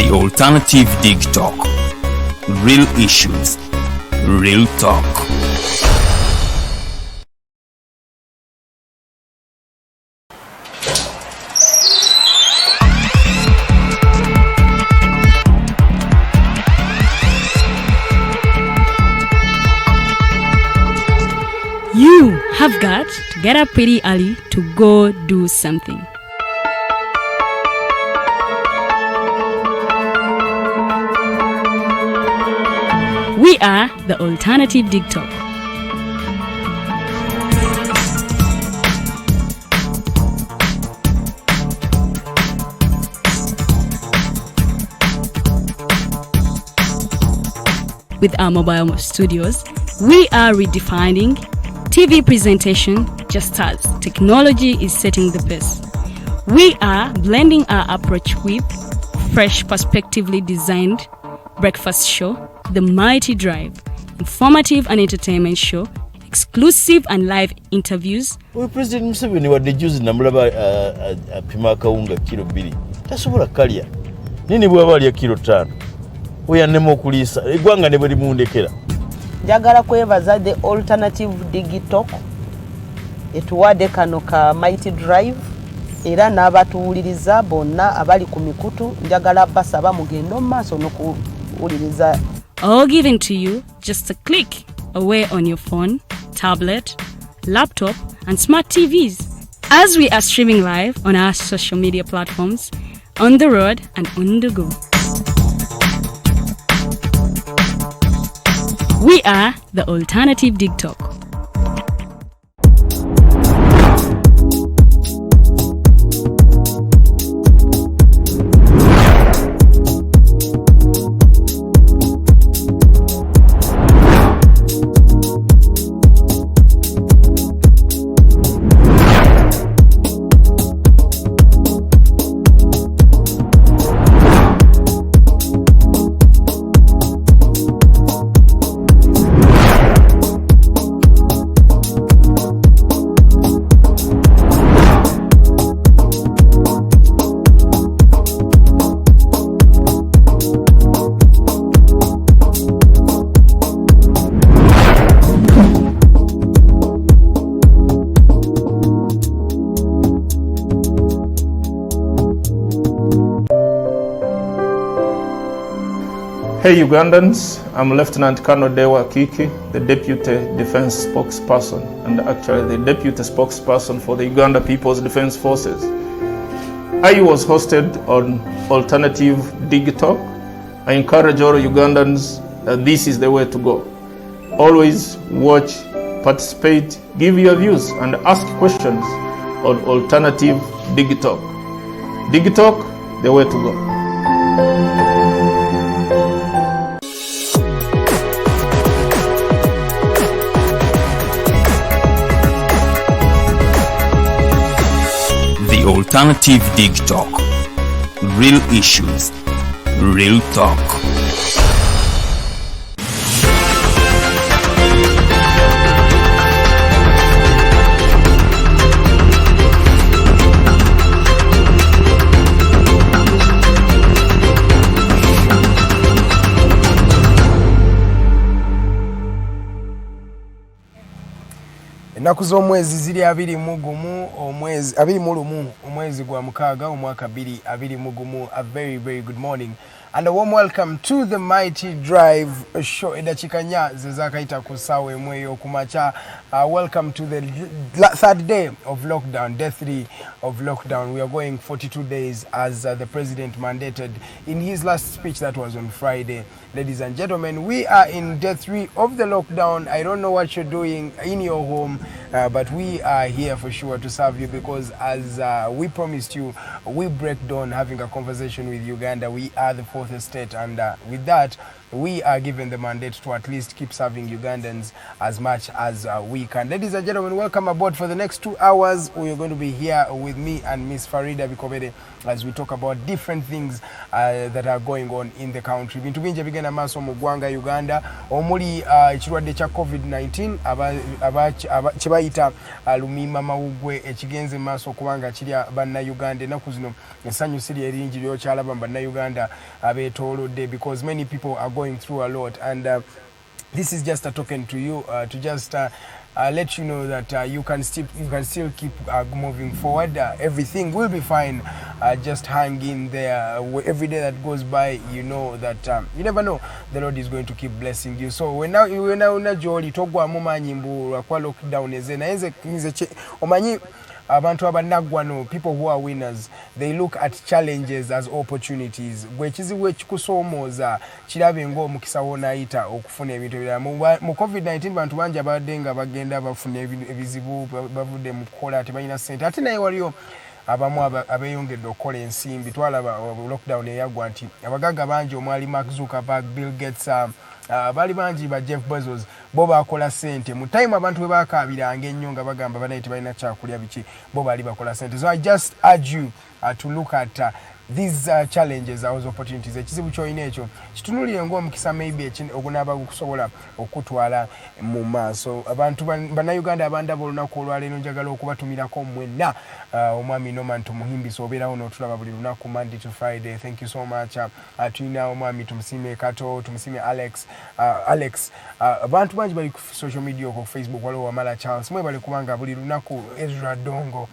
The Alternative Dig Talk. Real issues, real talk. You have got to get up pretty early to go do something. We are the Alternative Dig Talk. With our mobile studios, we are redefining TV presentation just as technology is setting the pace. We are blending our approach with fresh, perspectively designed breakfast show, The Mighty Drive, informative and entertainment show, exclusive and live interviews. We President Museveni wadde juzi namulaba apima akawunga kilo 2 tasobola kalya nini bwaba alya kilo 5 oyannema okuliisa eggwanga ne bwe limundekera. Njagala kwebaza the Alternative Dig Talk etuwadde kano ka Mighty Drive era n'abatuwuliriza bonna abali ku mikutu njagala basaba mugenda mu maaso n'okuwuliriza. All given to you just a click away on your phone, tablet, laptop and smart TVs as we are streaming live on our social media platforms, on the road and on the go. We are the Alternative Dig Talk. Hey Ugandans, I'm Lieutenant Colonel Dewa Kiki, the Deputy Defense Spokesperson and actually the Deputy Spokesperson for the Uganda People's Defense Forces. I was hosted on Alternative Dig Talk. I encourage all Ugandans that this is the way to go. Always watch, participate, give your views and ask questions on Alternative Dig Talk. Dig Talk, the way to go. Alternative Dig Talk. Real issues, real talk. Ennaku z'omwezi ziri 21 omwezi gwa mukaaga omwaka 2021. A very good morning and a warm welcome to the Mighty Drive show. Edakika nya zezakaita kusawe mweyo kumacha. Welcome to the third day of lockdown, day 3 of lockdown. We are going 42 days as the president mandated in his last speech that was on Friday. Ladies and gentlemen, we are in day 3 of the lockdown. I don't know what you're doing in your home, but we are here for sure to serve you because as we promised you, we break down having a conversation with Uganda. We are the fourth estate, and with that, we are given the mandate to at least keep serving Ugandans as much as we can. Ladies and gentlemen, welcome aboard for the next 2 hours. We are going to be here with me and Miss Farida Bikobere as we talk about different things that are going on in the country. Bintu bingi bigenda maaso mu ggwanga Uganda omuli ekirwadde kya COVID-19 gyebayita lumima mawugwe ekigenze maaso kubanga kirya bannayuganda ennaku zino essanyu siri eringi lyokyalaba mu bannayuganda abeetoolodde because many people are going through a lot, and this is just a token to you to just let you know that you can still keep moving forward. Everything will be fine. Just hang in there. Every day that goes by, you know that you never know, the Lord is going to keep blessing you. So when now joli togwa mumanyi mbu kwa lockdown nze omanyi abantu abanagwano, people who are winners, they look at challenges as opportunities. Gwekizibu ekikusoomooza kirabe ng'omukisa w'onaayita okufuna ebintu ebirala. Mu COVID-19 bantu bangi abadde nga bagenda bafuna ebizibu bavudde mu kukola tebalina ssente. Ate naye waliyo abamu abeeyongedde okukola ensimbi. Twalaba lockdown eyagwa nti abagagga bangi omwali Mark Zuckerberg, Bill Gates, bali bangi ba Jeff Bezos bo bakola sente mu time abantu we bakaabiranga ennyo nga bagamba banaye tebalina kyakulya biki bo bali bakola sente. So I just urge you to look at these challenges as opportunities. Ekizibu kyolina ekyo kitunulire ng'omukisa maybe ogunaaba gukusobola okutwala mu maaso. Abantu bannayuganda abandaba olunaku olwaleero njagala okubatumirako mwenna omwami Norman tumuhimbisa obeerawo n'otulaba buli lunaku Monday to Friday. Thank you so much. Tulina omwami tumusime Kato, tumusime Alex. Abantu bangi bali ku social media ku Facebook waliwo Wamala Charles. Mwebale kubanga buli lunaku Ezra Dongo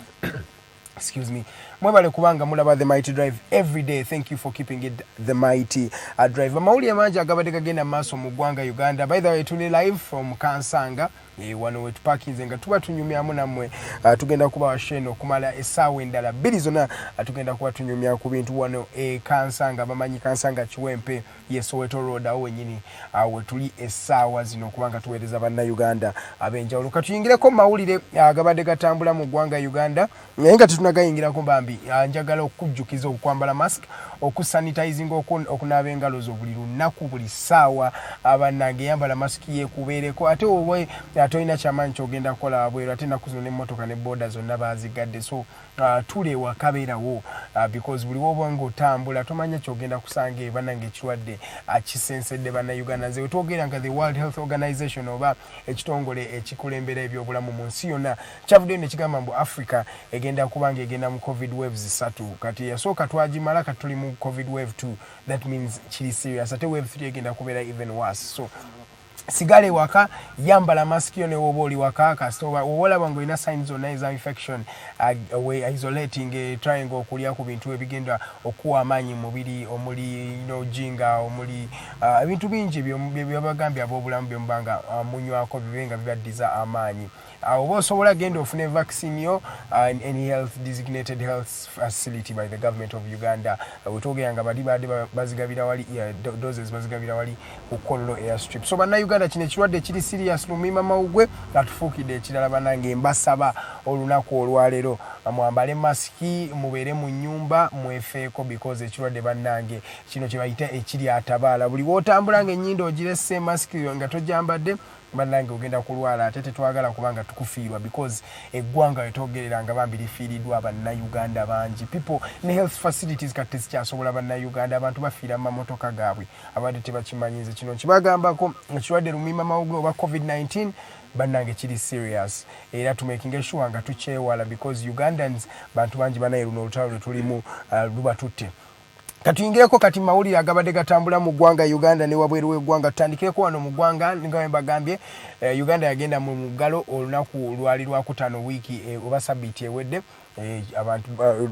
excuse me. Mwebale kubanga mulaba The Mighty Drive every day. Thank you for keeping it The Mighty Drive. Amawulire mangi agabadde gagenda maaso mu ggwanga Uganda. By the way, tuli live from Kansanga. Wano wetu parkinze nga tuba tunyumyamu nammwe tugenda kuba washeno okumala essaawa endala bbiri zonna tugenda kuba tunyumya ku bintu wano Kansanga. Bamanyi Kansanga Kiwempe Soweto Road awo wennyini we tuli essaawa zino kubanga tuweereza bannayuganda ab'enjawulo. Katuyingireko mu mawulire agabadde gatambula mu ggwanga Uganda naye nga tetunagayingirako bambi. Njagala okujjukiza okwambala mask, okusanitizing, okunaaba engalo zo buli lunaku buli ssaawa. Bannange yambala mask yeekubeereko ate owe tolina kyamaanyi kyogenda kukola wabweru ate ennaku zino n'emmotoka ne booda zonna baazigadde. So tuleewa kabeerawo because buli woba ng'otambula tomanya kyogenda kusanga bannange ekirwadde kisensedde bannayuganda. Nze wetwogera nga the World Health Organization oba ekitongole ekikulembera ebyobulamu mu nsi yonna kyavuddeyo ne kigamba mbu Africa egenda kubanga egenda mu COVID waves 3. Kati yasooka twagimala kati tuli mu COVID wave 2. That means kiri serious. Ate wave 3 egenda kubeera even worse. So sigale waka yambala mask yo ne woba oli waka kasitoba olaba ng'olina signs zonna eza infection isolating triangle okulya ku bintu ebigenda okuwa amaanyi mubiri omuli jinga omuli ebintu bingi byabagambye ab'obulamu byomubanga munywako bibenga bibaddiza amaanyi. Oba osobola genda ofune vaccine yo any health designated health facility by the government of Uganda. Wetwogera nga bali badde bazigabira wali doses bazigabira wali ku Kololo airstrip. So bannayuganda kino ekirwadde kiri serious lumima mawugwe atufuukidde ekirala bannange mbasaba olunaku olwaleero mwambale masiki mubeere mu nnyumba mwefeeko because ekirwadde bannange kino kye bayita ekiri atabaala. Buli w'otambula ng'ennyindo ogirese masiki nga tojambadde bannange ogenda kulwala ate tetwagala kubanga tukufiirwa because eggwanga wetwogerera nga bambi lifiiriddwa bannayuganda bangi. People ne health facilities kati tezikyasobola bannayuganda. Abantu bafiira mu mamotoka gaabwe abadde tebakimanyize. Kino kibagambako ekirwadde lumima mawugwe oba COVID-19 bannange kiri serious era tumaking sure nga tukyewala because Ugandans bantu bangi banaye luno olutalo lwe tulimu lubatutte. Katuyingireko kati mawulire agabadde gatambula mu ggwanga Uganda ne wabweru w'eggwanga. Tutandikireko wano mu ggwanga nga bwe bagambye Uganda yagenda mu muggalo olunaku lwali lwakutaano wiiki oba sabbiiti ewedde. Abantu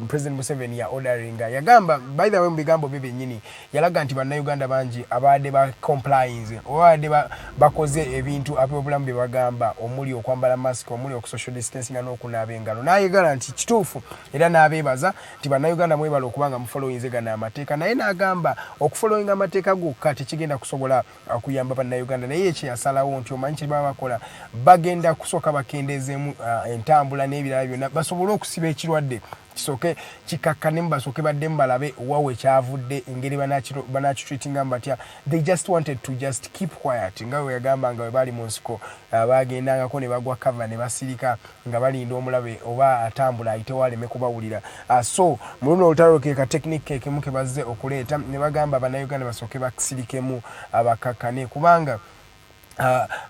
President Museveni ya ordering yagamba by the way mu bigambo bye byennyini yalaga nti bannayuganda bangi abadde ba compliance obadde bakoze ebintu ab'obulamu bye bagamba omuli okwambala mask omuli okusocial distancing n'okunaaba engalo. N'ayagala nti kituufu era n'abeebaza nti bannayuganda mwebala okubanga mufollowinze gana amateeka naye n'agamba okufollowinga amateeka gokka tekigenda kusobola kuyamba bannayuganda naye ekyo yasalawo nti omanyi kye baba bakola bagenda kusooka bakendeezeemu entambula n'ebirala byonna basobole okusiba ekirwadde kisoke kikakkane basoke badde mbalabe wawe kyavudde engeri banakitreatinga batya. They just wanted to just keep quiet nga we yagamba nga we bali mu nsiko bagendangako ne bagwa cover ne basirika nga balinda omulabe oba atambula ayite waleme kubawulira. So muluno olutalo ke ka technique ke muke bazze okuleeta ne bagamba bannayuganda basoke bakisirikemu abakakkane kubanga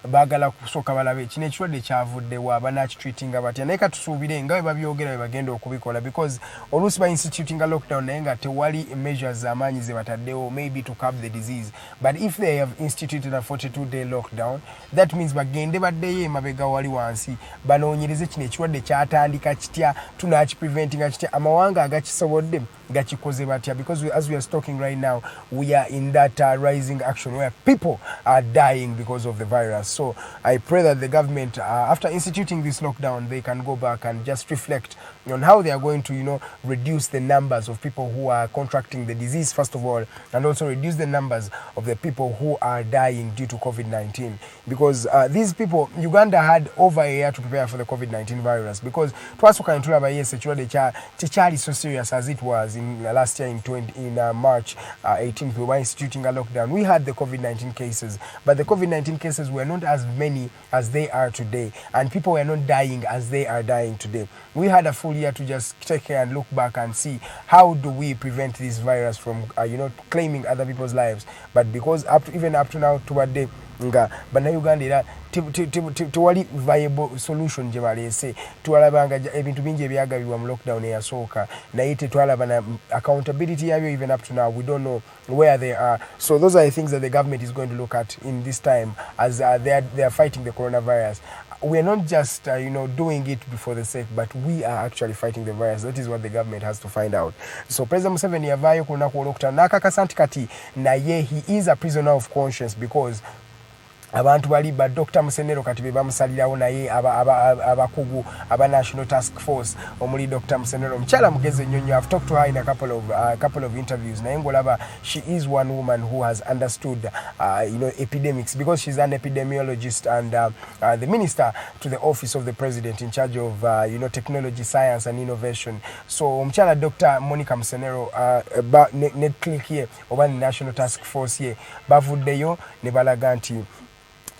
bagala kusooka balabe kino ekirwadde kyavudde wa banakitreatinga batya naye katusuubire nga we babyogera we bagenda okubikola because oluusi ba instituting a lockdown naye nga tewali measures amaanyi ze bataddewo maybe to curb the disease, but if they have instituted a 42-day lockdown that means bagende baddeyo emabega wali wansi banoonyereze kino ekirwadde kyatandika kitya tunakipreventinga kitya amawanga agakisobodde gachikoze batya because as we are talking right now we are in that rising action where people are dying because of the virus. So I pray that the government after instituting this lockdown they can go back and just reflect on how they are going to reduce the numbers of people who are contracting the disease first of all, and also reduce the numbers of the people who are dying due to COVID-19 because these people Uganda had over a year to prepare for the COVID-19 virus because twasooka ntulaba yes ekirwadde tekyali so serious as it was in last year in March 18th we were instituting a lockdown. We had the COVID-19 cases, but the COVID-19 cases were not as many as they are today, and people were not dying as they are dying today. We had a full year to just take care and look back and see how do we prevent this virus from claiming other people's lives. But because even up to now toward nga bannayuganda era tewali viable solution gye baleese twalabanga ebintu bingi ebyagabibwa mu lockdown eyasooka naye tetwalaba na accountability yabyo even up to now we don't know where they are. So those are the things that the government is going to look at in this time as they are fighting the coronavirus. We are not just doing it for the sake, but we are actually fighting the virus. That is what the government has to find out. So President Museveni yavaayo ku lunaku olwokutaano n'akakasa nti kati naye he is a prisoner of conscience because abantu bali ba Dr. Musenero kati be bamusalirawo naye abakugu aba National Task Force omuli Dr. Musenero mchala mugeze nyonyo. I've talked to her in a couple of interviews naye ngolaba she is one woman who has understood epidemics because she's an epidemiologist and the minister to the office of the president in charge of technology, science and innovation. So mchala Dr. Monica Musenero ne click ye oba National Task Force ye bavuddeyo ne balaga nti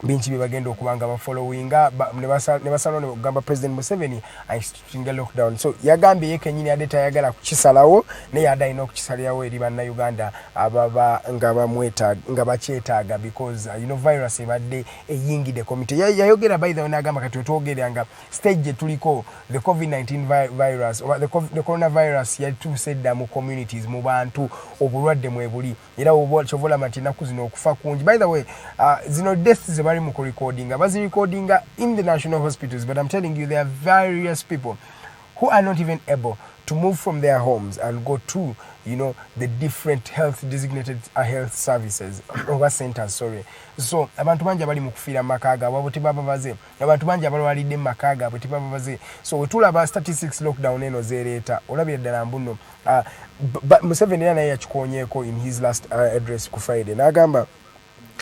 binchi bibagenda okubanga bafollowinga ne basalo ne kugamba President Museveni instituting a lockdown. So yagambye yekenyini adeta yagala kukisalawo ne yadaina okukisalyawo eri bannayuganda ababa nga bamweta nga bakyetaaga because virus ebadde eyingide committee yayogera by the way nagamba kati twogeranga stage tuliko the COVID-19 virus or the coronavirus yatusedda mu communities mu bantu obulwadde mwebuli era chovola mati naku zino okufa kungi. By the way zino deaths bari mu recording in the national hospitals, but I'm telling you there are various people who are not even able to move from their homes and go to the different designated health services over centers. So abantu banja bali mu kufiira makaga wabo tebabaze abantu banja balwalidde makaga abo tebabaze. So wetulaba statistics lockdown eno zereeta olabira ddala mbuno Museveni naye yakikonyeeko in his last address ku Friday n'agamba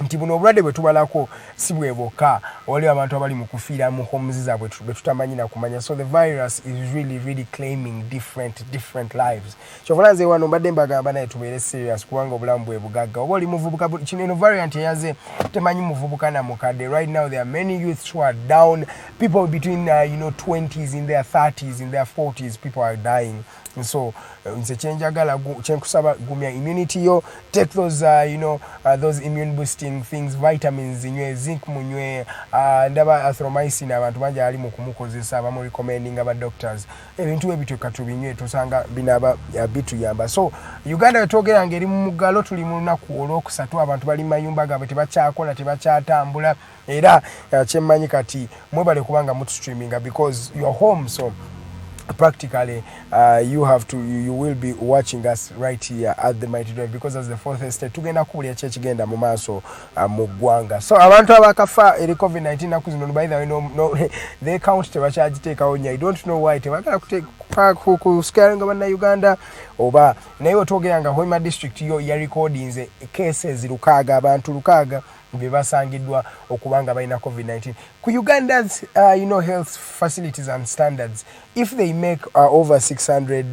nti buno obulwadde bwe tubalako si bweboka wali abantu abali mu kufiira mu homes zaabwe betutamanyi na kumanya. So the virus is really claiming different lives. Kyovulanze wano mbadde mbagamba naye tubeere serious kubanga obulamu bwe bugagga oba oli muvubuka kino variant eyaze temanyi muvubuka na mukadde. Right now there are many youths who are down, people between 20s, in their 30s, in their 40s, people are dying. And so nze kyenjagala kyenkusaba gumya immunity yo, take those those immune boosting things, vitamins nywe, zinc munywe, ndaba azithromycin abantu banja ali mu kumukozesa abamu recommending aba doctors ebintu ebito katubinywe tosanga binaba bituyamba. So Uganda wetogera ngeri mu mugalo tuli mu lunaku olwokusatu abantu bali mayumba gabwe tebakyakola tebakyatambula era kyemmanyi kati mwebale kubanga mutu streaming because you're home. So practically you will be watching us right here at the Mighty Drive because as the fourth estate tugenda kubulya kyekigenda mu maaso mu ggwanga. So abantu abakafa eri COVID-19 nakuzino by the way no they count tebakyagitekaawo nya. I don't know why tebagala kuscaringa bannayuganda oba naye otwogeranga Hoima district yo ya recordings cases 600 abantu 600 bebasangiddwa okubanga balina COVID-19. Ku Uganda's health facilities and standards, if they make over 600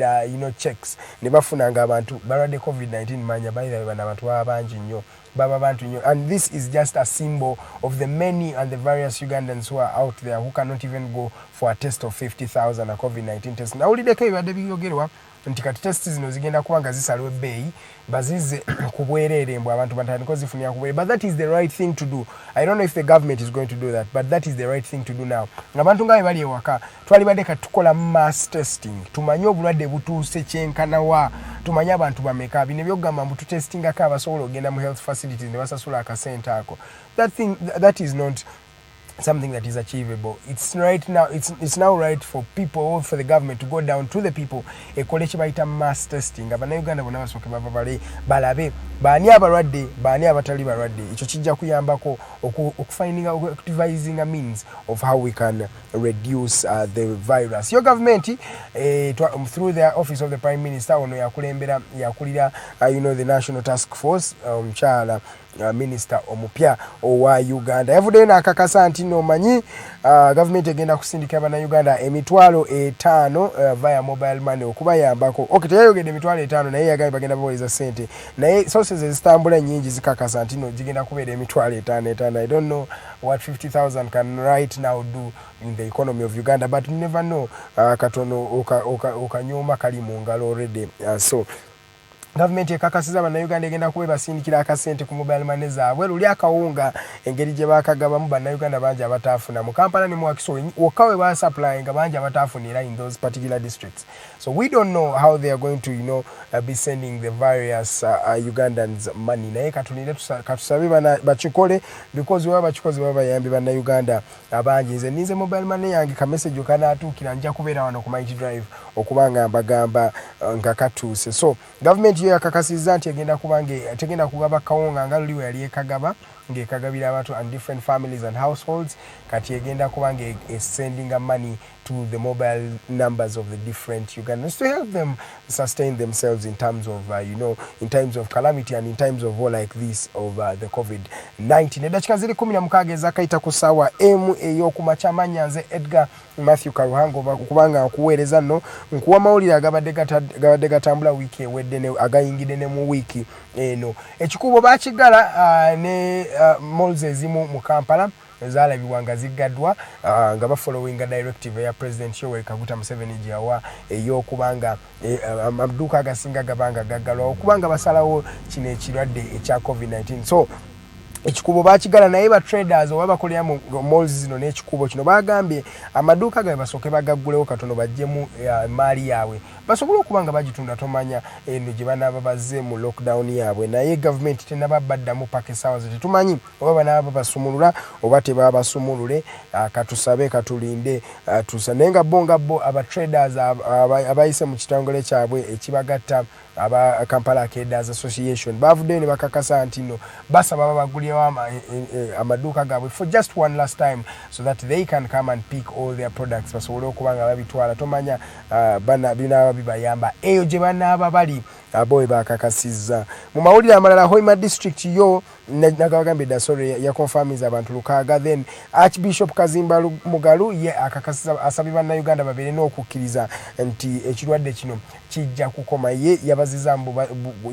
checks ne bafunanga abantu balwadde COVID-19 manya bayira bana abantu abangi nnyo baba bantu nnyo, and this is just a symbol of the many and the various Ugandans who are out there who cannot even go for a test of 50,000 a COVID-19 test. Nawulideko ebadde biyogerwa nti kati test zino zigenda kubanga zisalwe ebbeeyi bazize ku bwereere mbwe abantu batandika zifunira ku bwereere, but that is the right thing to do. I don't know if the government is going to do that, but that is the right thing to do now. Abantu nga bali ewaka twalibadde katukola mass testing tumanye obulwadde butuuse kyenkanawa, tumanye abantu bameka bino byogamba mbu tutestingako abasobola okugenda mu health facilities ne basasula akasente ako. That is not something that is achievable. It's right now. It's now right for people, or for the government, to go down to the people. Ekole kyebayita mass testing. Abannayuganda bonna basooke bava balabe baani abalwadde baani abatali balwadde. Ekyo kijja kuyambako devising a means of how we can reduce the virus. Your government, through the office of the Prime Minister, ono yakulira the National Task Force, Chala Minister omupya owa Uganda yavuddeyo n'akakasa nti nomanyi government egenda kusindika bannayuganda emitwalo 5 via mobile money okubayambako. Okay, teyayogedde emitwalo 5 naye yagambye bagenda baweza sente, naye sources ezitambula nyingi zikakasa nti no gigenda kubeera emitwalo 5. I don't know what 50,000 can right now do in the economy of Uganda, but you never know. Katono okanyoma kali mu ngalo already. So government ekakasiza bannayuganda egenda kuba basindikira akasente ku mobile money zaabwe. Luli akawunga engeri gye bakagabamu bannayuganda bangi abataafuna mu Kampala ne mu Wakiso wokka we basupplyinga bangi abataafunira in those particular districts. So we don't know how they are going to be sending the various Ugandans money. Naye katusabe bakikole, because we bakikozi baba bayambi bannayuganda abangi. Nze ninze mobile money yange ka message okanaatuukira nja kubeera wano ku Mighty Drive okubanga mbagamba nga katuuse. So government yakakasiza nti tegenda kugaba kawunga nga luliwe yali ekagaba ng'ekagabira abantu and different families and households. Kati egenda kubanga sending money to the mobile numbers of the different Ugandans to help them sustain themselves in terms of in times of calamity and in times of war like this of the COVID-19. Edakika ziri 16 ezakaita ku ssaawa emu ey'okumakya. Nze Edgar Mathew Karuhanga kubanga akuweereza nno nkuwa mawulire agabadde gatambula wiiki ewedde agayingidde ne mu wiiki eno. Ekikubo bakigala ne malls ezimu mu Kampala ezaalabibwanga ziggaddwa nga bafollowinga directive ya President Yoweri Kaguta Museveni gyawa ey'okubanga amaduuka agasinga gabanga gaggalwa okubanga basalawo kino ekirwadde ekya COVID-19. So ekikubo bakigala naye ba traders oba bakolera mu malls zino n'ekikubo kino bagambye amaduuka gabe basooke bagaggulewo katono bajjemu maali yaabwe basobola okubanga bagitunda tomanya eno gye banaaba bazze mu lockdown yaabwe. Naye government tenaba baddamu paka essaawa ze tetumanyi oba banaaba basumulula oba tebaba basumulule. Katusabe katulinde tusa naye nga bo aba traders abayise mu kitongole kyabwe ekibagatta aba Kampala Traders Association bavuddeyo ne bakakasa nti no basaba babagulyewo amaduuka gaabwe for just one last time so that they can come and pick all their products basobole okubanga babitwala. Tomanya binaaba bibayamba eyo gye banaaba bali abowe bakakasizza. Mu mawulire amalala Hoima district yo nagabagambye dasore ya confirmiza abantu 6. Then Archbishop Kazimba Mugalu ye akakasiza asabye bannayuganda babeere n'okukkiriza nti ekirwadde kino kijja kukoma. Ye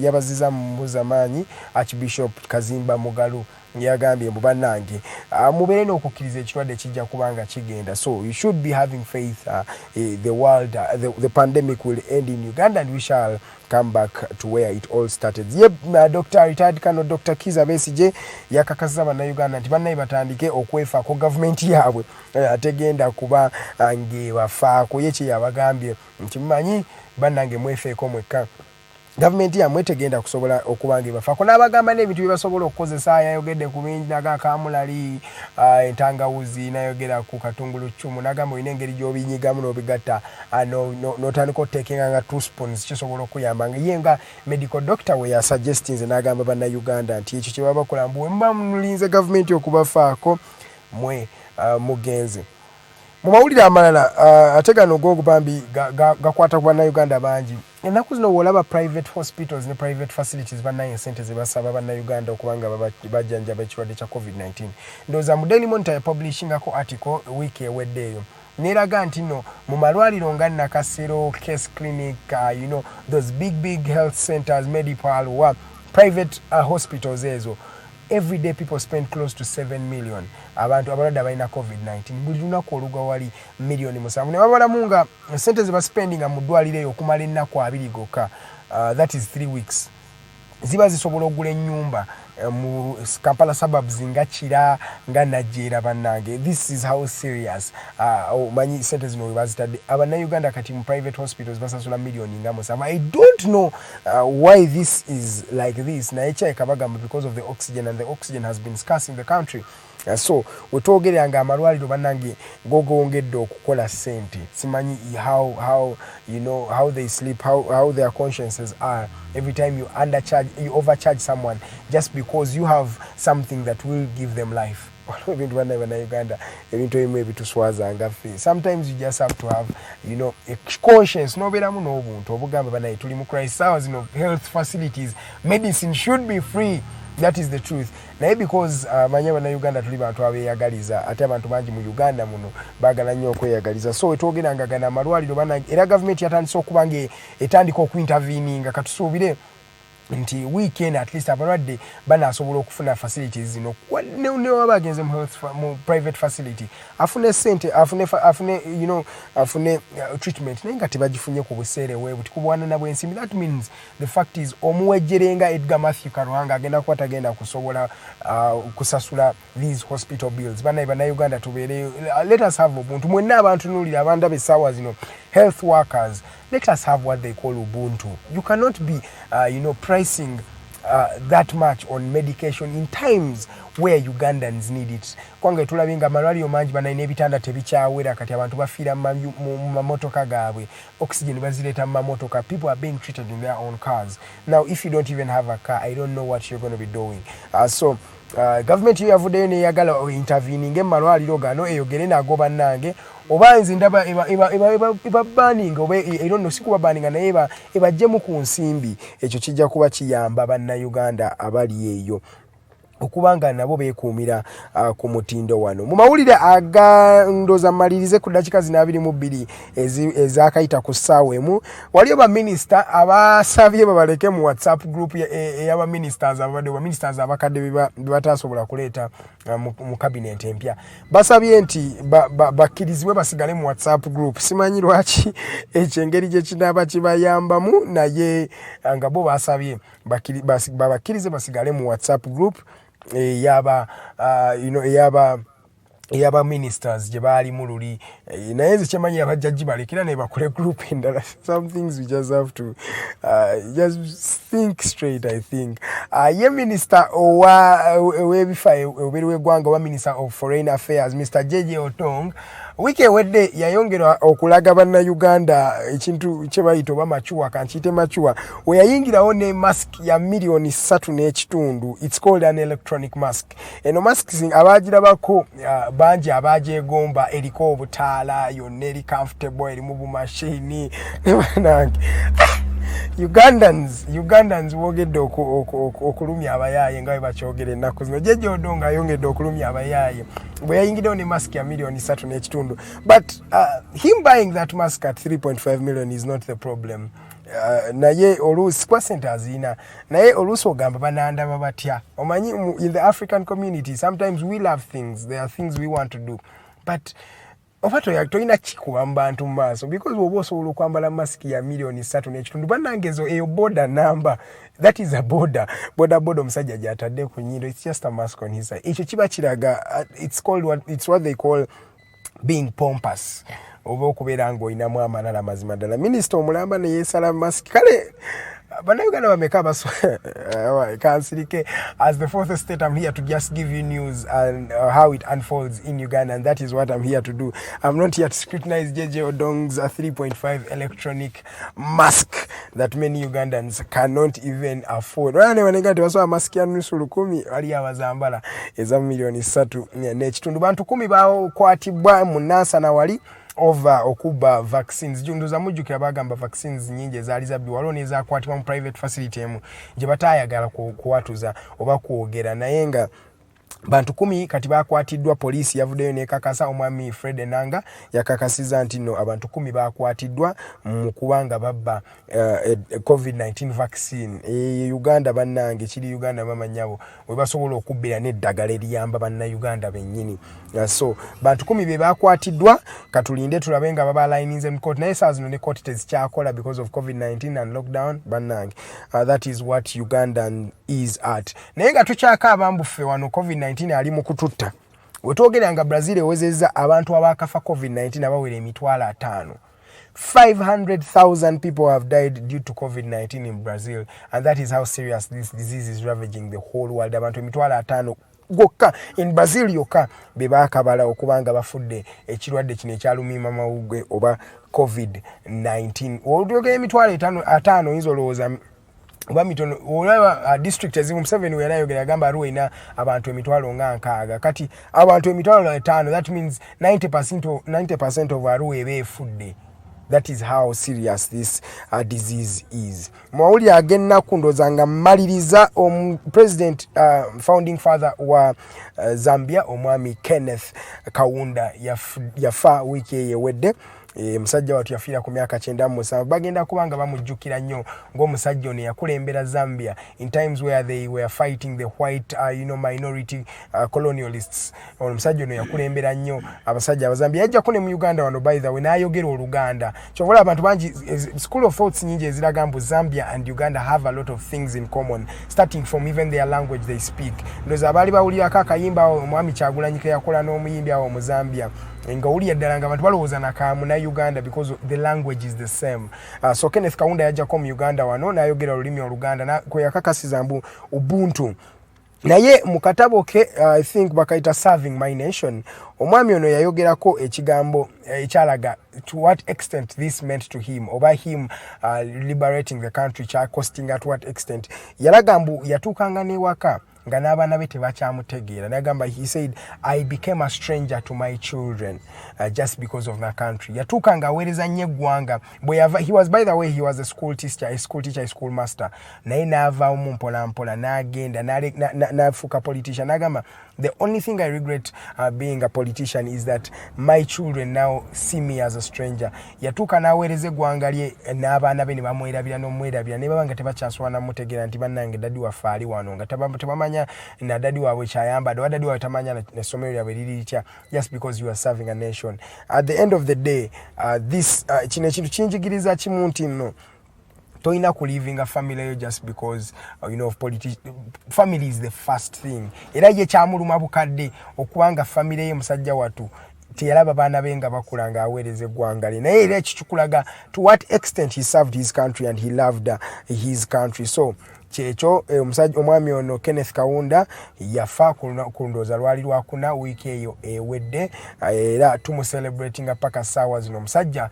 yabaziza mbuzamaanyi Archbishop Kazimba Mugalu yagambye mbu bannange mubeere n'okukkiriza ekirwadde kijja kubanga kigenda. So you should be having faith the pandemic will end in Uganda and we shall come back to where it all started. Retired Colonel Dr. Kiza Besigye yakakasiza bannayuganda nti bannaye batandike okwefaako government yaabwe ategenda kuba ngebafaako. Ye kye yabagambye nti mumanyi bannange mwefeeko mwekka government yamwe tegenda kusobola okubanga bafaako. N'abagamba n'ebintu bye basobola okukozesa. Yayogedde ku bingi naga kamulali entangawuzi nayogera ku katungulu ccumu nagamba olina engeri gy'obinyigamu n'obigatta n'otandika oteekenga nga 2 spoons kisobola okuyambanga. Ye nga medical doctor we yasuggestinze n'agamba bannayuganda nti ekyo kye baba bakola mbu mba mulinze government okubafaako mwe mugenze. Mu mawulire amalala ate gano g'ogubambi gakwata ku bannayuganda bangi. ennaku zino bw'olaba private hospitals ne private facilities bannaye ensente ze basaba bannayuganda okubanga bajjanjaba ekirwadde kya covid-19 ndowooza mu Daily Monitor yapublishingako article wiiki ewedde eyo neraga nti no mu malwaliro nga Nakasero, Case Clinic, those big health centers, Medipal or private hospitals ezo, every day people spend close to 7 million abantu abalwadde abalina covid-19 buli lunaku oluga wali million musanvu ne babalamu nga sente ze baspendinga mu ddwaliro eyo okumala ennaku 2 gokka, that is 3 weeks ziba zisobola okugula ennyumba mu Kampala suburbs nga Kira nga Najera bannange. This is how serious manyi sente zino bazitadde abannayuganda kati mu private hospitals basasula millioni nga musanvu. I don't know why this is like this naye kyekabagamba because of the oxygen, and the oxygen has been scarce in the country. So wetwogeranga amalwaliro bannange gogongedde okukola sente simanyi how they sleep, how their consciences are every time you overcharge someone just because you have something that will give them life. Ebintu bannayuganda ebintu ebimu ebituswazanga ffe. Sometimes you just have to have a conscience nobeeramu n'obuntu obugambe bannaye tuli mu crisis hours zino, health facilities, medicine should be free. That is the truth. Naye because manya bannayuganda tuli bantu abeeyagaliza ate abantu bangi mu Uganda muno baagala nnyo okweyagaliza, so wetwogeranga gana amalwaliro bannange era gavumenti yatandise okuba nga etandika okuinterveninga katusuubire nti weekend at least abalwadde banaasobola okufuna facilities zino ne waba agenze mu private facility afune sente afune treatment naye nga tebagifunye ku buseere bwe buti kubwanana bw'ensimbi. That means the fact is omuwejjerenga Edgar Mathew Karuhanga agenda kuba tagenda kusobola kusasula these hospital bills. Bannayuganda tubeereyo, let us have obuntu mwenna abantu nuulira abandaba essaawa zino health workers, let us have what they call ubuntu. You cannot be pricing that much on medication in times where Ugandans need it. Kwange tulabinga amalwaliro mangi banayina ebitanda tebikyawera kati abantu bafiira mu mamotoka gaabwe, oxygen bazireeta mu mamotoka, people are being treated in their own cars. Now if you don't even have a car, I don't know what you're going to be doing. So government yavuddeyo neyagala intervening emalwaliro gano eyogere nago bannange oba nze ndaba eba banning oba I don't know sikuba banning naye ebajjemu ku nsimbi, ekyo kijja kuba kiyamba bannayuganda abali eyo okubanga nabo beekuumira ku mutindo wano. Mu mawulire agandoza malirize ku dakika zina 22 ezakayita ku ssaawa emu waliyo baminisita abasabye babaleke mu WhatsApp group ey'abaministers abaminisiters abakadde bebatasobola kuleeta mu cabinet empya. Basabye nti bakkirizibwe basigale mu WhatsApp group. Simanyi lwaki ekyo engeri gye kinaaba kibayambamu naye nga bo basabye babakkirize basigale mu WhatsApp group eyaba ministers gye baali mu luli naye nze kyemanyi abajjajji balekera ne bakole group endala. Some things we just have to just think straight. I think ye minister ow'ebifa obubiri w'eggwanga owa minister of foreign affairs Mr. Jeje Otong wiki ewedde yayongera okulaga bannayuganda ekintu kye bayita oba machuwa kankiyite machuwa we yayingirawo ne mask ya milioni 3.5. It's called an electronic mask. Eno mask abagirabako bangi abagyegomba eriko obutaala yonna eri comfortable erimu bumashini nebanange Ugandans wogedde okulumya abayaaye nga bwe bakyogera ennaku zino. Jeje Odongo ayongedde okulumya abayaaye bwe yayingirawo ne mask ya milioni 3.5. But him buying that mask at 3.5 million is not the problem. Naye oluusi kwa sente azina naye oluusi ogamba banandaba batya. Omanyi in the African community sometimes we love things, there are things we want to do, but oba toyina kikuba mu bantu mu maaso because oba osobola okwambala masiki ya milioni 3.5 bannange ezo eyo border number, that is a border omusajja gy'atadde ku nnyindo, it's just a mask on his side. Ekyo kiba kiraga it's what they call being pompous oba okubeera ng'olinamu amalala mazima ddala. Minisita omulamba ne yeesala masiki kale bannayuganda bameka kansirike. As the fourth state, I'm here to just give you news and how it unfolds in Uganda, and that is what I'm here to do. I'm not here to scrutinize JJ Odong's 3.5 electronic mask that many Ugandans cannot even afford. Wanegati wasowa mask ya nusu 10 wali abazambala eza milioni 3.5. Bantu 10 bakwatibwa mu Nansana wali over okuba vaccines junduza mujjukira bagamba vaccines nyingi ezaali zabbiwa waliwo n'ezaakwatibwa mu private facility emu gye bataayagala kuwatuza oba kwogera naye nga bantu 10 kati bakwatiddwa poliisi yavuddeyo nekakasa omwami Fred Enanga yakakasiza nti no abantu 10 bakwatiddwa mu kubanga babba COVID-19 vaccine Uganda bannange kiri Uganda bamanyabo we basobola okubbira n'eddagala eriyamba bannayuganda bennyini so bantu 10 be bakwatiddwa katulinde tulabe nga baba lininze mu court naye saa zino ne court tezikyakola because of COVID-19 and lockdown bannange that is what Ugandan is at naye nga tukyaka abambuffe wano COVID-19 ali mu kututta wetwogeranga Brazil ewezezza abantu abakafa COVID-19 abawera emitwalo 5 500,000 people have died due to COVID-19 in Brazil and that is how serious this disease is ravaging the whole world abantu emitwalo 5 gokka in Brazil yokka bebakabala okubanga bafudde ekirwadde kino ekyalumima mawugwe oba COVID-19 olyoga emitwalo 5 inzolooza bamitono olaba district ezimu 7 weyayogera agamba ruina abantu emitwalo nga nkaaga kati abantu emitwalo 5 that means 90% of Arua ebefudde. That is how serious this disease is. Mwauli agenda kundozanga maliriza president founding father wa Zambia omwami Kenneth Kaunda yafa wiki yewedde musajja watu yafiira ku myaka 97 bagenda kubanga bamujjukira nnyo ng'omusajja ono yakulembera Zambia in times where they were fighting the white minority colonialists. Omusajja ono yakulembera nnyo abasajja abazambia yajja kune mu Uganda wano by the way n'ayogera Oluganda kyovola abantu bangi school of thoughts nyingi eziraga mbu Zambia and Uganda have a lot of things in common starting from even their language they speak. Ndoza abali bawulirako akayimba omwami Kyagulanyi ke yakola n'omuyimbi awo mu Zambia nga uli ddala nga abantu balowooza nakamu na Uganda because the language is the same. So Kenneth Kaunda yajjako mu Uganda wano n'ayogera olulimi Oluganda kwe yakakasiza mbu ubuntu naye mu katabo ke I think bakaita Serving My Nation omwami ono yayogerako ekigambo ekyalaga to what extent this meant to him oba him liberating the country costing at what extent yalaga mbu yatuukanga n'ewaka nga n'abaana be tebakyamutegeera nagamba he said I became a stranger to my children just because of the country yatuuka nga aweereza nnyo eggwanga he was by the way he was a school teacher master naye n'avaamu mpola mpola n'agenda n'afuuka politician nagamba the only thing I regret being a politician is that my children now see me as a stranger yatuuka n'aweereza eggwanga lye n'abaana be ne bamwerabira n'omwerabira ne baba nga tebakyasobola namutegeera nti bannange dadi waffe ali wano nga tebamanya na dadi waabwe kyayambadde oba dadi waabwe tamanya n'essomero lyabwe liri litya just because you are serving a nation. At the end of the day this kino ekintu kinjigiriza kimu nti nno toina ku living a family just because of family is the first thing era ye kyamuluma bukadde okubanga family ye musajja watu tiyalaba baana benga bakulanga aweereze eggwanga lye naye era ekikulaga to what extent he served his country and he loved his country. So kyekyo omusajja omwami ono Kenneth Kaunda yafa kundoza lwali lwakuna wiiki eyo ewedde era tumuselebratinga paka saawa zino omusajja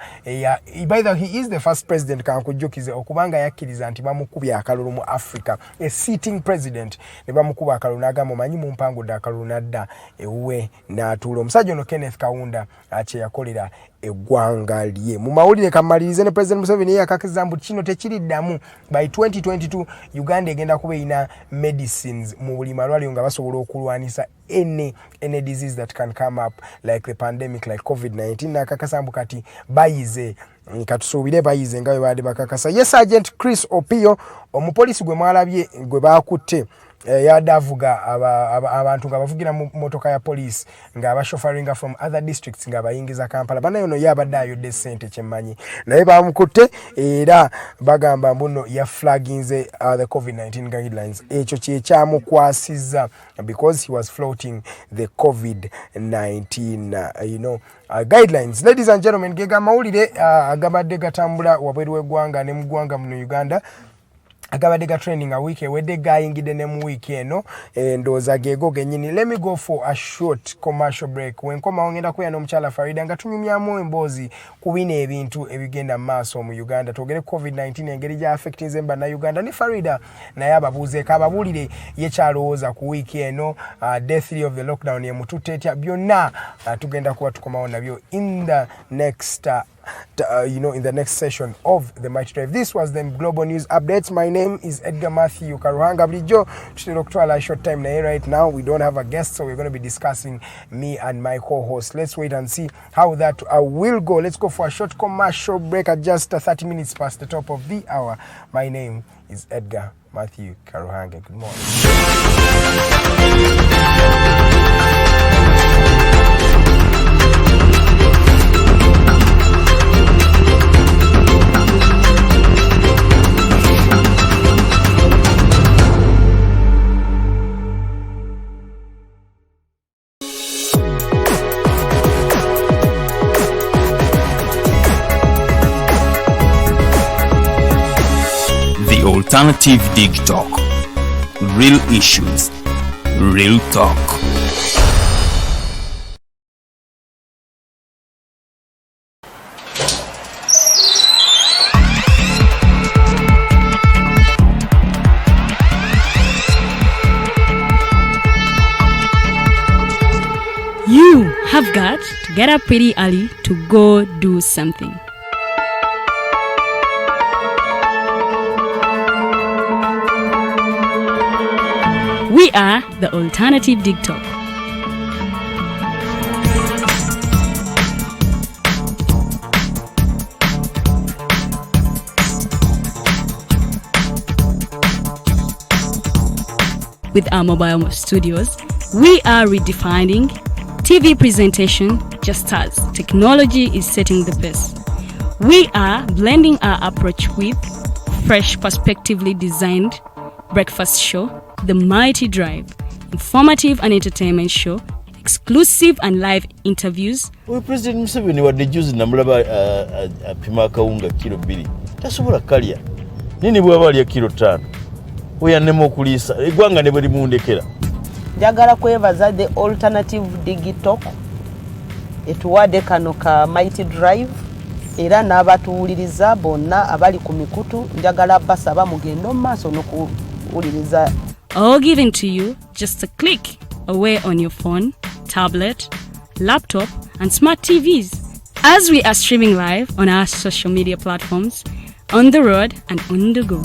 by the way he is the first president kankujjukize okubanga yakkiriza nti bamukubye akalulu mu Africa a sitting president ne bamukuba akalulu n'agamba omanyi mu mpangudde akalulu n'adda ewuwe n'atuula omusajja ono Kenneth Kaunda kye yakolera eggwanga lye mu mawulire kamalirize ne President Museveni yakakizza mbu kino tekiriddamu by 2022 Uganda egenda kuba ina medicines mu buli malwaliro nga basobola okulwanisa any disease that can come up like the pandemic like COVID-19 nakakasa mbu kati bayize katusuubire bayize nga bwe baadde bakakasa. Yes Sergeant Chris Opio omupolisi gwe mwalabye gwe baakutte yadavuga abantu nga bavugira mu motoka ya police nga abashofaringa from other districts nga bayingiza Kampala banayo no yabadde ayodde ssente kyemmanyi naye bamukutte era bagamba mbuno ya flaginze the COVID-19 guidelines ekyo kye kyamukwasizza because he was floating the COVID-19 guidelines. Ladies and gentlemen, gega mawulire agabadde gatambula wabweru w'eggwanga ne mu ggwanga muno Uganda. agabadde ga training a week ewedde gayingidde ne mu week eno ndowooza geego gennyini. Let me go for a short commercial break. Wenkomawo ngenda kubeera n'omukyala Farida nga tunyumyamu emboozi ku bino ebintu ebigenda mu maaso mu Uganda. Twogere COVID-19 engeri gya affectinze bannayuganda ne Farida naye ababuuzeeko ababuulire ye kyalowooza ku week eno day 3 of the lockdown emututte etya byonna tugenda kuba tukomawo nabyo in the next in the next session of the Mighty Drive. This was the Global News Updates. My name is Edgar Mathew Karuhanga. Bulijjo tutera okutwala short time naye right now we don't have a guest, so we're going to be discussing me and my co-host. Let's wait and see how that will go. Let's go for a short commercial break at just 30 minutes past the top of the hour. My name is Edgar Mathew Karuhanga. Good morning. Alternative Dig Talk. Real issues, real talk. You have got to get up pretty early to go do something. We are the Alternative Dig Talk. With our mobile studios, we are redefining TV presentation just as technology is setting the pace. We are blending our approach with fresh, perspectively designed breakfast show, The Mighty Drive, informative and entertainment show, exclusive and live interviews. We President Museveni wadde juzi namulaba apima akawunga kilo 2 tasobola kalya nini bwaba alya kilo 5 oyannema okuliisa eggwanga ne bwe limundekera. Njagala kwebaza the Alternative Dig Talk etuwadde kano ka Mighty Drive era n'abatuwuliriza bonna abali ku mikutu njagala basaba mugende mu maaso n'okuwuliriza. All given to you just a click away on your phone, tablet, laptop, and smart TVs. As we are streaming live on our social media platforms, on the road and on the go.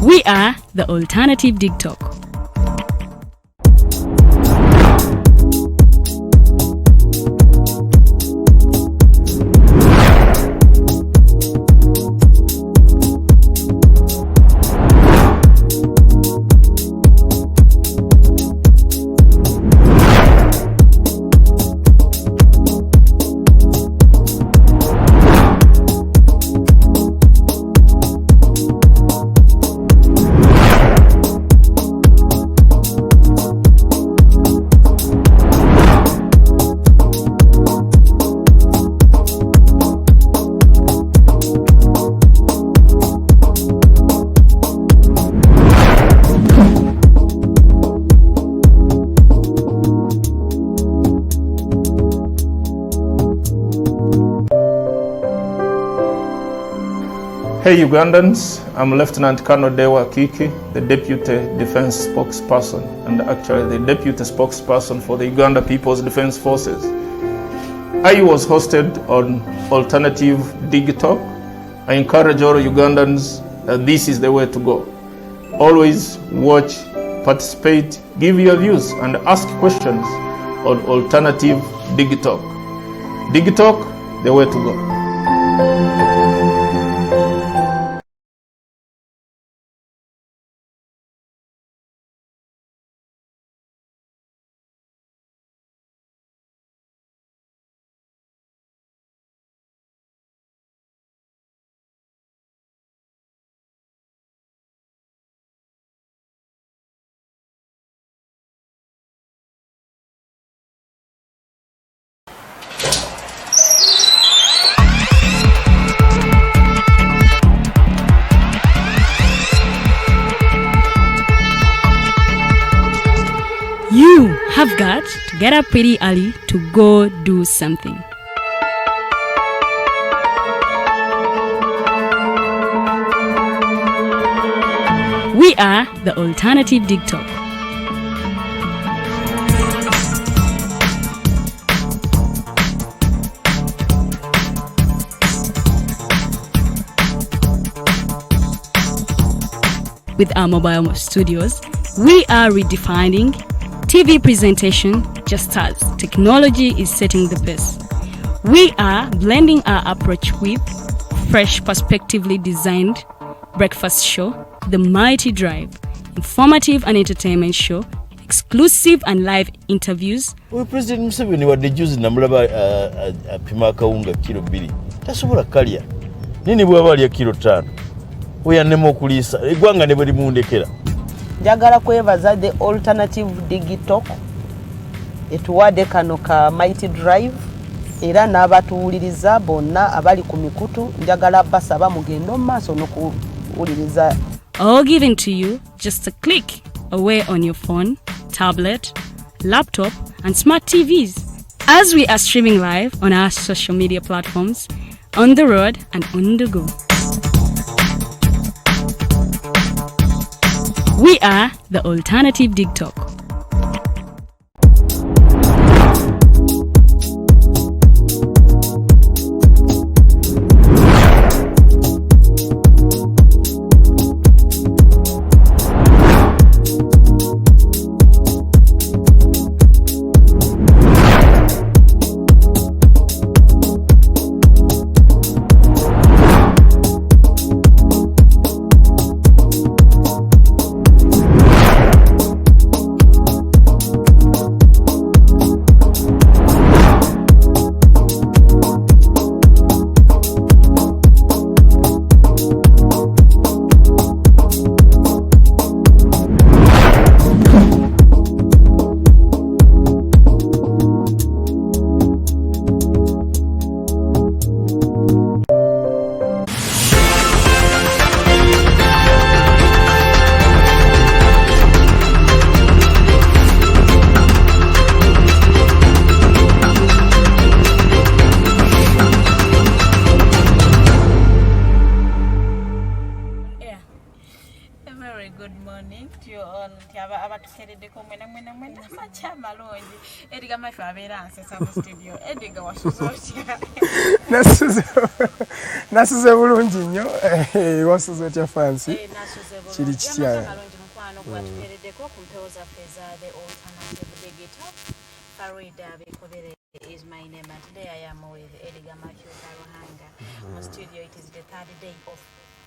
We are the Alternative Dig Talk. Hey Ugandans, I'm Lieutenant Colonel Dewa Kiki, the Deputy Defense Spokesperson and actually the Deputy Spokesperson for the Uganda People's Defense Forces. I was hosted on Alternative Dig Talk. I encourage all Ugandans that this is the way to go. Always watch, participate, give your views and ask questions on Alternative Dig Talk. Dig Talk, the way to go. have got to get up pretty early to go do something. We are the Alternative TikTok. With our mobile studios, we are redefining TV presentation just as technology is setting the pace. We are blending our approach with fresh, perspectively designed breakfast show, The Mighty Drive, informative and entertainment show, exclusive and live interviews. We President Museveni wadde juzi namulaba apima akawunga kilo 2 tasobola kalya nini bwaba alya kilo 5 oyannema okuliisa eggwanga ne bwe limundekera. Njagala kwebaza the Alternative TikTok etuwadde kano ka Mighty Drive era n'abatuwuliriza bonna abali ku mikutu njagala basaba mugendo maaso n'okuwuliriza. All given to you just a click away on your phone, tablet, laptop, and smart TVs. As we are streaming live on our social media platforms, on the road and on the go. We are the Alternative TikTok. Edgar Mathew abeera nsesa mu studio. Edgar wasuzotya. Nasuze bulungi nnyo. Wasuzotya fancy. Kiri kitya. Gwatukereddeko ku mpewo zaffe za the Alternative TikTok. Farida Bikobere is my name and today I am with Edgar Mathew Karuhanga. On studio it is the third day of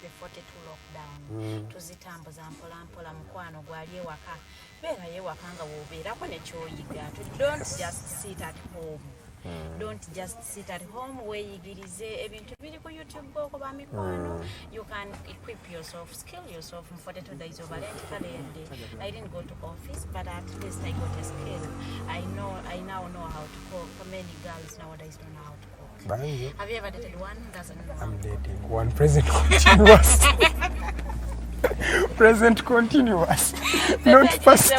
the 42 lockdown. Tuzitambuza mpola mpola mukwano gwali ewaka. Beera yewaka nga woobeerako ne kyoyiga. Don't just sit at home. Don't just sit at home weeyigirize ebintu biri ku YouTube okuba mikwano. You can equip yourself, skill yourself in 42 days of Valentine. I didn't go to office, but at least I got a skill. I now know how to cook. For many girls nowadays don't know how to cook. Have you ever dated one who doesn't know? I'm dating one present continuous. Present continuous. Not past.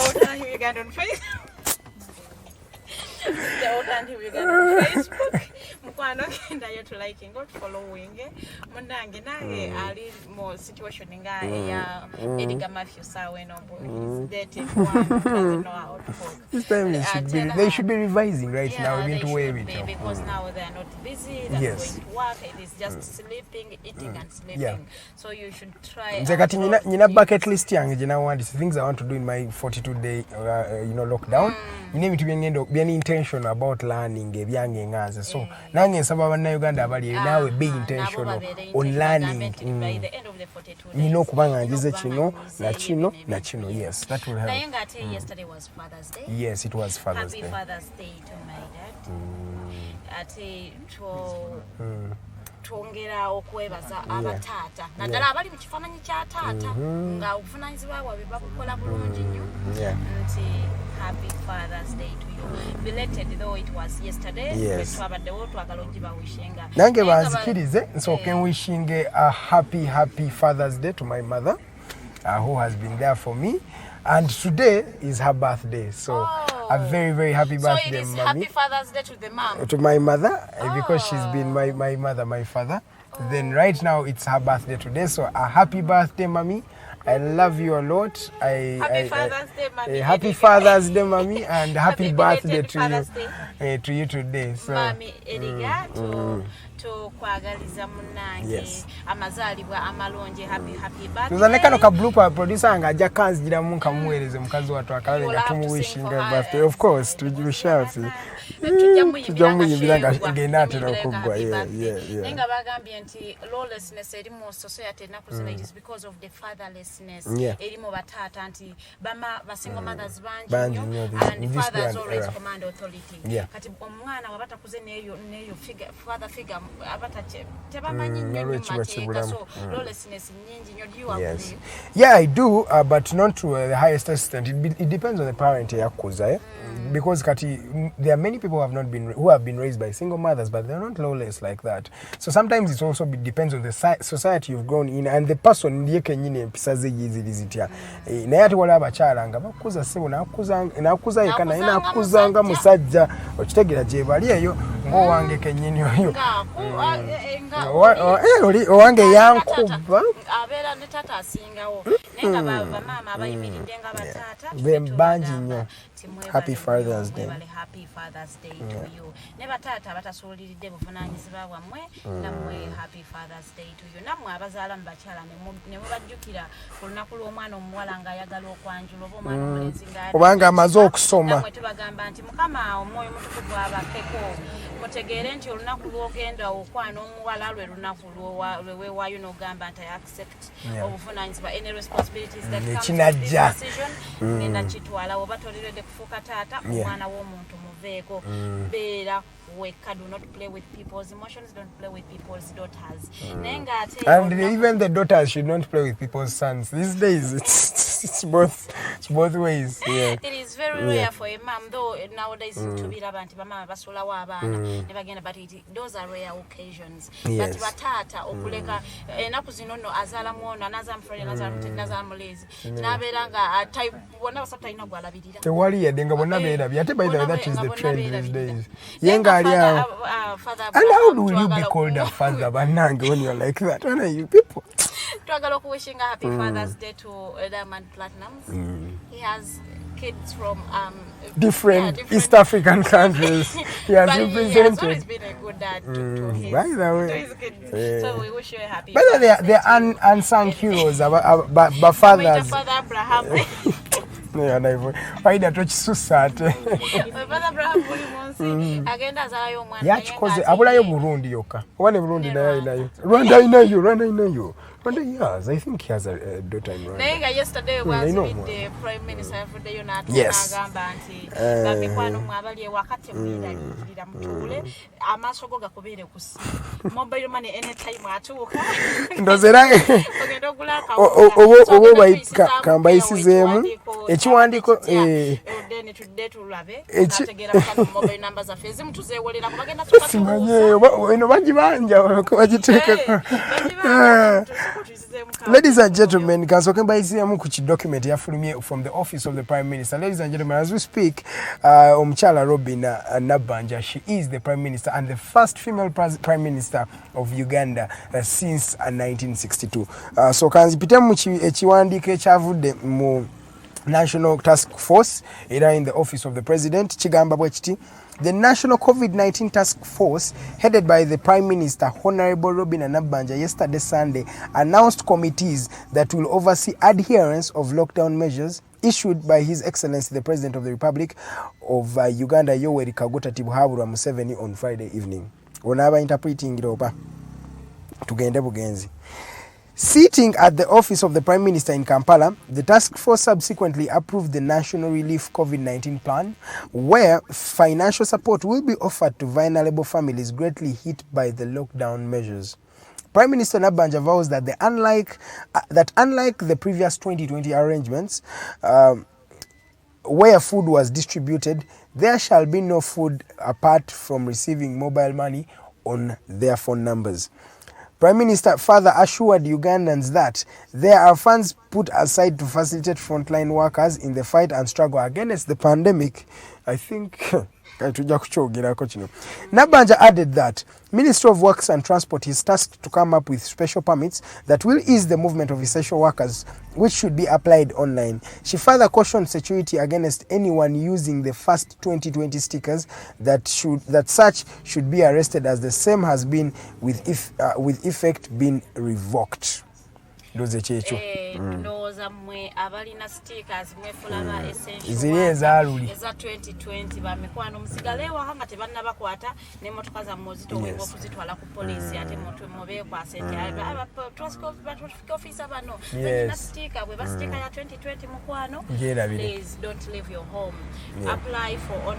The Alternative Uganda Facebook. Mukwano genda yo to liking got following. Munange nange ali more situation nga ya Edgar Mathew sawe no boy. Dating one doesn't know how to cook. This time they should be revising right now into way because now they are not busy, they're going to work, it is just sleeping, eating and sleeping. Yeah. So you should try. Nzekati nina bucket list yange jina want things I want to do in my 42-day lockdown. Nina bitu byengendo byani intention about learning ebyange ngaze. So nange nsaba bannayuganda abali nawe be intentional on learning. By the end of the 42 days. Nino kubanga ngize kino na kino. Yes, that will help. Yesterday was Father's Day. Yes, it was Father's Day. Happy Father's Day to my dad. Ate twongera okwebaza abataata naddala abali mu kifaananyi kya taata nga obuvunanyizibwa bwabwe babukola bulungi nnyo nti happy Father's Day to you. Belated though it was yesterday, twabaddewo twagala ogibawishinga nange banzikirize nsooke wishing a happy Father's Day to my mother who has been there for me, and today is her birthday, so a very, very happy birthday, So it is mommy. happy Father's Day to the mom. To my mother, because she's been my mother, my father. Then right now it's her birthday today, so a happy birthday, mommy. I love you a lot. Happy Father's Day, mommy. Happy Father's Day, mommy, and happy birthday belated to Father's you, to you today. So, Mami Edgar to kwagaliza munange amazalibwa amalonje happy birthday. tuzane kano ka blooper producer nga ajja kanzigiramu nkamuweereze mukazi wattu akabe nga tumuwishinga birthday. Of course tujja see. Tujja muyimbira nga ngenda atera okuggwa. Naye nga bagambye nti lawlessness eri mu society ennaku zino it is because of the fatherlessness eri mu bataata nti basingle mothers bangi nnyo and fathers always command authority. Kati omwana waba takuze neyo father figure abata tebamanyi nnyo mateeka, so lawlessness nyingi nnyo. Do you agree? Yeah, I do, but not to the highest extent. It depends on the parent yakuza, because kati there are many people who have been raised by single mothers, but they're not lawless like that. So sometimes it also depends on the society you've grown in and the person ndiye kenyine empisa ze yizili zitya. Naye ati wala abakyala nga bakuza sebo nakuza yeka naye nakuzanga musajja okitegera gye bali eyo ng'owange kenyini oyo owange yankuba abeera ne taata asingawo naye nga bamaama abayimiridde nga bataata bangi nnyo. Happy Father's Day. Happy Father's Day to you. Ne bataata batasuuliridde buvunaanyizibwa bwammwe nammwe happy Father's Day to you. Nammwe abazaala mu bakyala ne mubajjukira ku lunaku lw'omwana omuwala ng'ayagala okwanjula oba omwana omulenzi obanga amaze okusoma. Nammwe tubagamba nti Mukama omwoyo mutukuvu abakkeko mutegeere nti olunaku lw'ogenda okwana omuwala lwe lunaku lweweewaayo n'ogamba nti I accept obuvunaanyizibwa any responsibilities that comes with this decision ngenda kitwala oba toleredde kufuuka taata omwana w'omuntu muveeko beera weka. Do not play with people's emotions, don't play with people's daughters. And even the daughters should not play with people's sons. These days it's both ways. It is very rare for a mom, though nowadays to be rabanti bama basulawo abaana never again, but those are rare occasions. But batata okuleka enaku zino no azala muono anaza mfrene naza mulezi naberanga type bona basata ina gwalabirira tewali yadenga bonna beerabye ate by the way that is the trend these days. Yenga ali awo. And how do you be called a father bannange when you're like that? When are you people? Twagala okuwishinga happy Father's Day to Diamond Platnumz. He has kids from different East African countries. He has but represented. He has always been a good dad to his kids. So we wish you a happy But they're unsung heroes, but fathers. Father Abraham. Farida tokisusa ate. Father Abraham buli munsi agenda azalayo omwana. Yakikoze abulayo Burundi yokka. Wane Burundi nayo alinayo. Rwanda alinayo. Yes, I think he has a daughter in Rwanda. Naye nga yesterday was with the Prime Minister Farida n'agamba nti bamikwano mwabali ewaka temulirira mutuule amaaso go gakubeere ku ssimu. Mobile money anytime atuuka. Ndozera ogenda ogula akawunta kambayisizeemu ekiwandiiko then tudde tulabe nategeera bakano mobile number zaffe ezimu tuzeewolera kubagenda simanyeeyo eno bagibanja bagiteekako. Ladies and gentlemen, kansooke mbayisiemu ku kidocument yafulumye from the office of the Prime Minister. Ladies and gentlemen, as we speak, omukyala Robin Nabbanja, she is the Prime Minister and the first female Prime Minister of Uganda since 1962. So kanzipitemu ekiwandiiko ekyavudde mu National Task Force era in the office of the President kigamba bwe kiti. The National COVID-19 Task Force, headed by the Prime Minister, Honorable Robin Nabbanja, yesterday Sunday, announced committees that will oversee adherence of lockdown measures issued by His Excellency the President of the Republic of Uganda, Yoweri Kaguta Tibuhaburwa Museveni, on Friday evening. Onaba interpreting Europa. Tugende bugenzi. Sitting at the office of the Prime Minister in Kampala, the task force subsequently approved the National Relief COVID-19 Plan, where financial support will be offered to vulnerable families greatly hit by the lockdown measures. Prime Minister Nabbanja vows that unlike the previous 2020 arrangements, where food was distributed, there shall be no food apart from receiving mobile money on their phone numbers. Prime Minister further assured Ugandans that there are funds put aside to facilitate frontline workers in the fight and struggle against the pandemic. I think tujja kukyogerako kino. Nabanja added that Ministry of Works and Transport is tasked to come up with special permits that will ease the movement of essential workers, which should be applied online. She further cautioned security against anyone using the first 2020 stickers that such should be arrested, as the same has been with effect been revoked. Ndoze kyekyo ndowooza mmwe abalina stickers mwefulaba ziri ezaaluli eza 2020 bamikwano musigale ewaka nga tebannabakwata n'emmotoka zammwe ozitowebwa okuzitwala ku poliisi ate mubeekwasa nti traffic officer bano balina sticker bwe bastika ya 2020 mukwano please don't leave your home. Apply for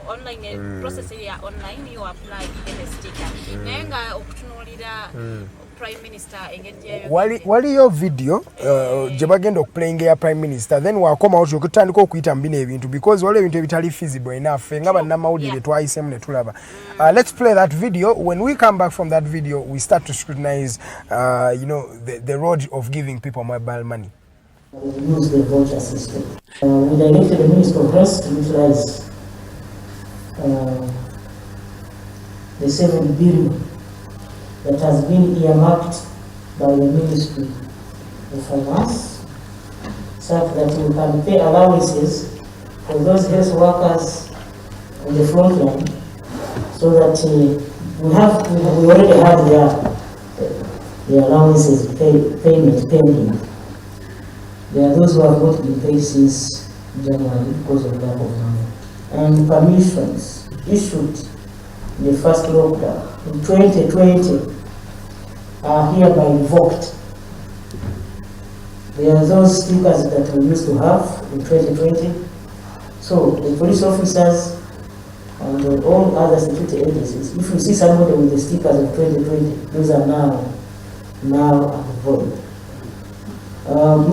online process ya online you apply to get a sticker naye nga okutunuulira Prime Minister Engeri waliyo video gye bagenda okuplaying ya Prime Minister then wakoma otyo okutandika okuyita mbina ebintu because waliwo ebintu ebitali feasible enough nga bannamawulire twayisemu ne tulaba. Let's play that video. When we come back from that video we start to scrutinize the road of giving people mobile money. We use the voucher system. We directed the Minister of Health to utilize the 7 billion that has been earmarked by the Ministry of Finance, such that we can pay allowances for those health workers on the front line, so that we already have their allowances payment pending. There are those who have not been paid since January because of lack of money. And permissions issued in the first lockdown in 2020 are hereby revoked. There are those stickers that we used to have in 2020. So the police officers and all other security agencies, if you see somebody with the stickers of 2020, those are now void.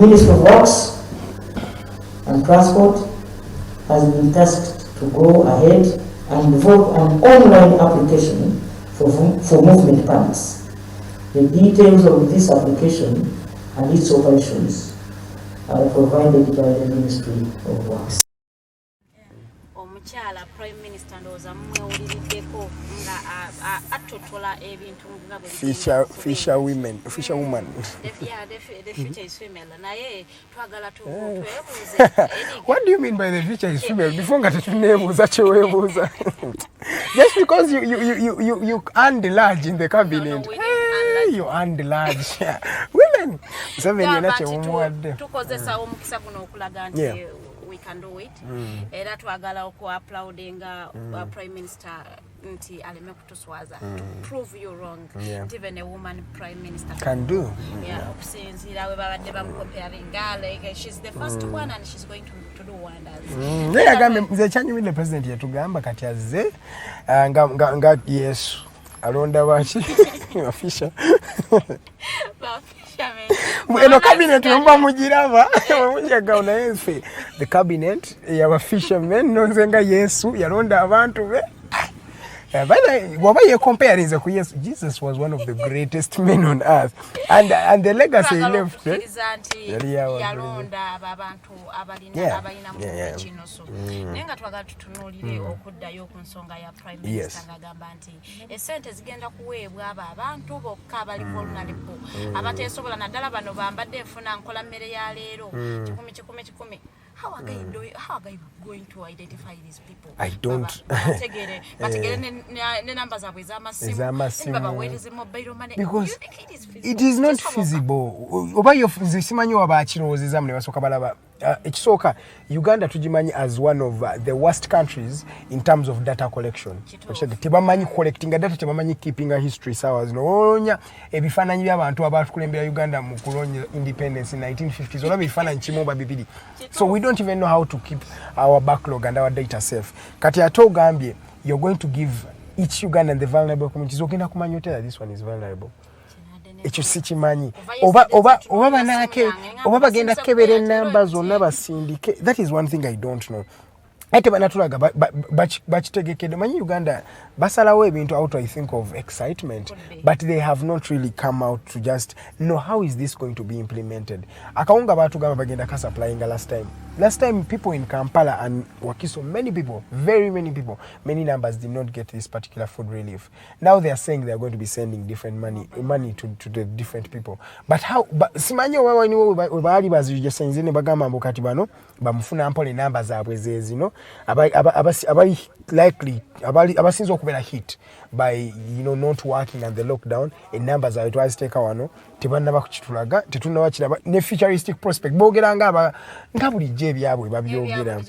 Ministry of Works and Transport has been tasked to go ahead and develop an online application for movement permits. The details of this application and its operations are provided by the Ministry of Works. Omukyala Prime Minister ndowooza mwewuliriddeko nga atotola ebintu nga Fisher woman. The future is female. Naye twagala twebuuze. What do you mean by the future is female? Before nga tetuneebuuza kyeweebuuza. Just because you earned large in the cabinet. You earned large. Women. Tukozesa omukisa guno okulaga nti we can do it. Era twagala okupplaudinga Prime Minister nti aleme kutuswaza to prove you wrong. Even a woman Prime Minister can do. Okusinziira we babadde bamukopearinga, like she's the first one and she's going to do wonders. Agambe nze kyanyumidde president yatugamba kati azze nga Yesu alonda baki Fisher. Eno cabinet mba mugiraba mujaga unayefe the cabinet ya fishermen nonze nga Yesu yalonda abantu be. Waba ye comparing ku Yesu, Jesus was one of the greatest men on earth and the legacy he left yalonda abantu abalina mu kino so nenga twagala tutunulire okuddayo ku nsonga ya Prime Minister ngagamba nti esente zigenda kuweebwa abantu bokka abali vulnerable abateesobola naddala bano bambadde enfuna nkola mmere ya leero 10. How are they going to identify these people? I don't. Because it is not feasible. Oba yo simanyi wabakirowooza mwe basooka balaba. Ekisooka Uganda tugimanyi as one of the worst countries in terms of data collection. Tebamanyi collecting data, tebamanyi keeping a history sawa zino. Olonya ebifaananyi by'abantu abatukulembera Uganda mu kulonya independence in 1950s. Olaba ebifaananyi kimoba bibiri. So we don't even know how to keep our backlog and our data safe. Kati ate ogambye you're going to give each Ugandan the vulnerable communities. Ogenda kumanya otera this one is vulnerable. Ekyo sikimanyi oba banake oba bagenda kebera enamba zonna basindike. That is one thing I don't know. ate banatulaga bakitegekedde manyi Uganda basalawo ebintu out I think of excitement but they have not really come out to just know how is this going to be implemented. Akawunga batugamba bagenda ka supplying last time people in Kampala and Wakiso, many people, very many people, many numbers did not get this particular food relief. Now they are saying they are going to be sending different money to the different people. But how simanyo wewe ni bali bazijessenzene bagamba mbokati bano bamufuna ampole numbers abwezezi, you know, abali likely abasinze okubera hit by not working and the lockdown in numbers are twice take wano tibanna bakutulaga tetunna bakiraba ne futuristic prospect bogeranga ngabuli je byabwe babyogera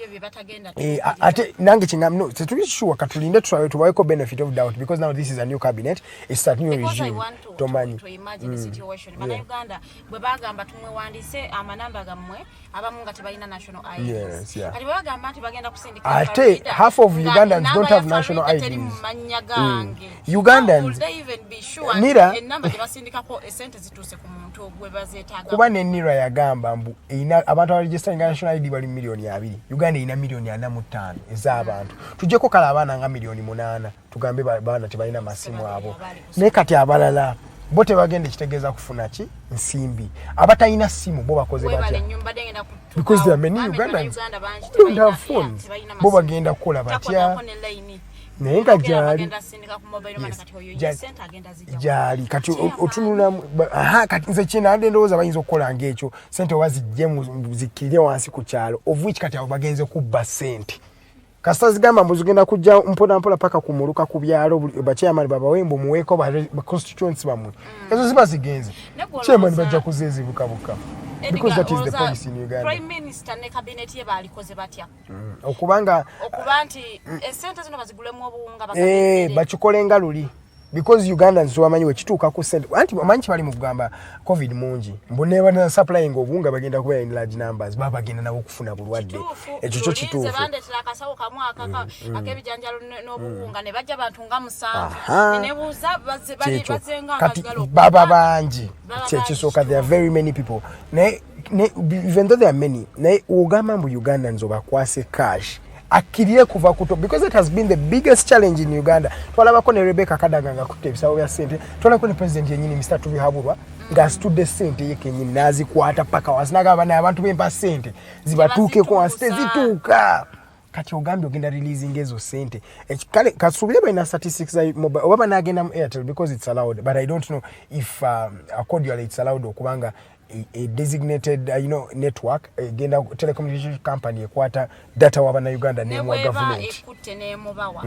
ate nange kingam no tetuli sure katulinde tuwayeko benefit of doubt because now this is a new cabinet, it's a new regime to imagine the situation bana Uganda bwe bagamba tumwewandise amanamba gamwe abamu nga tebalina national IDs kati bagamba nti bagenda kusindika ate half of Ugandans don't have national IDs. Ugandans they even be sure Nira enamba tebasindika ko esente zituse ku muntu gwe bazeetaga kuba ne Nira yagamba mbu ina abantu abaregister national ID bali milioni 2 Uganda ina milioni 45 ez'abantu tujeko kala abana nga milioni 8 tugambe bana tebalina masimu abo ne kati abalala bote bagende kitegeeza kufuna ki nsimbi abatayina simu bo bakoze batya because there are many Ugandans don't have phones bo bagenda kukola batya naye nga gyali kati otunula kati nze kinadde ndowooza bayinza okukola ng'ekyo sente oba zijje zikirire wansi ku kyalo of which kati abo bagenze kubba sente kasita zigamba mbu zigenda kujja mpola paka kumuluka ku byalo bakyamani babawembu muweeko ba constituents bamwe ezo ziba zigenze kyemani bajja kuzezibukabuka because that is the policy in Uganda. Prime Minister ne cabinet ye balikoze batya okuba nti esente zino bazigulemu obuwunga bakikolenga luli because Ugandans so amanyi wekituuka ku sente anti amanyi bali mu kugamba covid mungi mboneba na supplying obunga bagenda kuba in large numbers baba bagenda nabo okufuna bulwadde ekyo kyo kituufu bandetera akasawo kamu akaka akebijanjalo n'obuwunga ne bajja bantu nga musanvu ne buuza bazenga akagalo baba bangi kyekisooka there are very many people even though there are many ugamba mbu Ugandans obakwase cash akiriye kuva kuto because it has been the biggest challenge in Uganda. Twalabako ne Rebecca Kadaga nga kutte bisawo bya sente twalako ne president yenyini Mr. Tubihabulwa nga studde sente yeke nyini nazi kwata paka wasinaga abana abantu bempa sente zibatuuke kwa sente zituuka kati ogambi ogenda releasing ezo sente kale kasubire bina statistics za mobile oba nagenda mu Airtel because it's allowed but I don't know if accordingly it's allowed okubanga a designated network genda telecommunication company ekwata data wabana Uganda ne mu government ekutte ne mubawa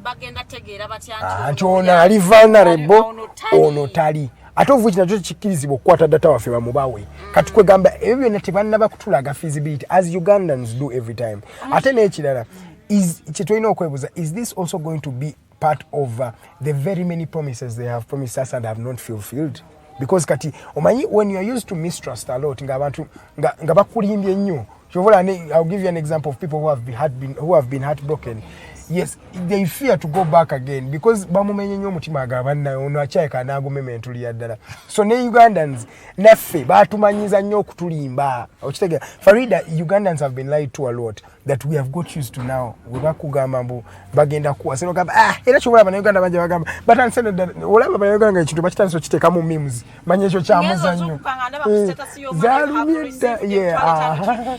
bagenda tegeera batya anti ona ali vulnerable ono tali ate ovuki nakyo kikirizibwa okukwata data waffe bamubawe kati kwegamba ebyo byonna tebannaba kutulaga feasibility as Ugandans do every time ate n'ekirala kyetulina okwebuuza is this also going to be part of the very many promises they have promised us and have not fulfilled because kati omanyi when you are used to mistrust a lot ngabantu nga bakulimbye nnyo I'll give you an example of people who have been heartbroken. Yes, they fear to go back again because bamumenye nnyo omutima agabanna ono akyayika n'agumeme yaddala so ne Ugandans naffe batumanyiza nnyo okutulimba okitege Farida Ugandans have been lied to a lot that we have got used to now we bakugamba mbu bagenda kuwa sero gamba era chobola bana Uganda banje bagamba but ansende olaba bana Uganda ekintu bakitandise okiteka mu memes manye ekyo kyamuzanyo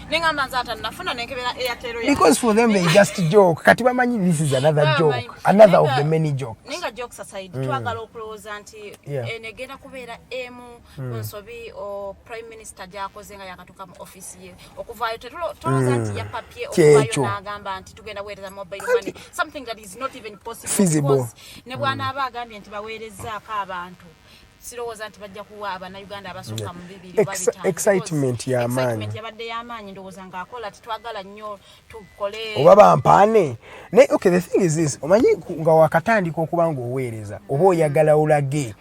ninga manzata nafuna nenkebera Airtel because for them they just joke kati bamanyi this is another joke another of the many jokes ninga jokes aside twagala okuloza nti enegenda kubeera emu nsobi o prime minister jakozenga yakatuka mu office ye okuvayo tuloza nti ya papier okuvayo nagamba nti tugenda weereza mobile money something that is not even possible feasible ne bwana abagambye nti baweerezaako abantu sirowooza nti bajja kuwa abana Uganda abasooka mu bibiri babitanga excitement yabadde y'amaanyi ndowooza ng'akola titwagala nnyo tukole oba bampaane okay the thing is this omanyi nga wakatandika okuba ngaoweereza oba oyagala olage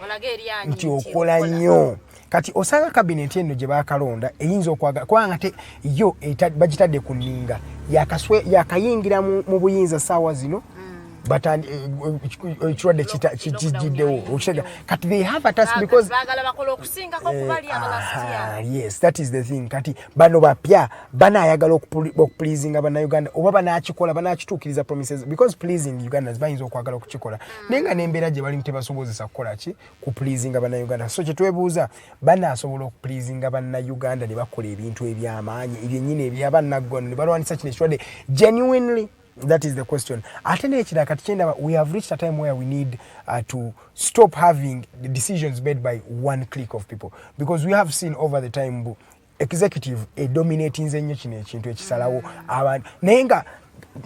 nti okola nnyo kati osanga cabinet eno gye baakalonda eyinza okwagala kubanga te yo bagitadde ku nninga yakayingira mu buyinza saawa zino ekirwadde kijiddewo okitega kati they have a task because yes that is the thing kati bano bapya banayagala okupleasinga bannayuganda oba banakikola banakituukiriza promises because pleasing Ugandans bayinza okwagala okukikola naye nga n'embeera gye balimu tebasobozesa kukola ki kupleasinga bannayuganda so kyetwebuuza banaasobola okupleasinga bannayuganda ne bakola ebintu ebyamaanyi ebyennyini ebyabannaggwano ne balwanisa kino ekirwadde genuinely. That is the question. We have reached a time where we need to stop having the decisions made by one clique of people. Because we have seen over the time executive dominating ekintu ekisalawo abantu. Nenga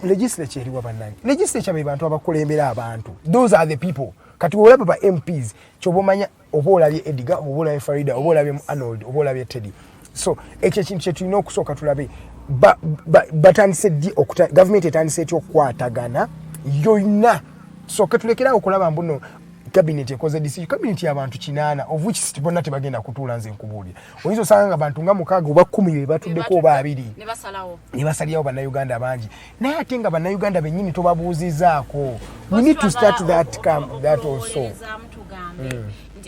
legislature eriwa bannange. Legislature be bantu abakulembera abantu. Those are the people. Kati olaba ba MPs kyobomanya oba olabye Edgar oba olabye Farida oba olabye Arnold oba olabye Teddy. So ekyo kintu kye tulina okusooka tulabe batandise ddi gavumenti etandise etya okukwatagana yonna so ketulekerawo okulaba mbuno cabinet ekoze decision cabinet y'abantu 8 of which bonna tebagenda kutuula nze nkubuulira oyinza osanga nga bantu nga 6 oba 10 be batuddeko oba 2 ne basalirawo bannayuganda bangi naye ate nga bannayuganda bennyini tobabuuzizaako we need to start that also.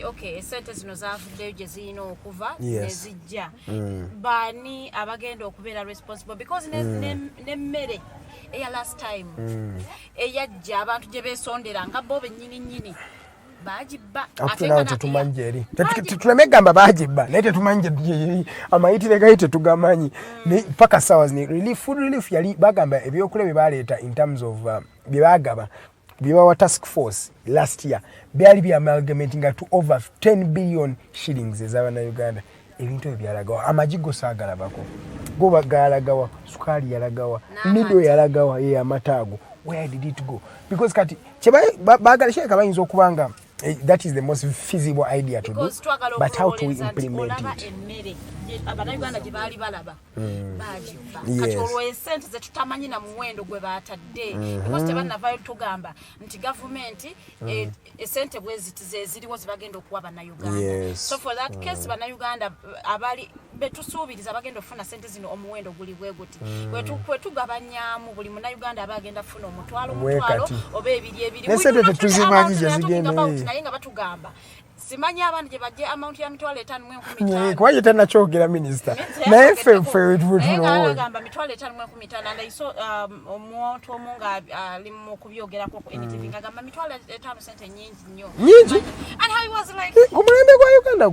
Okay, esente zino zavuddeyo gye zirina okuva ne zijja baani abagenda okubeera responsible because n'emmere eya last time eyajja abantu gye beesondera nga bo bennyini baagibba ate nga tetumanyi eri tuleme gamba baagibba naye tetumanyi gyeri amayitire gayi tetugamanyi paka sawas ne food relief yali bagamba ebyokulya bye baleeta in terms of bye baagaba Biwawa task force last year byali bi amalgamating to over 10 billion shillings ez'abana Uganda ebintu ebyalagawa amajigo saagalabako go bagalagawa sukali yalagawa nido yalagawa ye amatago where did it go because kati bagala sheka bayinza okubanga that is the most feasible idea to do but how to implement it Abanayuganda gye baali balaba baagibba kati olwo esente ze tutamanyi na muwendo gwe baatadde because tebannavaayo tugamba nti gavumenti esente bwe ziriwo zibagenda okuwa bannayuganda so for that case bannayuganda abali betusuubiriza bagenda okufuna sente zino omuwendo guli bwe guti kwe tugabanyaamu buli munnayuganda aba agenda kufuna omutwalo oba ebiri nesente tetuzimanyi gye zigenda naye nga batugamba simanya abantu gye bajje amount ya mitwalo 5,015 kwaje tena kyogera minister naye ffe gamba mitwalo 5,015 and I saw omuntu omunga ali mu kubyogerako ku NTV ngagamba mitwalo 5 sente nyingi nnyo and I was like omulembe gwa Uganda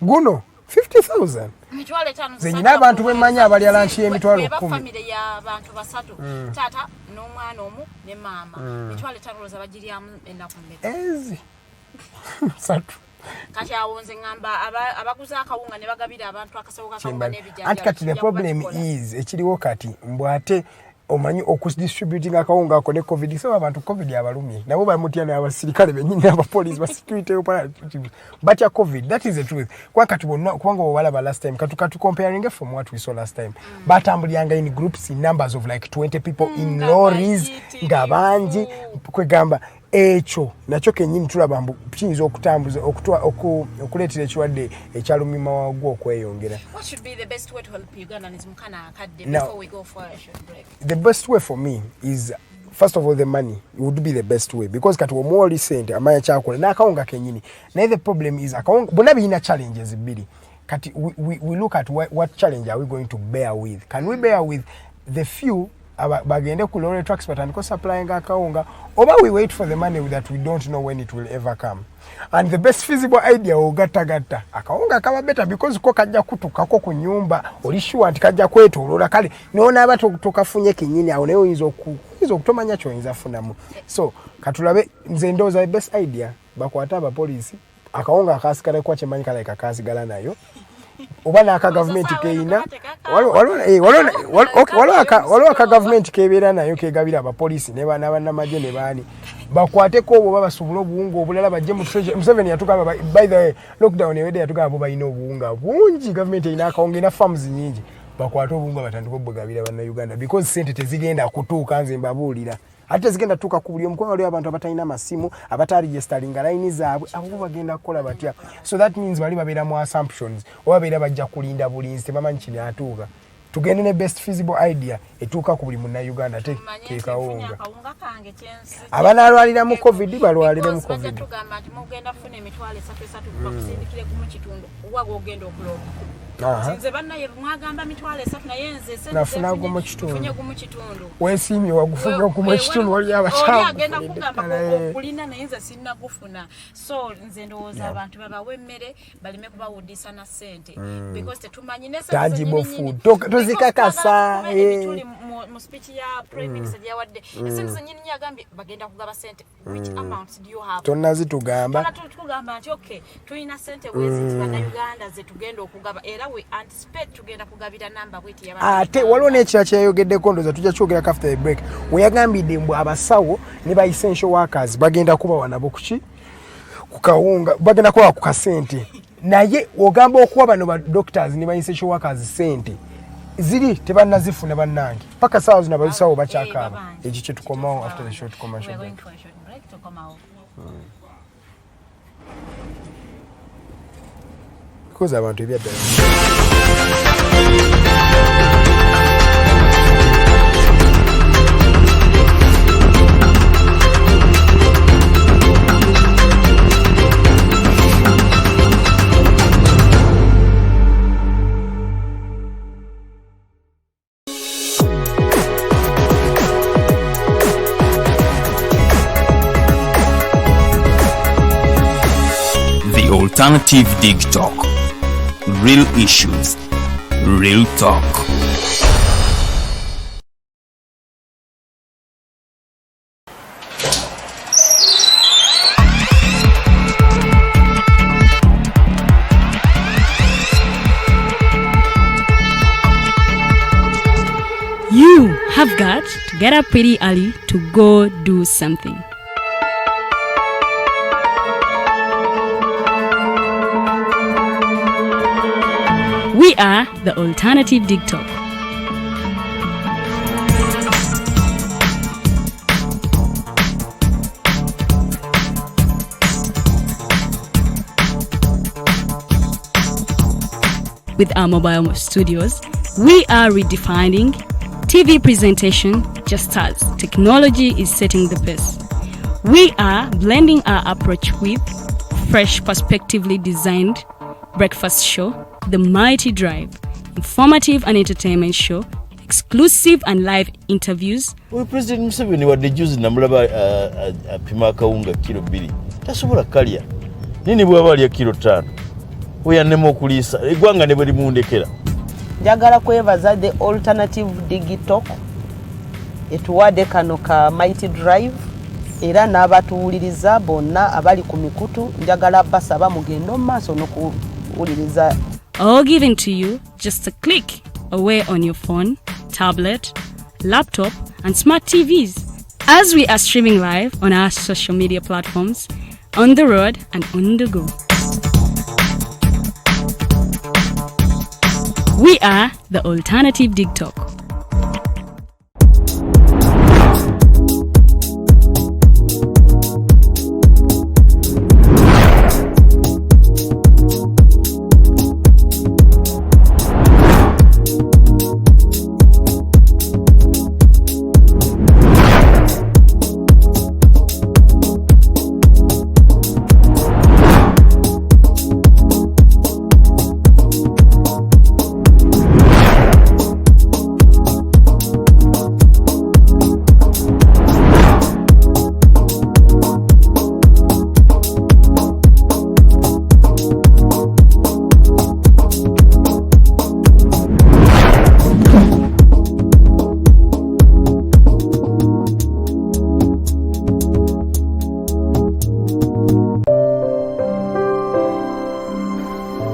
guno 50,000 mitwalo 5 zenyina abantu bemanya abali alanchi y'emitwalo 10 family y'abantu basatu tata n'omwana omu ne mama mitwalo 5 zabagiryamu ennaku mmeka satu kati awonze ngamba abaguza akawunga ne bagabira abantu akasawo kakawunga n'ebijanja ati kati the problem is ekiriwo kati mbwate omanyi okudistributing akawunga ako ne covid so abantu covid abalumye nabo bamutya n'abaselikale bennyini abapolice ba security but ya covid that is the truth kwa kati bonna kubanga balaba last time katu comparing from what we saw last time batambulyanga in groups in numbers of like 20 people in lorries ngabanji kwegamba ekyo nakyo kenyini tulaba mbu kiyinza okutambuza okuleetera ekirwadde ekyalumima wagwo okweyongera. What should be the best way to help Ugandans mukana akadde before we go for a short break? The best way for me is first of all the money would be the best way because kati omwoli sente amanya kyakola n'akawunga kenyini naye the problem is akawunga bonna birina challenges bbiri kati we look at what challenge are we going to bear with. Can we bear with the few bagende ku lorry trucks batandika supplying akawunga oba we wait for the money that we don't know when it will ever come and the best feasible idea ogattagatta akawunga kaba better because ko kajja kutukako ku nyumba oli sure nti kajja kwetoloola kale nona aba tokafunye kinyini awo naye oyinza okutomanya kyoyinza funamu so katulabe nze ndooza the best idea bakwata abapoliisi akawunga akasigala kwa kyemanyi kala kakasigala nayo oba n'aka gavumenti keeyina waliwo aka gavumenti keebeera nayo keegabira abapoliisi ne bannamagye ne baani bakwateko obwo oba basobole obuwunga obulala bajje mu treasury. Museveni yatugamba by the way lockdown ewedde yatugamba bo balina obuwunga bungi gavumenti erina akawunga ina farms nyingi bakwate obuwunga batandika obugabira bannayuganda because sente tezigenda kutuuka nze mbabuulira ate zigenda tuka ku buli omukwano waliwo abantu abatalina masimu abataregisteringa layini zaabwe abo bagenda kukola batya so that means bali babeera mu assumptions oba babeera bajja kulinda bulinzi tebamanyi kinaatuuka tugende ne best feasible idea etuuka ku buli munnayuganda te ke kawunga abanaalwalira mu covid balwalire mu covid tugamba nti mugenda kufuna emitwalo 3 kusindikire ku mukitundu wago ogenda okuloga nze bannaye mwagamba mitwalo 3 naye nze nafuna gumu kitundu wensiimye wagufunye okumu ekitundu wali abasawo agenda kugamba okulina naye nze sinna gufuna so nze ndowooza abantu babawe emmere baleme kubawudisa na ssente because tetumanyi tangible food tozikakasa tuli mu speech ya prime minister yawadde esente zenyini nyagambye bagenda kugaba ssente which amounts do you have tonnazitugamba tugamba nti okay tulina ssente wezi bannayuganda ze tugenda okugaba era we anticipate tugenda kugabira namba bwiti y'abantu ate waliwo n'ekira kyeyogeddeko ndowooza tujja kyogerako after the break weyagambidde mbw abasawo ne ba essential workers bagenda kubawa nabo kuki ku kawunga bagenda kubawa ku kasente naye ogamba okuwa bano ba doctors ne ba essential workers sente ziri tebannazifuna bannange paka saawa zino abasawo bakyakaaba ekyo kye tukomawo after the short commercial break. Because abantu ebyaddala Alternative Dig Talk. Real issues, real talk. You have got to get up pretty early to go do something. We are the Alternative Dig Talk. With our mobile studios, we are redefining TV presentation just as technology is setting the pace. We are blending our approach with fresh, perspectively designed breakfast show, The Mighty Drive, informative and entertainment show, exclusive and live interviews. We President Museveni wadde juzi namulaba apima akawunga kilo 2 tasobola kalya nini bwaba alya kilo 5 oyannema okuliisa eggwanga ne bwe limundekera. Njagala kwebaza the Alternative Dig Talk etuwadde kano ka Mighty Drive era n'abatuwuliriza bonna abali ku mikutu njagala basaba mugendo maaso n'okuwuliriza. All given to you just a click away on your phone, tablet, laptop, and smart TVs. As we are streaming live on our social media platforms, on the road and on the go. We are the Alternative Dig Talk.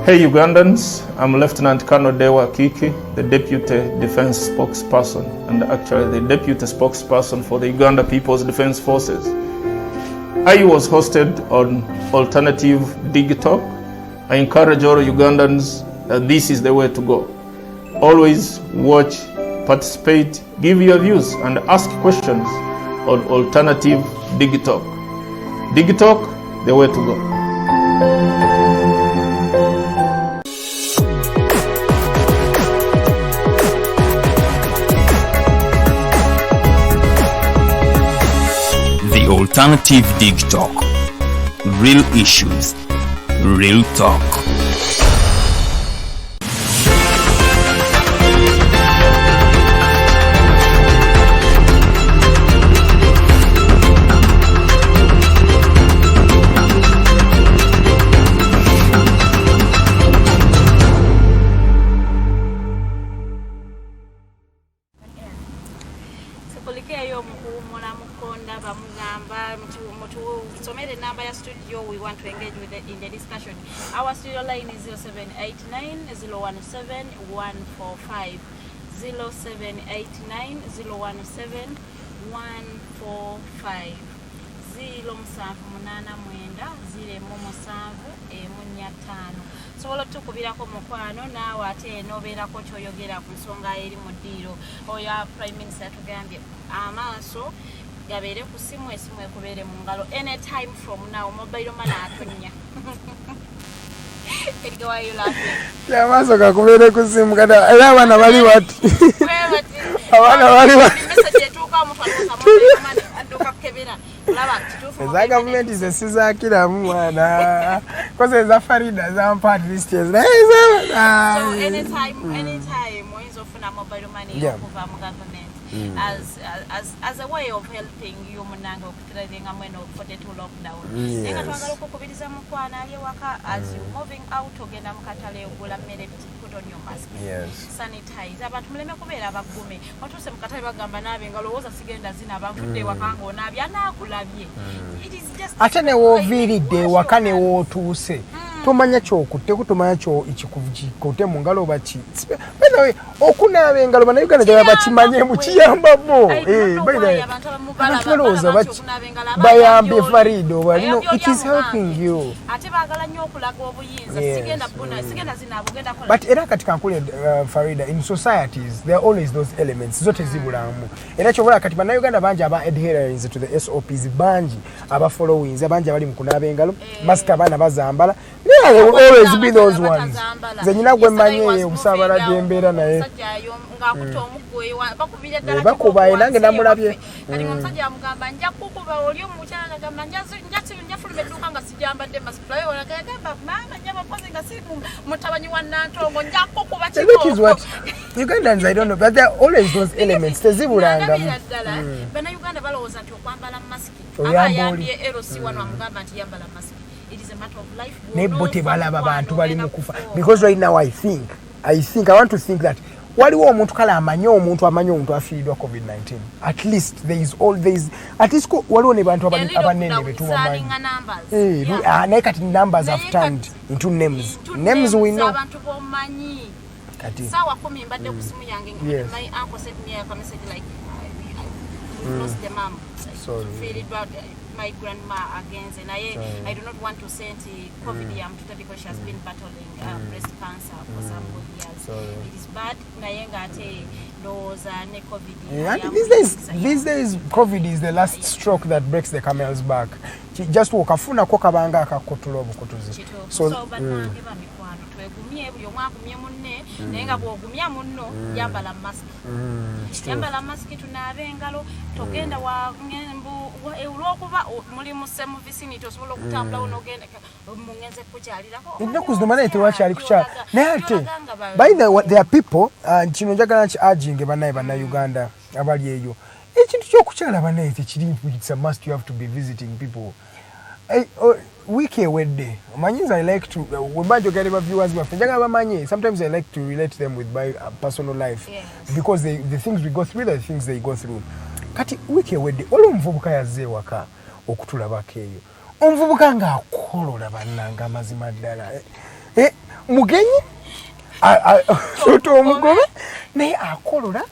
Hey Ugandans, I'm Lieutenant Colonel Dewa Kiki, the Deputy Defense Spokesperson and actually the Deputy Spokesperson for the Uganda People's Defense Forces. I was hosted on Alternative Dig Talk. I encourage all Ugandans that this is the way to go. Always watch, participate, give your views and ask questions on Alternative Dig Talk. Dig Talk, the way to go. Alternative Dig Talk. Real issues, real talk. We want to engage with in the discussion. Our studio line is 0789 017 145. 0789 017 145. 0789 sobola tukubirako mukwano naawe ate nobeerako kyoyogera ku nsonga eri mu ddiiro oyo prime minister tugambye amaaso gabeere ku simu esimu ekubeere mu ngalo anytime from now mobile money atonya Edgar, why are you laughing? Amaaso gakubeere ku simu kada era abaana bali wati abaana bali wati message etuuka omuntu alowooza mobile money adduka kukebera laba kituufu eza gavumenti zesizakiramu mwana koze eza Farida zampa at least so anytime oyinza ofuna mobile money okuva mu government as a way of helping you munanga okutradinga mweno okupotetu lockdown nenga twagala okukubiriza mukwana ali waka as you moving out ogenda mukatale ogula mmere put on your mask sanitize abantu muleme kubeera abagume watuse mukatale bagamba nabe nga lowooza sigenda zina bavudde wakango nabi anakulabye it is just ate ne woviridde waka ne wootuuse tomanya kyokutte kutomanya kyo ikikuvukikote mu ngalo baki bezawe okunaaba engalo bannayuganda gye bakimanye mu kiyambabo abantu balowooza baki bayambe Farida oba no it is helping you ate baagala nnyo okulaga obuyinza sigenda buna sigenda zinaabo genda kola but era kati kankule Farida in societies there are always those elements zote zibulamu era kyobula kati bannayuganda bangi aba adherents to the SOPs bangi aba followings abangi abali mu kunaaba engalo mask abaana bazambala. Yeah, there will always be those ones. Zenyina gwe manye okusabala gyembeera naye. Bakuba nange namulabye. Kati omusajja amugamba nja kukuba oli omukyala ngamba nja fuluma edduuka nga sijambadde mask. Naye wanagamba mama nja bakozi nga si mutabanyi wa Nantongo nja kukuba kiko. Which is what Ugandans I don't know, but there are always those elements. Tezibulanga. Bannayuganda balowooza nti okwambala mask. Abayambye LC wano amugamba nti yambala mask. It is a matter of life. Nebote balaba bantu bali mukufa because right now I want to think that waliwo omuntu kala amanyi omuntu afiiridwa COVID-19 at least there is at least waliwo ne bantu abanene betumanyi naye kati numbers have turned into names we know abantu bomanyi sawa 10 mbadde ku simu yange my uncle sent me a message like we lost the mom sorry my grandma against and I do not want to send COVID because she has been battling breast cancer for some good years. It is bad. These days COVID is the last stroke that breaks the camel's back. Just walk afuna ko kabanga akakotulo obukutuzi. So twegumye buli omwagumye munne naye nga bwogumya munno yambala mask. Yambala mask tunaabe engalo togenda olwokuba muli mu same vicinity osobola okutambula onogenda mungenze kukyalirako. Ennaku zino manaye tewakyali kukyala. Naye ate by there are people kino njagala nki urging bannayuganda abali eyo. Ekintu ky'okukyala banaye tekiri it's a must you have to be visiting people. Wiki ewedde omanyiza I like to webajogera ba viewers baffe njagala bamanyi sometimes I like to relate them with my personal life because the things we go through the things they go through. Kati wiki ewedde oli omuvubuka yazze ewaka okutulabako eyo omuvubuka ng'akolola bannanga amazima ddala mugenyi soto omugobe naye akolola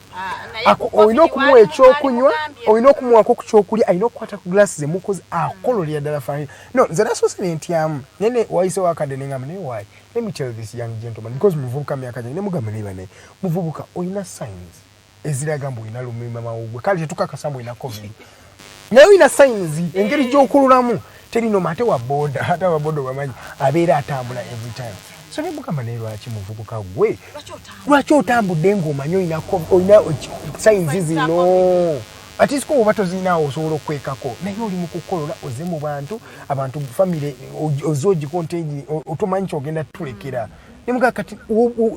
olina okumuwa ekyokunywa olina okumuwako ku kyokulya alina okukwata ku glasses emukozi akololera ddala fani no nze nasoose nentyamu nene wayisewo akadde nengamba naye why let me tell this young gentleman because muvubuka myaka gyange nemugamba naye banaye muvubuka olina signs eziraga mbu olina lumima mawugwe kale tetukakasa mbu olina covid naye olina signs engeri gy'okululamu terino ate wa boda ate wa boda wamanyi abeera atambula every time. So nemugamba naye lwaki muvubuka gwe lwaki otambudde ng'omanyi olina signs zino ati siko oba tozinaawo osobola okwekako naye oli mu kukolola oze mu bantu abantu family ozogi konteji otomanyi kyogenda tulekera nemuga kati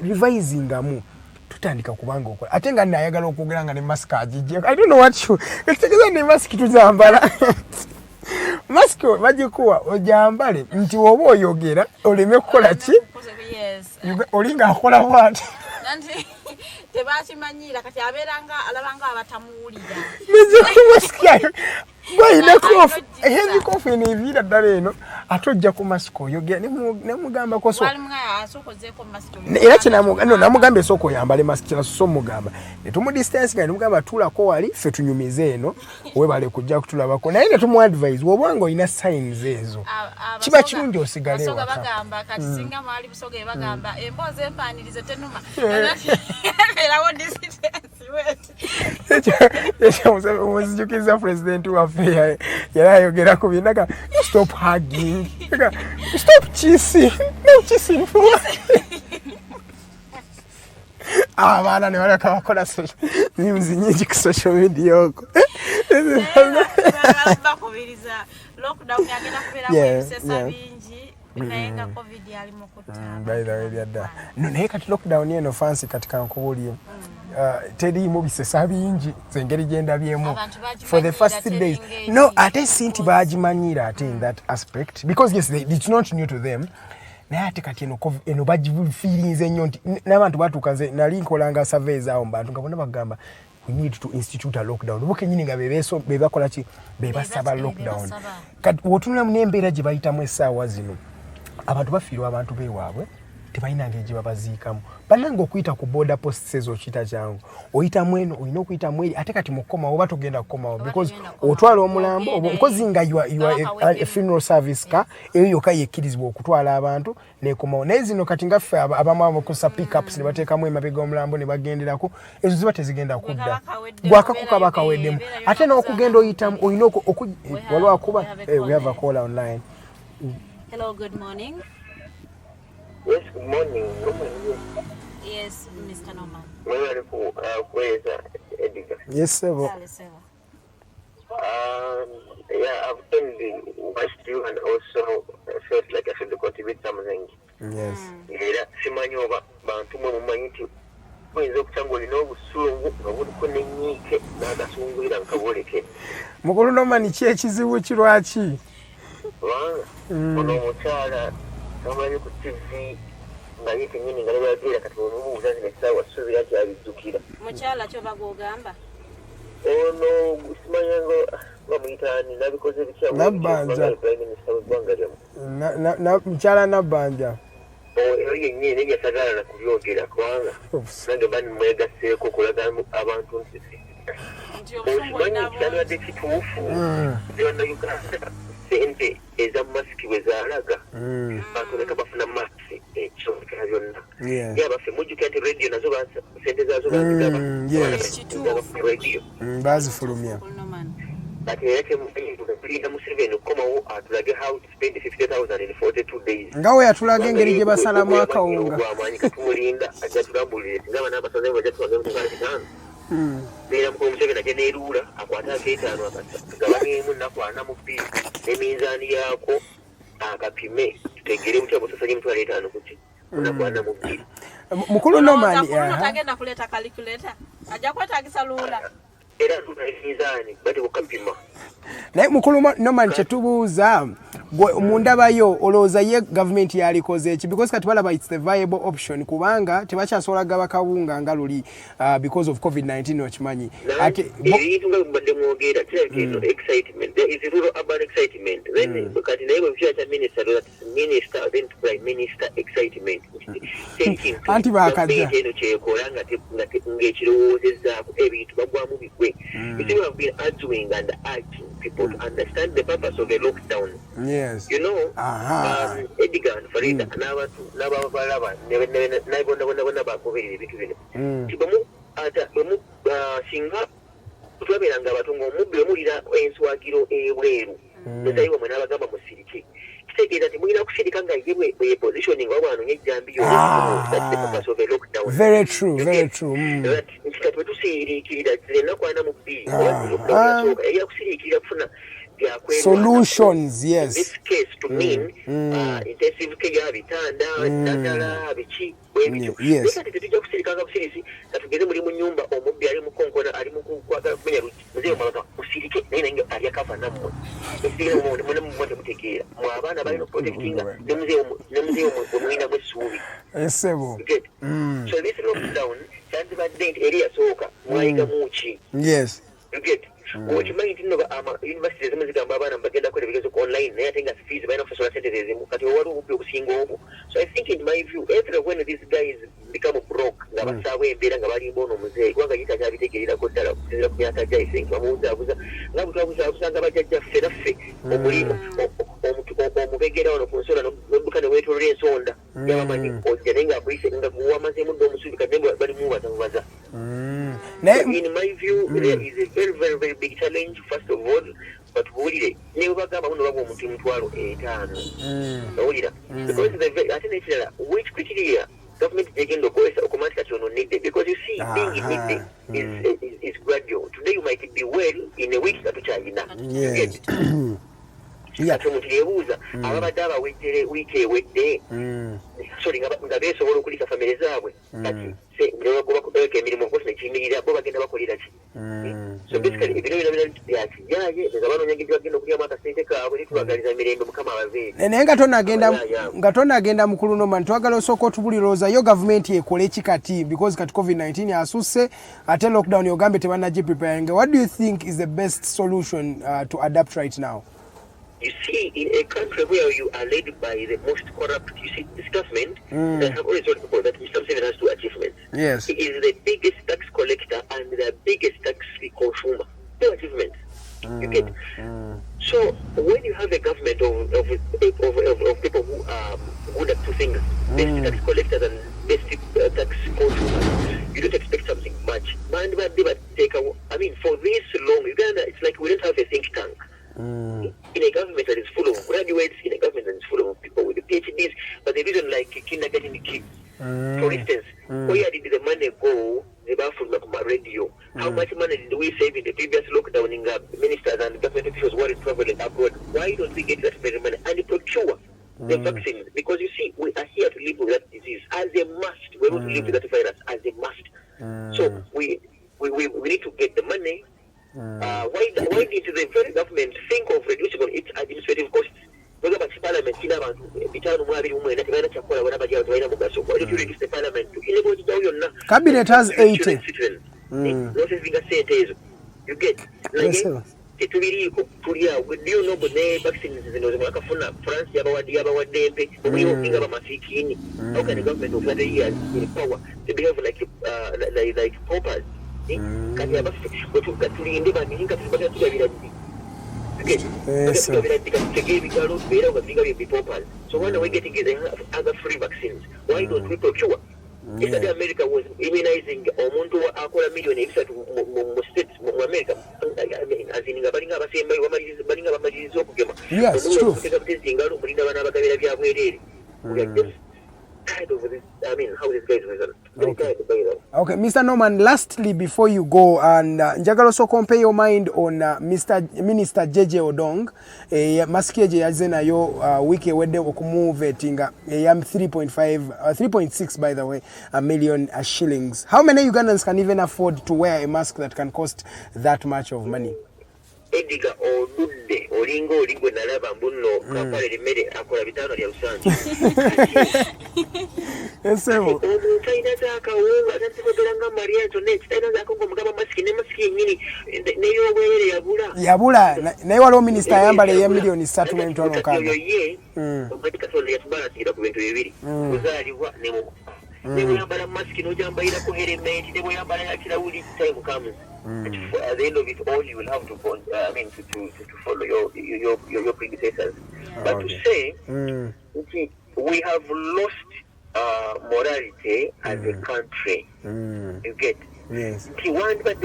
revisingamu tutandika kubanga okola ate nga nayagala okwogera nga ne mask agijje I don't know what you ekitegeeza ne mask tuzambala mask bagikuwa ojambale nti woba oyogera oleme kukola ki olinga akola bwati tebakimanyira kati abeeranga alabanga abatamuwulira gwayina kofi heavy coffee neviira ddala eno ate ojja ku masiko oyogera nemugamba koso era kinamugamba esooka oyambale masiki kinasusa omugamba netumudistance nga nemugamba tuulako wali ffe tunyumize eno webale kujja kutulabako naye netumuadvise wobanga olina signs ezo kiba kirungi osigale bagamba kati singa mwali busoge bagamba emboozi empanirize tenuma omuzijukiza president waffe yali ayogera ku binaga stop hugging stop kissing no kissing for abaana ne baleka bakola news nyingi ku social media okwo lockdown yagenda kubeera ebisesa bingi naye nga covid yali mu kutta naye kati lockdown eno fancy katika nkubuulire teriimu bisesa bingi engeri gyendabyemu for the first 3 days no ate si nti bagimanyira ate in that aspect because yes it's not new to them naye ate kati eno bagifeelinze nnyo nti n'abantu batuuka nze nali nkolanga surveys awo mu bantu nga bonna bagamba we need to institute a lockdown bo kenyini nga bebakola ki bebasaba lockdown kati wotunulamu n'embeera gye bayitamu essaawa zino abantu bafiirwa abantu beewaabwe tebalina ngeri gye babaziikamu bannange okuyita ku border posts ezo okiyita kyangu oyitamu eno olina okuyitamu eri ate kati mukomawo oba togenda kukomawo because otwala omulambo nkozi nga a funeral service ka eyo yokka yekkirizibwa okutwala abantu nekomawo naye zino kati ngaffe abamu abakosa pickups ne bateekamu emabega omulambo ne bagenderako ezo ziba tezigenda kudda gwakako kaba kaweddemu ate n'okugenda oyitamu olina waliwo akuba we have a caller online. Hello, good morning. Yes, good morning. Yes, Mr. Norman. Where is Edgar? Yes, sir. Yeah, I've watched you and also felt like I should contribute something. Yes. Yeah, Simanyoba, Bantumo Maniti, who is Octangoli, no Sungu, Nobody Nike, Nada Sungu, and Kabolike. Mukulu Norman, Chichizi, Chirachi. Ono mukyala tamanye ku TV nga yite nyini nga lebagira kati omubuuza zinesawa subira kyabijjukira mukyala kyo bagogamba ono simanyango bamuyitani nabikoze bikyawo Nabbanja mukyala Nabbanja eyo yennyini nejja sagala na kubyogera kubanga nange bani mwegaseeko okulaga abantu okimanyi kyalibadde kituufu bannayuganda sente eza masiki bwe zaalaga abantu leka bafuna masiki ekyokera byonna ye abaffe mujjukira nti radio nazo sente zaazo bazigaba radio bazifulumya kati era temulinda Museveni okukomawo atulage how to spend 50,000 in 42 days nga we yatulaga engeri gye basalamu akawunga amaanyi katumulinda ajja tulambulire ngaba n'abasaze bajja tuwange mutugala kitano beera mukulu Museveni ajja neeruula akwata akeetaano gabaniemu nnaku 42 n'eminzaani yaako akapime tutegere butya busasanye emitwalo 5 kuki nnaku 42 mukulu Norman tagenda kuleeta calculator ajja kwetagisa luula era tunaimizaani bati bukapima naye mukulu Norman kyetubuuza mundabayo olowooza ye gavumenti yalikoze eki because kati balaba it's the viable option kubanga tebakyasobola gaba kawunga nga luli because of COVID-19 okimanyi ate ebintu nga mbadde mwogera kino excitement there is rural urban excitement then kati naye bwe future minister minister then prime minister excitement anti bakajja eno kyekola ng'ekirowoozezzaako ebintu bagwamu bigwe you have been arguing and urging people to understand the purpose of a lockdown. Yes. You know, Edgar and Farida n'ababalaba n'abonna bagoberera ebintu bino nti bemu singa twabeeranga abatongo omubbi omulira enswagiro ebweru nezayiwa mwe n'abagamba musirike kitegeeza nti mulina kusirika nga ye positioning waba anonya ejjambiyo very true nti kati wetusiirikirira zenakwana mu bbiri oyakusooka yali yakusiriikirira kufuna solutions, yes. In this case, to mean intensive care y'abitanda naddala biki bwebityo naye kati tetujja kusirikanga busirisi katugeze muli mu nyumba omubbi ali mu konkona ali mu kwagala kumenya luki muzeeyo mwabaka musirike naye nange ali akava nammwe esirikire mumwe temutegeera mwe abaana balina okuprotectinga ne muzeeyo bwe mulinamu essuubi esebo so this lockdown kyandibadde nti eri yasooka mwayigamu ki yes you get okimanyi nti nno university ezimu zigamba abaana bagenda kukola ebigezo ku online naye ate nga fees balina okusosola sente ezimu kati waliwo obubbi okusinga obwo so I think in my view every when these guys become broke nga basaawa embeera nga balimba ono omuzeeyi kubanga yita kyabitegeererako ddala okusinzira ku myaka gyaife nga bamubuzaabuza nga bwe twabuzaabuza bajjajjaffe naffe omulimu omubegera wano ku nsola nodduka ne weetolola ensonda yabamanyi ojja naye ngaakuyise nga wamazeemu dda omusubi kati naye balimubaza mubaza. In my view, there is a very, very, very big challenge, first of all, but never bagamba muno baba omuntu emitwalo 5 owulira because which criteria government egenda okozesa okumanya kati ono needed because you see being needed is gradual. Today you might be well, in a week tatukyalina kati omuntu yeebuuza ababadde abawettere wiiki ewedde sorry nga beesobola okulisa famire zaabwe kati nebagobakubeeka emirimu okosi nekiyimirira bo bagenda bakolera ki so basically ebino bina byakijaye nga banoonya engeri bagenda okulyamu akasente kaabwe netubagaliza mirembe mukama abazeeri naye nga tonagenda mukulu noma ntwagala osooka otubulirooza yo gavumenti ekole ki kati because kati covid-19 asusse ate lockdown yogambe tebannagipreparinga. What do you think is the best solution to adapt right now? You see, in a country where you are led by the most corrupt, you see, this government that have always told people that Mr. Museveni has 2 achievements. Yes. He is the biggest tax collector and the biggest tax consumer. 2 achievements. You get. So when you have a government of people who are good at 2 things, best tax collectors and best tax consumers, you don't expect something much. But I mean, for this long, Uganda, it's like we don't have a think tank. In a government that is full of graduates, in a government that is full of people with PhDs, but the reason like kindergarten kids, for instance, where did the money go? The bathroom like radio. How much money did we save in the previous lockdown? Ministers and government officials were traveling abroad. Why don't we get that very money and procure the vaccines? Because you see, we are here to live with that disease as a must. We're going to live with that virus as a must. So we need to get the money. Why did the very government think of reducing on its administrative costs? Why don't you reduce the parliament to Cabinet has 80. You get tetubiriiko tulya weddiyo nobo ne vaccines zino zemwakafuna France yabawadde empe omuyinga bamasikiini how can the government of other years in power to behave like paupers kati abaffe tulinde bamiringa tubata tulabira ddi tegebigalo beera ogabiringa bye paupers so when we getting other free vaccines why don't we procure? Yesterday America was immunizing omuntu akola million ebisatu mu states mu America azininga balinga abasembayo balinga bamaliriza okugema ngalo mulinda bana abagabira bya bwerere I mean, how this guy is okay, Mr. Norman, lastly, before you go, and njagala also compare your mind on Minister JJ Odong, maskieje yazena yo wiki wedde okumove tinga yam 3.6 by the way, a million shillings. How many Ugandans can even afford to wear a mask that can cost that much of money? Edgar oludde olinga oligwe nalaba mbuno kapale limere akola bitano lya usanje esebo omuntu ayina zakawunga atasibogeranga maria tonet ayina zakongo mugaba masiki ne masiki yenyini neyobwerere yabula naye waliwo minisita ayambala eya miliyoni 3.6 omati kasola yatubalasira ku bintu bibiri kuzaalibwa nebweyambala masiki nojambalirako helmet nebweyambala yakirawuli time comes. At the end of it all, you will have to to follow your predecessors. Yeah. But to say, we have lost morality as a country. You get? Yes. When we make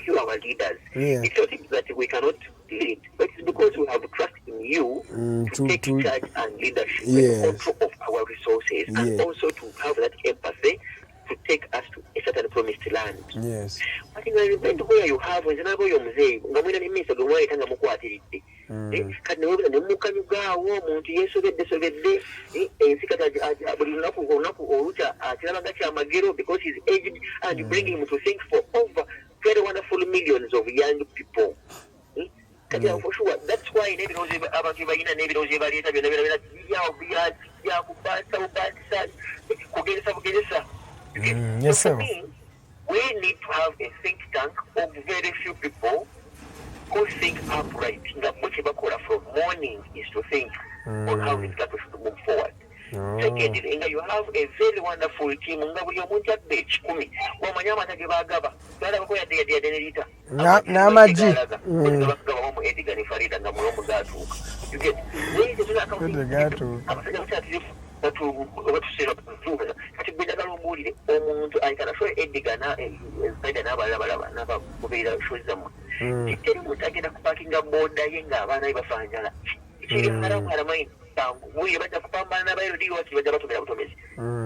you our leaders, it's not that we cannot lead, but it's because we have trust in you to take charge and leadership and control of our resources, and also to have that empathy to take us to a certain promised land. Yes. But in the event where you have when you mzee ngamwina ni misa gwe mwali tanga mukwatiridde kati ne mukanyugawo omuntu yesobedde ensi kati buli lunaku oluta akirabaga kyamagero because he's aged and you bring him to think for over very wonderful millions of young people. For sure. That's why abantu balina n'ebirowoozo baleeta byonna birabira kugeresa. Yes, so sir. for me, we need to have a think tank of very few people who think upright. What from morning is to think on how this country should move forward. Secondly, you have a very wonderful team.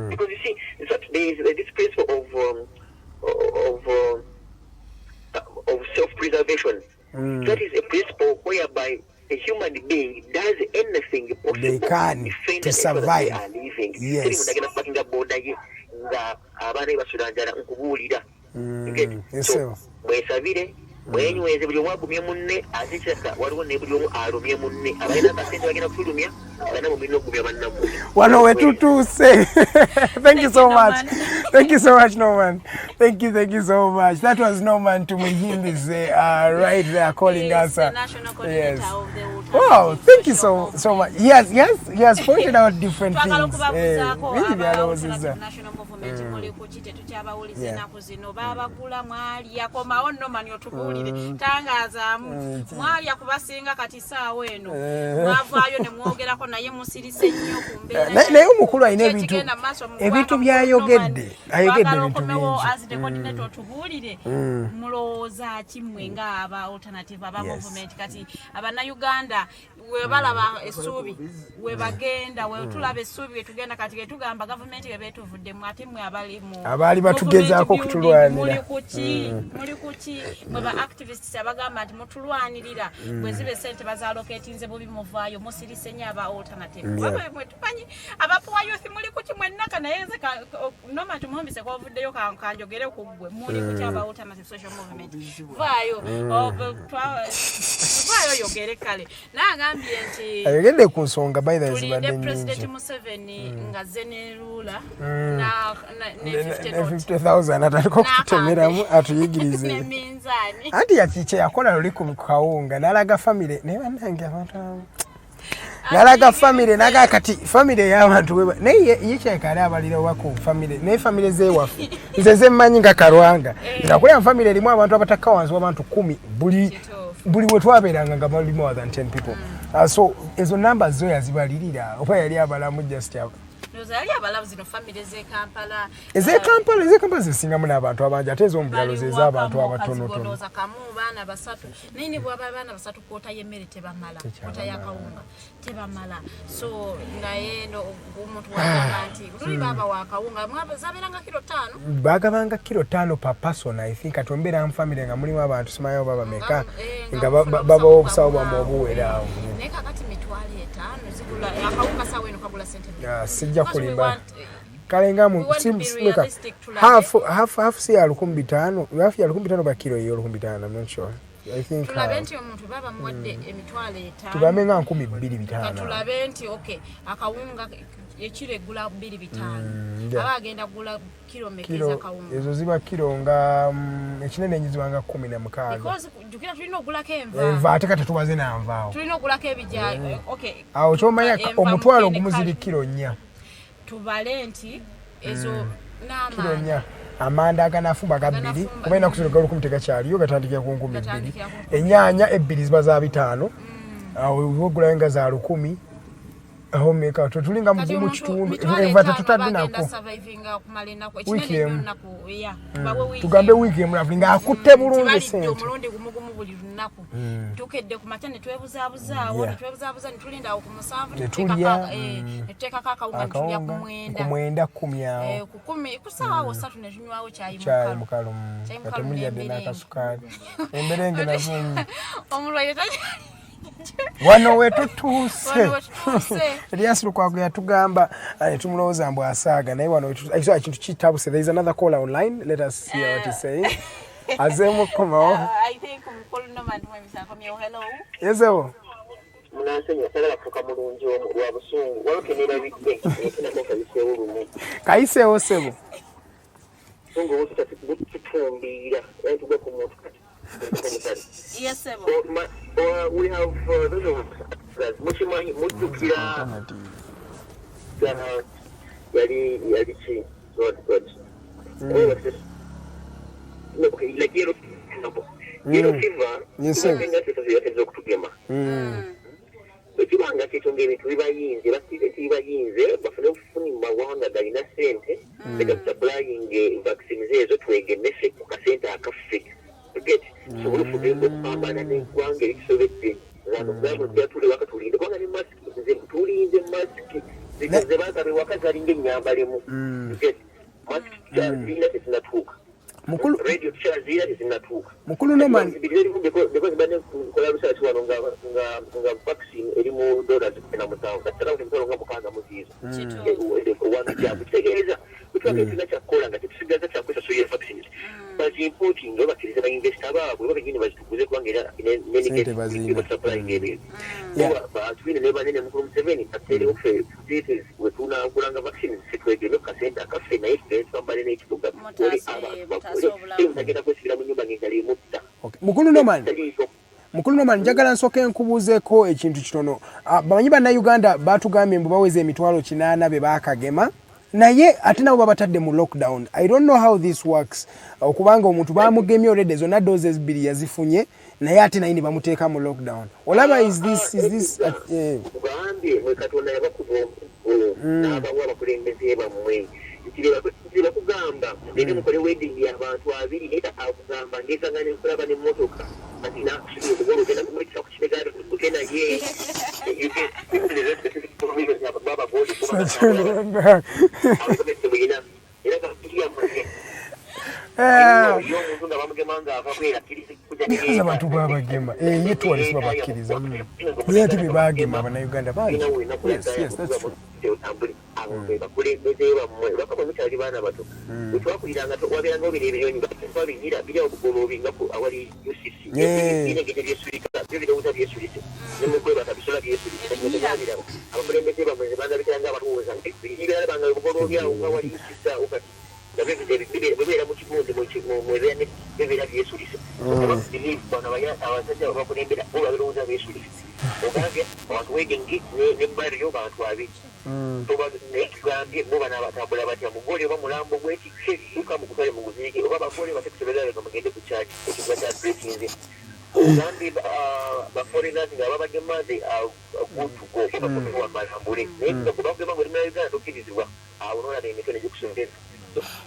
Because you see, this principle of self-preservation, that is a principle whereby a human being does anything possible they can to survive. They are living. Yes. So, mwenyweze buli omu agumye munne ate kyasa waliwo ne buli omu alumye munne abalina akasente bagenda kutulumya balina mubirina okugumya bannammwe wano wetutuuse. Thank you so much. Thank you so much, Norman. Thank you so much. That was Norman Tumuhimbi's right there calling us. The national coordinator of the Wow, thank you so much. Yes, he has pointed out different things. National movement muli kuchite tukyabawulize naku zino babagula mwali akomawo Norman yotubuulire tangazaamu mwali akubasinga kati saawa eno mwavaayo ne mwogerako naye musirise nnyo ku mbeera naye omukulu alina ebintu byayogedde ebintu bingi as the coordinator otubuulire mulowooza ki mmwe ng'aba alternative aba movement kati abannayuganda webalaba essuubi webagenda wetulaba essuubi wetugenda kati getugamba gavumenti webetuvuddemu ate mmwe abaali batugezaako okutulwanira muli kuki mwe ba activists abagamba nti mutulwanirira bwe zibe sente bazaloketinze bubi muvaayo musirise nnyo aba alternative mwe tumanyi abapuwa youth muli kuki mwennaka naye nze Norman tumuhumbise kwavuddeyo kanjogere ku ggwe muli kuki aba alternative social movement vaayo yogere kale nagambye nti ayogedde ku nsonga by the zibadde nyingi President Museveni nga zenerula na 50,000 ataliko kutemeramu atuyigirize neminzani anti yakiche yakola luli ku kawunga nalaga family ne banange abantu nalaga family naga kati family y'abantu naye yikyekale abalira wako family ne family zewafu nze zemmanyi nga Karuhanga nakola family erimu abantu abataka wansi w'abantu 10 buli wetwabeeranga nga bali more than 10 people so ezo numbers zo yazibalirira oba yali abalamu just nozali abalamu zino family Kampala zisingamu n'abantu abangi ate ez'omubulalo z'abantu abatonotono kamu baana basatu nini bwaba baana basatu kwota y'emmere tebamala kwota y'akawunga tebamala so naye omuntu wagamba nti luli baba wa kawunga zaberanga kilo 5 bagabanga kilo 5 per person I think atombera mu family nga mulimu abantu simayo baba meka nga baba obusawo bwa obuwera ne kakati mitwali 5 zigula akawunga sawa eno kagula sente sijja kulimba kalenga mu simulika half si ya 15 half ya 15 ba kilo yo 15 I'm not sure I think tulabenti omuntu baba mwadde emitwale 5 tubamenga 12 tulabenti okay akawunga ekiro egula 2 abagenda gula kilo mekeza akawunga ezo ziba kilo nga ekinene nyizibanga 16 because jukira tulina ogula kenva ate kati tubaze nanvaawo tulina ogula kebija okay awo kyomanya omutwalo ogumuziri kilo 4 tubale nti ezo kilo 4 amanda aganafumba ga2 kubaina kusiruka lukumuteka kyaliyo gatandikira ku 12 enyaanya 2 ziba za 5 awo wogula nga za 10 homeka tulinga mu kitundu evata tutadinako tugambe wiiki emulavu nga akutte bulungi sente omulundi gumugumu buli lunaku tukedde ku makya ne twebuzaabuza ne tulinda awo ku 7 netuteekako akawunga ne tulya ku mwenda ku 10 ku ssaawa 3 ne tunywawo kyayi mukalumu katemuliyadde n'akasukaali emberenge nazo omulwaire wano wetutuuse Elias Lukwago yatugamba tumulowooza mbu asaaga naye wano ekintu kitabuse. There is another caller online. Let us see what he's saying. Azemu komawo. I think mukulu nomad mwemisako myo hello. Yezewo. Munasenya sala kuka mulungi wa busungu walokenera bidde ekina moka bisewo lumu. Kaisewo sebo. Sungu wote tutumbira entugwe ku muntu kati. Yes, sir. We have those of us. Muchimanyi mutukira. Yali chi. God. Okay, like yellow fever. Yes, sir. Ekibanga kitunga ebintu bibayinze basibetibayinze bafune okufuna mawanga galina sente supplying vaccines ezo twegemese ku kasente akaffe get so olufude okupambana n'eggwanga erikisobedde abantu byatule waka tulinde kubanga ne mask tulinze mask zikaze bagabe wakazi alinga ennyambalemu get mask zina tezinatuuka mukulu radio zina tezinatuuka mukulu noman because bane kola research wano nga vaccine eri mu dollars $7 katala uli nga mukanga muzizo wano jabu kitegeeza kutwaka ekina kyakola nga tekisigaza kyakwesa so ye vaccines bazimporting nga bakiriza bainvesta baabwe bagende bazitukuze kubanga era supplying ebintu batwine ne banene mukulu Museveni atere ofe details wetunakulanga vaccines setwegeme ku kasente akaffe naye twambale n'ekibuga oli abantu bagenda kwesibira mu nyumba ng'engali mutta. Mukulu Noman njagala nsooke nkubuuzeeko ekintu kitono. Bamanyi bannayuganda baatugambye mbu baweze emitwalo 8 be baakagema naye ate nabo babatadde mu lockdown. I don't know how this works. Okubanga omuntu baamugemye already zonna doses 2 yazifunye naye ate nayini bamuteeka mu lockdown. Olaba is this Ugambye mwe Katonda yabakuba n'abawa abakulembeze bammwe nti bakugamba eri mukole wedding y'abantu 2 naye akugamba ngeesangane nkulaba n'emmotoka kati nakusubiye okugolo ogenda kumulekisa ku kibegaado kuke naye abantu babagema ye tuwalisi babakkiriza naye ate bebagema bannayuganda bangi. Yes, that's true. bakulembeze bammwe bakaba mukyali baana bato wetwakuliranga wabeeranga obira ebinyonyi babinyira biri obugoloobi nga awali UCC binegete byesulika byo birowooza byesulise nemukwebata bisola byesulise abakulembeze bammwe bandabikiranga abatuwooza nti birala banga obugoloobi awo nga wali UCC awo kati bebeera mu kigunde mwebeera bebeera byesulise abasajja bakulembera bo babirowooza byesulise ogambye abantu weddingi nebbaryo bantu 2 ekigambye bo bana abatambula batya mugole oba mulambo gwekikse luka mukutwale muguziike oba bagole batekusoberera nga mugende ku kyaki ekigwa kya breakinze ogambye baforeigners nga babagemaze gutugo bakomewa malambule naye nga kubagema buli muna Uganda tokkirizibwa awo nolaba emitwe negikusoberera.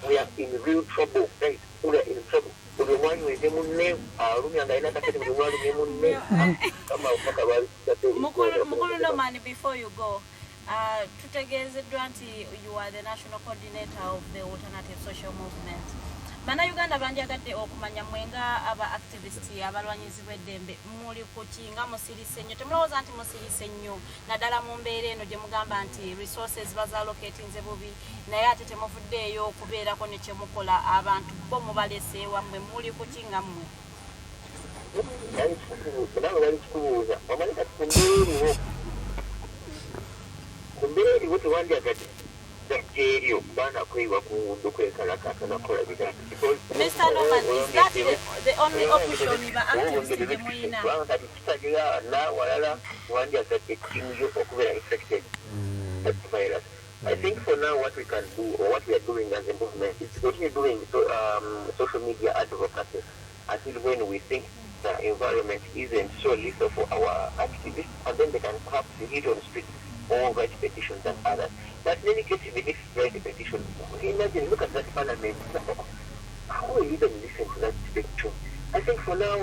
We are in real trouble, guys. We are in trouble. Buli omwanya weze munne alumya nga alina akasente buli omwanya alumye munne kama mpaka mukulu Noman, before you go tutegeezeddwa nti you are the national coordinator of the alternative social movement. Bannayuganda bandyagadde okumanya mwenga aba activist abalwanyizi b'eddembe muli ku kinga musirise nnyo temulowooza nti musirise nnyo naddala mu mbeera eno gye mugamba nti resources bazalocatinze bubi naye ate temuvuddeeyo okubeerako ne kye mukola abantu bo mubalese wammwe muli ku kinga mmwe kumbeeri wote wandyagadde Jerry bana kwewa ku kwekalakata na kola bidani. Mr. Noman, is that the only option you are active in Moina? Na walala wandia that the kinyo okubera infected that virus. I think for now what we can do or what we are doing as a movement is continue doing social media advocacy until when we think the environment isn't so lethal for our activists, and then they can perhaps hit on the street or write petitions than others. But in any case, even if you write a petition, imagine, look at that parliament. How will you even listen to that spectrum? I think for now,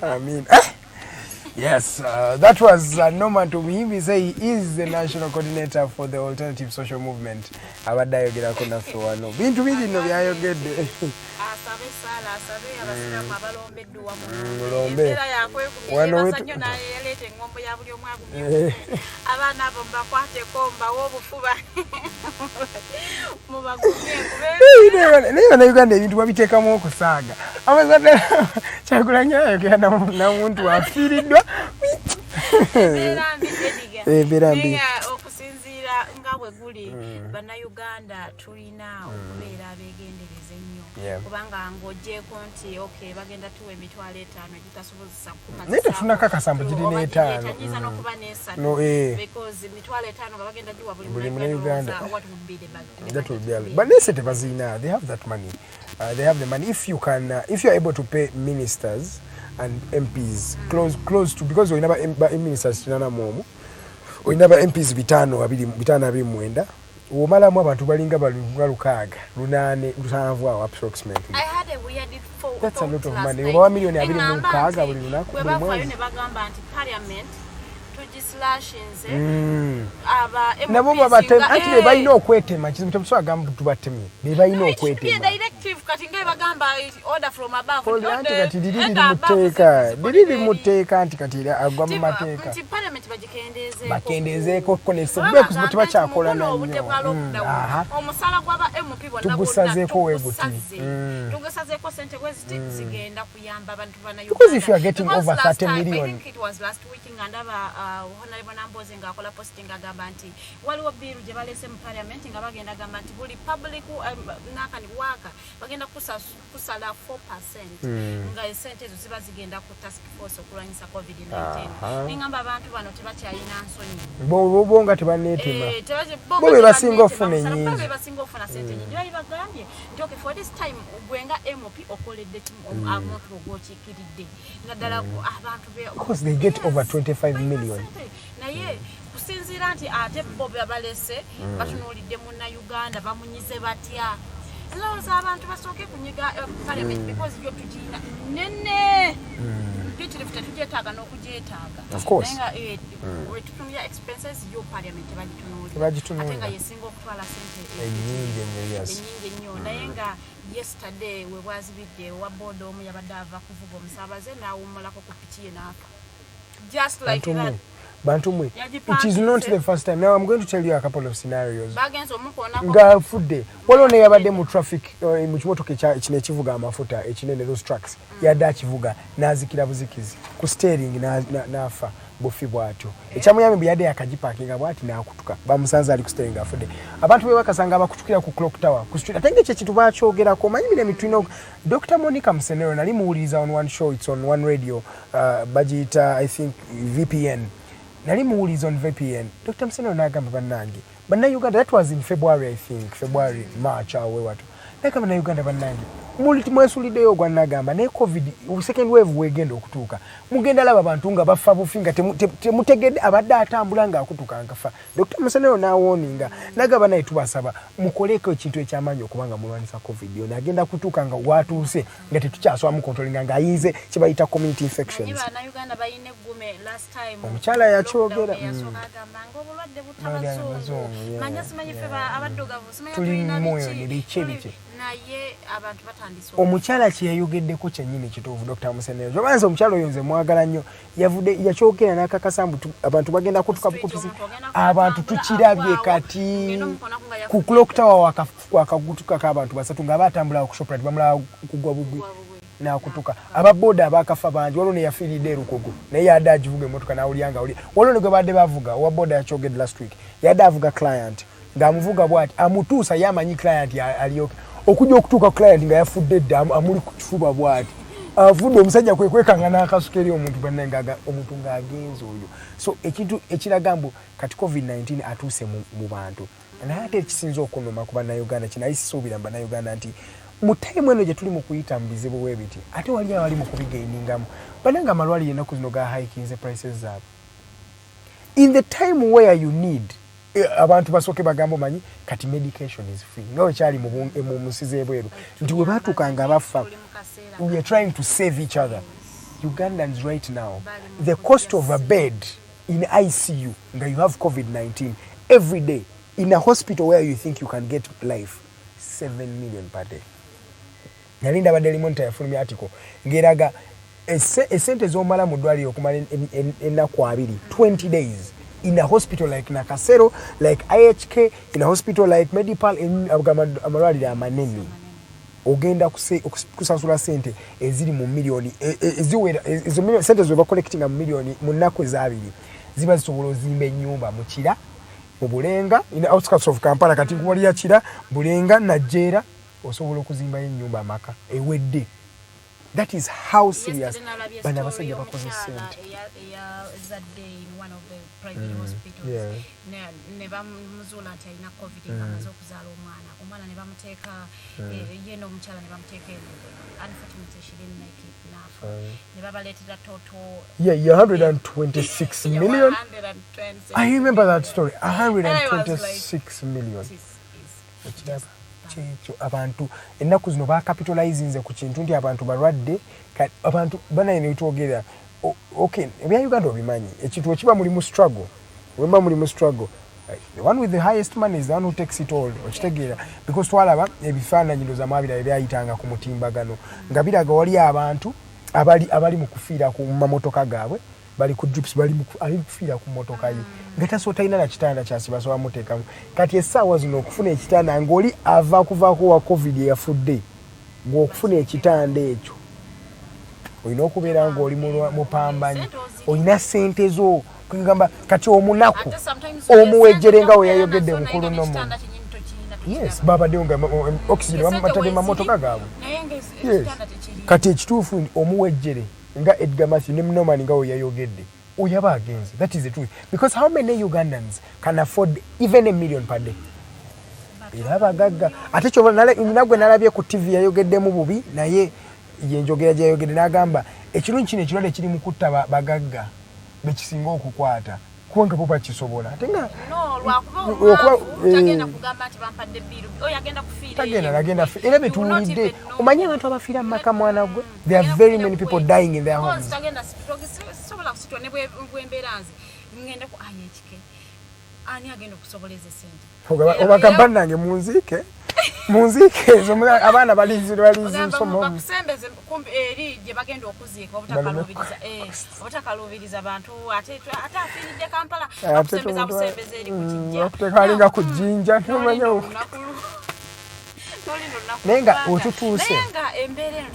I mean, yes, that was Norman to him. He say he is the national coordinator for the alternative social movement. Abadayogera ko naffe wano. Bintu bingi nno byayogedde. Asabe sala asabe abasiramu abalombeddwa mu Mulombe. era yakwegumye Wano basajjo naye yaleeta engombo ya buli omu agumye. Abaana abo mbakwateko mbawa obufuba. Mubagumye kubeera. Naye Bannayuganda ebintu babiteekamu okusaaga. Abazadde Kyagulanyi ayogera na muntu afiiriddwa. Beera mbi Edgar. Beera mbi. Okusinziira nga bwe guli Bannayuganda tulina okubeera abeegendereza ennyo. Kubanga ng'oggyeko nti okay bagenda tuwa emitwalo 5 egitasobozesa kukupa. Naye tefuna kakasambu girina 5. Tagiza n'okuba n'esatu. No, because emitwalo 5 nga bagenda giwa buli Munnayuganda. what would be the bag. That would be. But let's say they have that money. They have the money. If you can, if you are able to pay ministers and MPs close to, because we never ministers tunana momu, we never MPs bitano abiri mwenda. Omala mu abantu balinga balukaaga lunane lusanvu approximately. I had a weird thought. That's a lot of money. Oba million abiri mu kaaga buli lunaku buli mwezi. Ne bagamba nti parliament tugislashinze nabo babatema ati be balina okwetema kizibu temusobola gamba tubateme be balina okwetema directive kati ngaye bagamba order from above anti kati diri muteeka anti kati agwa mu mateeka nti parliament bakendezeeko konesebwe kuzibu tebakyakola nanyo omusala gw'aba MP bonna tugusazeeko weeguti tugusazeeko sente gweziti zigenda kuyamba abantu bana because if you are getting over 30 million. I think it was last week ngandaba honorable Namboze ngakola posting agamba nti waliwo bill gye balese mu parliament nga bagenda gamba nti buli public nakani waka bagenda kusala 4% nga esente ezo ziba zigenda ku task force okulwanyisa COVID-19 ningamba abantu bano tebakyayina nsonyi bo nga tebaneetema bo be basinga ofuna ennyingi be basinga ofuna sente nyingi bali bagambye nti okay for this time gwenga MOP okoledde amuntu ogwokikiridde naddala abantu be because they get over 25 million. Naye kusinziira nti ate bo balese batunuulidde Munnayuganda bamunyize batya. Lowooza abantu basooke kunyiga parliament because yo tugina nene pitirifu tetugyetaaga n'okugyetaaga. Of course. Naye nga wetutunulira expenses yo parliament bagitunuulira. Ate nga yesinga okutwala sente ennyingi ennyo. Naye nga yesterday we bwazibidde wa board omu yabadde ava kuvuga omusaabaze n'awummulako ku piki ye n'afa. Just like that. Bantumwe. It is not the first time. Now I'm going to tell you a couple of scenarios. Bagenzo mukona nga fudde. Waliwo ne yabadde mu traffic mu kimotoka ekine kivuga amafuta ekinene those trucks. Yadde akivuga n'azikira buzikizi. Ku steering n'afa bofi bwatyo. Ekyamuyambe yadde yakagipakinga bwati n'akutuka. Bamusanze ali ku steering afudde. Abantu be bakasanga abakutukira ku clock tower. Ku street. Atenge kye kintu bakyogerako. Manyi bile mitwino. Dr. Monica Msenero nali muwuliriza on one show, it's on one radio. Bajita, I think, VPN. Nali muwuliriza on VPN. Dr. Msenero n'agamba bannange. Bannayuganda, that was in February, I think. February, March, or whatever. N'agamba bannayuganda bannange. Mwesuliddeyo gwa n'agamba ne COVID, second wave wegenda okutuuka. Mugenda laba abantu nga bafa bufinga temutegedde abadde atambula nga akutuuka ngafa. Dr. Msenero n'awooninga. N'agamba naye tubasaba mukoleko ekintu eky'amaanyi okubanga mulwanyisa COVID. Yo n'agenda kutuuka nga watuuse nga tetukyaswamu controlling nga ayize kye bayita community infections. Bannayuganda balina eggume last time. Omukyala yakyogera. Obulwadde butabazungu. Manya simanyi ffe abaddugavu simanyi tulina biki. Naye abantu batandise omukyala kye yayogeddeko kyennyini kituufu Dr. Musenero. Jobanza omukyala oyo nze mwagala nnyo yavudde yakyogera n'akakasambu abantu bagenda kutuka bukutisi abantu tukirabye kati ku clock tower wakagutuka k'abantu basatu nga batambula ku Shoprite bamulaba kugwa bugwi n'akutuka ababoda abakafa bangi waliwo ne yafiiridde erukogo naye yadde agivuga emmotoka n'awulyanga waliwo ne gwe badde bavuga owa boda yakyogedde last week yadde avuga client ng'amuvuga bw'ati amutuusa yamanyi client aliyoke okujja okutuuka client nga yafudde edda amuli ku kifuba bw'ati avudde omusajja kwekanga n'akasukeri omuntu bannangaga omuntu ng'agenza oyo. So ekintu ekiraga mbu kati COVID-19 atuuse mu bantu. Naye ate ekisinza okunnuma ku bannayuganda kinaye sisuubira mu bannayuganda nti mu time eno gye tuli mu kuyita mu bizibu bwe biti ate wali abali mu kubigainingamu bannanga amalwaliro ennaku zino gahikinze prices zaabwe. In the time where you need abantu basooke bagamba omanyi kati medication is free nga wekyali mu musize ebweru nti we baatuukanga bafa. We are trying to save each other. Ugandans right now, the cost of a bed in ICU nga you have COVID-19 every day in a hospital where you think you can get life, 7 million per day. Nalinda badde limonta yafulumya article ngeraga esente z'omala mu ddwaliro okumala ennaku 20 days in a hospital like Nakasero, like IHK, in a hospital like Medipal, in amalwaliro amanene ogenda kusasula sente eziri mu milioni eziwera ezo milioni sente zo collecting mu milioni mu nnaku ezabiri ziba zisobola ozimba ennyumba mu Kira mu Bulenga in the outskirts of Kampala kati kuwali ya Kira Bulenga na Jera osobola okuzimba ennyumba amaka ewedde. That is how serious bana basajja bakoze sente. Private hospitals. Ne bamuzula nti alina COVID amaze okuzaala omwana ne bamuteeka yeno omukyala ne bamuteeka unfortunately she didn't make it enough. Ne babaleetera total 126 million. I remember that story. 126 million. Abantu ennaku zino bakapitalizinze ku kintu nti abantu balwadde abantu bana ene twogera. Okay, ebya Uganda obimanyi ekintu ekiba muli mu struggle wemba muli mu struggle the one with the highest money is the one who takes it all okitegeera because twalaba ebifaananyi ndoza mabira ebyayitanga ku mutimbagano nga biraga wali abantu abali mu kufiira ku mamotoka gaabwe bali ku drips bali kufiira ku motoka ye ngata so talina na kitanda kyasi basoba mutekamu kati essaawa zino okufuna ekitanda ng'oli ava kuvaako wa COVID yafudde ng'okufuna ekitanda ekyo olina okubeera ng'oli mupambanyi olina sente zo kugamba kati omunaku omuwejjere nga we yayogedde mukulu nomu. Yes babaddeyo nga oxygen bamatadde mamotoka gaabwe. Yes kati ekituufu omuwejjere nga Edgar Mathew ne Norman nga we yayogedde oyaba agenze. That is the truth because how many Ugandans can afford even $1 million per day? Era bagagga ate kyo nagwe nalabye ku TV yayogeddemu bubi naye yenjogera gyayogedde n'agamba ekirungi kino ekirwadde kiri mu kutta bagagga bekisinga okukwata kubanga bo bakisobola ate nga tagenda kugamba nti bampadde bbiru oyo agenda kufiira agenda era betuwulidde omanyi abantu abafiira mu maka mwana gwe there are very many people dying in their homes. Tagenda sobola kusitwa ne bwembeera nze ngenda ku IHK ani agenda okusoboleza sente oba kampani nange munziike ezo abaana balizirwa bakusembeze kumbi eri gye bagenda okuziika obutakalubiriza abantu ate afiiridde Kampala akusembeze eri ku kijja okuteekalinga ku jjinja nomanyawo naye nga otutuuse naye nga embeera eno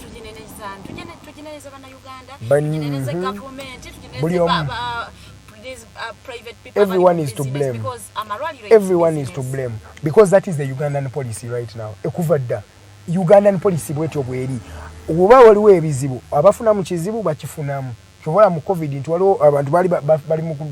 tuginereza bannayuganda tuginereza gavumenti tuginereza private people. Everyone is to blame. Everyone is to blame because that is the Ugandan policy right now. Ekuvadda Ugandan policy bwetyo bweri oba waliwo ebizibu abafuna mu kizibu bakifunamu kyobola mu COVID nti waliwo abantu bali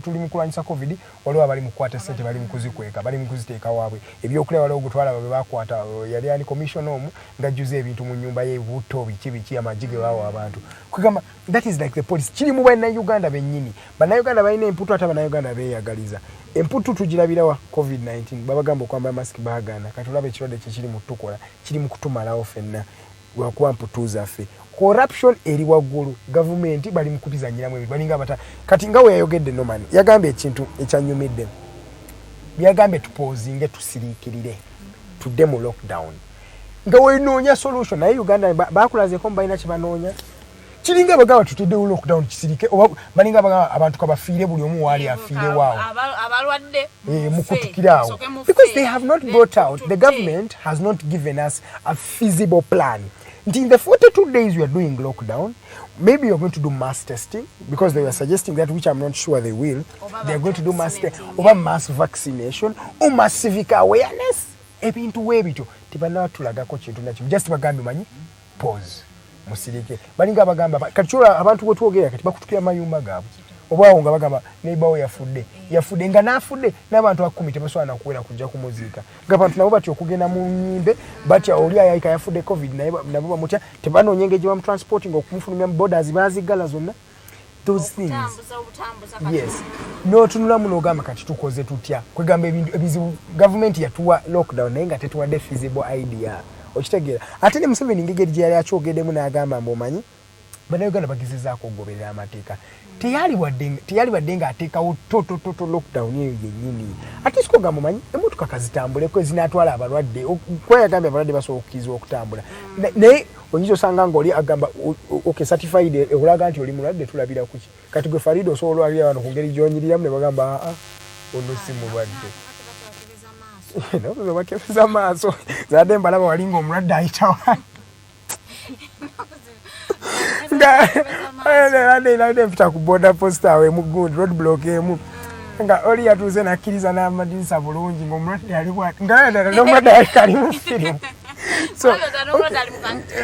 tuli mu kulwanyisa COVID waliwo abali mu kwata sente bali mu kuzikweka bali mu kuziteeka waabwe ebyokulya waliwo gutwala babe bakwata yali ani commission omu ngajjuze ebintu mu nyumba ye buto biki amajige bawo abantu kugamba that is like the policy kiri mu bannayuganda bennyini bannayuganda balina emputu ate bannayuganda beeyagaliza emputu tugirabira wa COVID-19 babagamba okwambala masiki baagaana kati olaba ekirwadde kiri mu tukola kiri mu kutumalawo ffenna lwakuba mputu zaffe corruption eri waggulu government bali mu kupizanyiramu ebintu balinga bata kati nga we yayogedde Norman yagambye ekintu ekyanyumidde byagambye tupozinge tusiriikirire tudde mu lockdown nga wenoonya solution naye Uganda bakulazeeko balina kye banoonya kiringa bagamba tutudde mu lockdown kisirike oba balinga bagamba abantu kabafiire buli omu waali afiire waawo abalwadde mukutukiraawo because they have not brought out the government has not given us a feasible plan. In the 42 days we are doing lockdown, maybe you're going to do mass testing because they were suggesting that, which I'm not sure they will. They're going to do mass vaccination or mass civic awareness. Ebintu webito tibanatulagako kintu nakyo just bagambi manyi pause musirike balinga abagamba kachula abantu bwe twogera kati bakutukira mayumba gaabo obwawo nga bagamba neighbor yafudde nga nafudde n'abantu 10 tebasobola nakuwera kujja kumuzika ng'abantu nabo batyo okugenda mu nyimbe batya oli ayayika yafudde covid nabo bamutya tebanoonye engeri gye bamutransporting okumufulumya mu borders bazigala zonna those things yes n'otunula muno ogamba kati tukoze tutya kwegamba ebizibu gavumenti yatuwa lockdown naye nga tetuwadde feasible idea okitegeera ate ne Museveni ngeri gye yali akyogeddemu n'agamba mbomanyi bannayuganda bagezezaako okugoberera amateeka teyali wadde ng'ateekawo toto lockdown eyo yennyini ate sikogamba mumanyi emmotoka kazitambuleko ezinatwala abalwadde kweyagambye abalwadde basobola okukkiriza okutambula naye oyinza osanga ng'oli agamba certified olaga nti oli mulwadde tulabira kuki kati gwe Farida osobola olwalira wano ku ngeri gy'onyiriramu ne bagamba ono si mulwadde bakebeza maaso zadde mbalaba walinga omulwadde ayitawa nga mpita ku border post awe mu gundi road block emu nga oli yatuuze nakkiriza n'amadinisa bulungi ng'omulwadde ali bwati nga n'omulwadde ali mu firimu so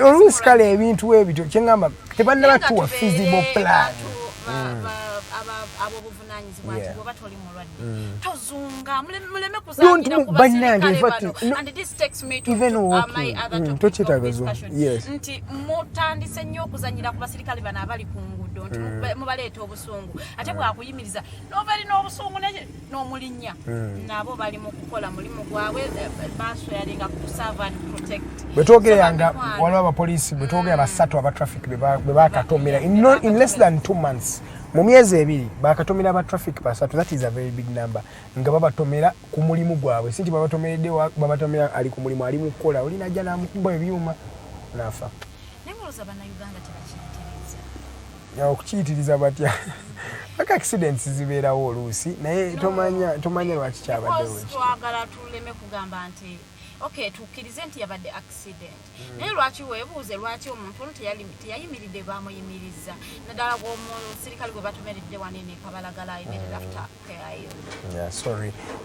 oluusi kale ebintu ebityo kyengamba tebannabatuwa feasible plan abobuvunanyizibwa nti bwoba toli mulwadde tozunga muleme kuzangira ku baselikale and this takes me to my other topic yes nti mutandise nnyo okuzanyira ku baselikale bano abali ku nguudo nti mubaleeta obusungu ate bwakuyimiriza n'obeeri n'obusungu n'omulinnya nabo bali mu kukola mulimu gwabwe maaso yalinga kuserve and protect bwe twogeranga waliwo abapoliisi bwe twogera basatu aba traffic bwe bakatomera in less than 2 months mu myezi ebiri bakatomera aba traffic basatu that is a very big number nga babatomera ku mulimu gwabwe sinti babatomeredde babatomera ali ku mulimu ali mu kukola oli najja n'amukuba ebyuma nafa nemuluza bannayuganda tebakiyitiriza okukiyitiriza batya aka accidents zibeerawo oluusi naye tomanya lwaki kyabaddewo twagala tuleme kugamba nti okay tukkirize nti yabadde accident naye lwaki weebuuze lwaki omuntu ono teyayimiridde bamuyimiriza naddala gwomusirikale gwe batomeredde wanene kabalagala immediate after KIO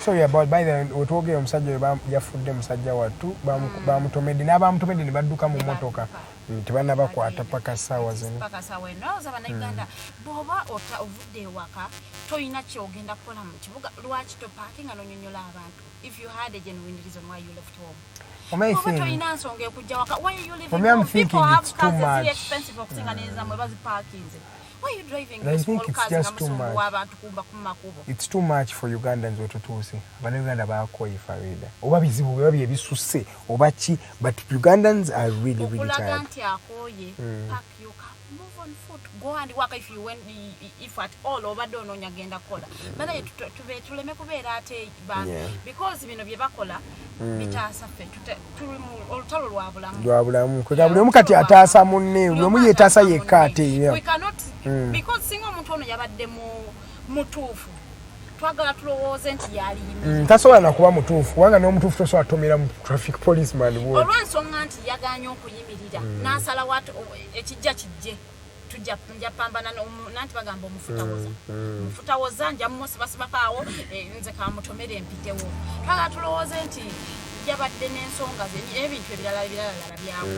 sorry about by the wetwogera omusajja we yafudde musajja wattu bamutomedde n'abamutomedde ne badduka mu motoka tebanabakwata paka ssaawa zino ndowooza bannayuganda bw'oba ovudde ewaka toyina kyogenda kukola mu kibuga lwaki topaakinga n'onyonyola abantu if you had a genuine reason why you left home. For me, I'm thinking it's too much. Why are you driving I think it's just too much. It's too much for Ugandans to see. Banaganda bakoi Farida. Oba bizibu babi ebisuse obachi but Ugandans are really tired. Move on foot, go and work if you went, if at all over don't know nyagenda kola. But tuleme kubeera ate because bino bye bakola bitaasa ffe olutalo lwabulamu kwega buli omu kati ataasa munne buli omu yeetaasa yekka ate we cannot because singa omuntu ono yabadde mutuufu twagala tulowooze nti yali tasobola nakuba mutuufu kubanga n'omutuufu tosobola tomera mu traffic policeman olw'ensonga nti yagaanye okuyimirira n'asalawo ekijja kijje tujja pambana nanti bagamba omufutawoza nja musibasibakaawo nze kamutomera empitewo twagala tulowooze nti yabadde n'ensonga ze ebintu ebirala byawe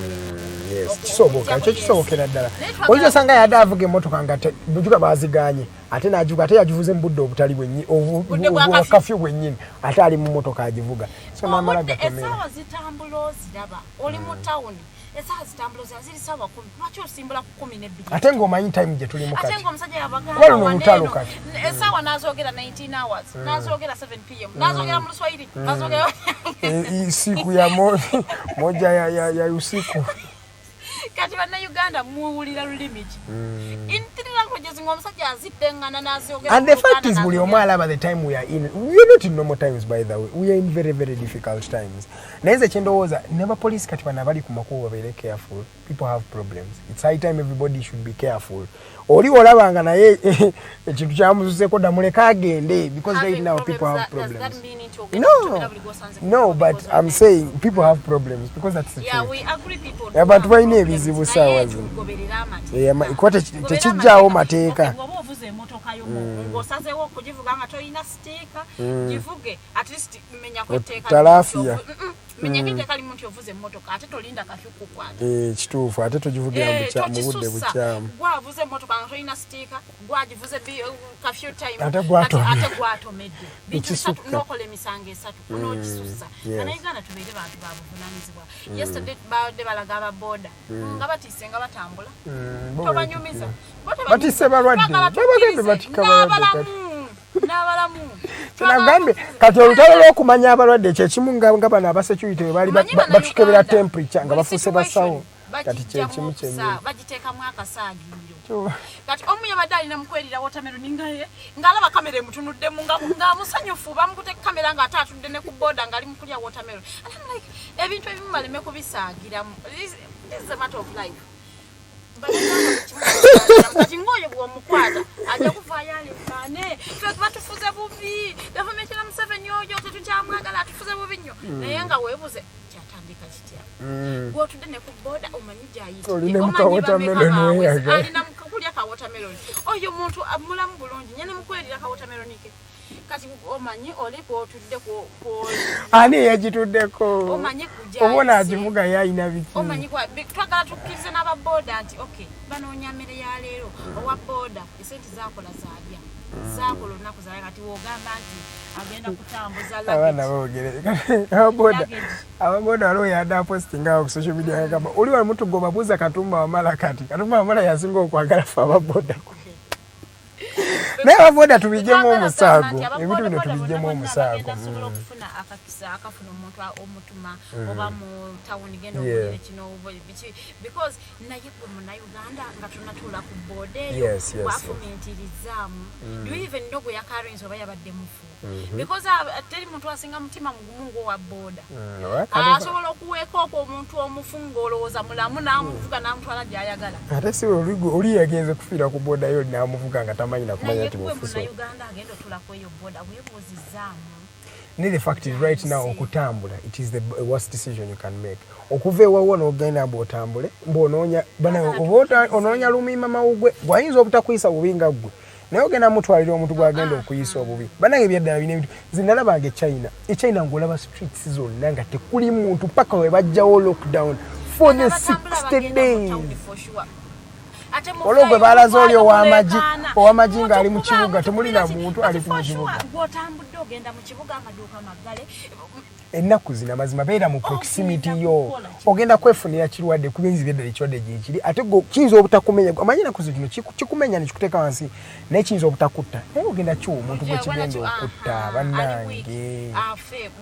ekyo kisobokera ddala oyinza osanga yadde avuga emmotoka nga bujuga baaziganye ate n'agivuga ate yagivuze mu budde obutali kafyu bwennyini ate ali mu mmotoka agivuga so n'amala gatomera essaawa zitambula oziraba oli mu tawuni essaawa zitambula ziri ssaawa 10 lwaki osimbula ku 12 ate ng'omanyi time gye tulimu kati ate ng'omusajja yabagamba waneno essaawa n'azoogera 19 hours n'azoogera 7 pm n'azoogera mu luswahili n'azoogera siku ya moja ya usiku kati bannayuganda muwulira lulimi ki in 3 languages ng'omusajja aziddengana n'azoogera and the fact is buli omu alaba the time we are in we are not in normal times by the way we are in very very difficult times naye nze kyendowooza n'abapoliisi kati bano abali ku makubo babeere careful people have problems it's high time everybody should be careful oli olabanga naye ekintu kyamuzuseeko damuleka agende because right now people have problems no but I'm saying people have problems because that's the truth we agree people abantu balina ebizibu ssaawa zino kuba tekijjaawo mateeka ovuze emotoka yo ng'osazeewo okugivuga nga toyina siteeka givuge at least menyako etteeka talaafiya menyako etteeka limu nti ovuze emmotoka ate tolinda kafyu kukwata kituufu ate togivugira mu budde bukyamu gwavuze emmotoka nga toyina siteeka gwagivuze kafyu time ate gwatomedde bintu bisatu n'okola emisango esatu n'ogisusa bannayuganda tubeere bantu ba buvunaanyizibwa yesterday badde balaga ababoda nga batiise nga batambula tobanyumiza batise balwadde babagembe batika balwadde n'abalamu kinagambe kati olutalo lw'okumanya abalwadde kyekimu nga bano abasecurity bwe baali batukebera temperature nga bafuuse basawo kati kyekimu kyennyini bagiteekamu akasaagiro kati omu yabadde alina mukwelira watermelon ng'alaba kamera emutunuddemu nga musanyufu bamukuteka kamera ng'ate atudde ne ku booda ng'ali mu kulya watermelon ebintu ebimu baleme kubisaagiramu. This is a matter of life. Kati ngoyo bw'omukwata ajja kuvaayo alekaane ffe batufuze bubi gavumenti ya Museveni oyo tetukyamwagala atufuze bubi nnyo naye nga weebuze kyatandika kitya gw'otudde ne ku booda omanyi gyayitaalina kulya ka watermelon oyo muntu mulamu bulungi nyene mukwelira ka watermelon ke kati omanyi oli gw'otudde ani yagituddeko omanyi kujja obona agivuga yayina biki omanyi twagala tukkirize n'ababooda nti okay banoonya mmere ya leero owa booda esente zaakola zaalya zaakola olunaku zaalya kati woogamba nti agenda kutambuza abaana boogere ababooda waliwo yadde apostinga awo ku social media agamba oli wali mutugoba buuza Katumba Wamala kati Katumba Wamala yasinga okwagala ffe ababooda naye ababooda tubijjemu omusaago ebintu bino tubijjemu omusaago asobola okufuna akakisa akafuna omuntu omutuma oba mu tawuni genda okugera kino biki because naye gwe munnayuganda nga tunatuula ku booda eyo wafumiitirizaamu do you even know gwe yakarenzi oba yabadde mufu because teri muntu asinga mutima mugumu ng'owa booda asobola okuweeka okwo omuntu omufu ng'olowooza mulamu n'amuvuga n'amutwala gy'ayagala ate si oli yagenze kufiira ku booda yo n'amuvuga nga tamanyi nakumanya nti mufuso Uganda agenda otulako eyo booda weebuuzizaamu. The fact is right now okutambula it is the worst decision you can make. Okuva ewawo n'ogenda mb'otambule mb'onoonya onoonya lumiima mawugwe gwayinza obutakuyisa bubi nga ggwe naye ogenda mutwalira omuntu gwagenda okuyisa obubi bannange ebyaddala bina ebintu zinalabanga China ng'olaba streets zonna nga tekuli muntu paka we bajjawo lockdown for the 60 days. Ologwe balaze oli ow'amagi ng'ali mu kibuga temulina muntu ali ku kibuga gw'otambudde ogenda mu kibuga amaduuka maggale ennaku zina mazima beera mu proximity yo ogenda kwefunira kirwadde kubinzi byeddala ekirwadde gyekiri ate kiyinza obutakumenya amanyi ennaku zino kikumenya nekikuteeka wansi naye kiyinza obutakutta naye ogenda kiwa omuntu gwe kigenda okutta bannange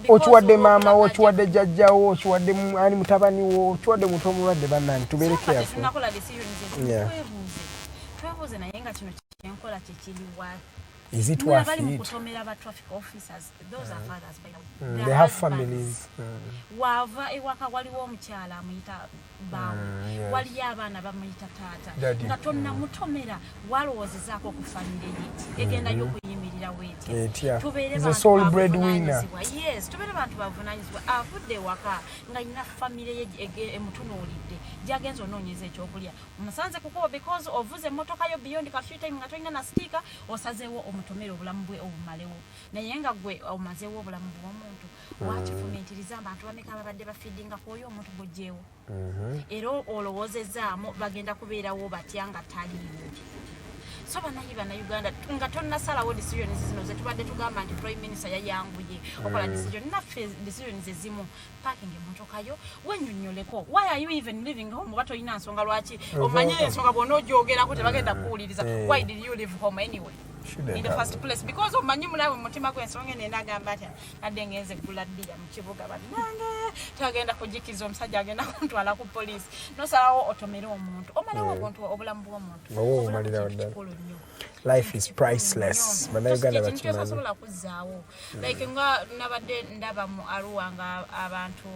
okiwadde maama wo okiwadde jjajjawo okiwadde ani mutabani wo okiwadde muntu omulwadde bannange tubeere keyafu twebuuze naye nga kino kyenkola kyekiriwa. Is it worth it? Traffic officers, those are fathers by the way. They have families. Wava ewaka waliwo omukyala amuyita baawo waliyo abaana bamuyita taata nga tonna mutomera walowoozezaako ku famire ye egenda y'okuyimirira weetya tubeere bantu bavunaanyizibwa avudde ewaka nga yina famire ye emutunuulidde gyagenza onoonyeza ekyokulya omusanze kukuba because ovuze emmotoka yo beyond kafyu time nga tolina na sitiika osazeewo omutomera obulamu bwe obumalewo naye nga gwe omazeewo obulamu bw'omuntu wakifumiitiriza abantu bameka ababadde bafiidinga kwoyo omuntu gojjeewo era olowoozezaamu bagenda kubeerawo batya nga taliiwo so bannayuganda nga tonnasalawo decisions zino zetubadde tugamba nti prime minister yayanguye okola decision naffe decisions ezimu parking emmotoka yo wennyonnyoleko why are you even living home oba tolina nsonga lwaki omanye ensonga bw'ona ogyogerako tebagenda kuwuliriza why did you live home anyway in the first place because omanyi mulawe mutima gw'ensonga eno agamba atya adde ngenze gula ddira mu kibuga bannange tagenda kujikiza omusajja agenda kuntwala ku poliisi nosalawo otomere omuntu omalawo obuntu obulamu bw'omuntu life is priceless bannayuganda bakimanyi osobola kuzzaawo like nga nabadde ndaba mu Arua nga abantu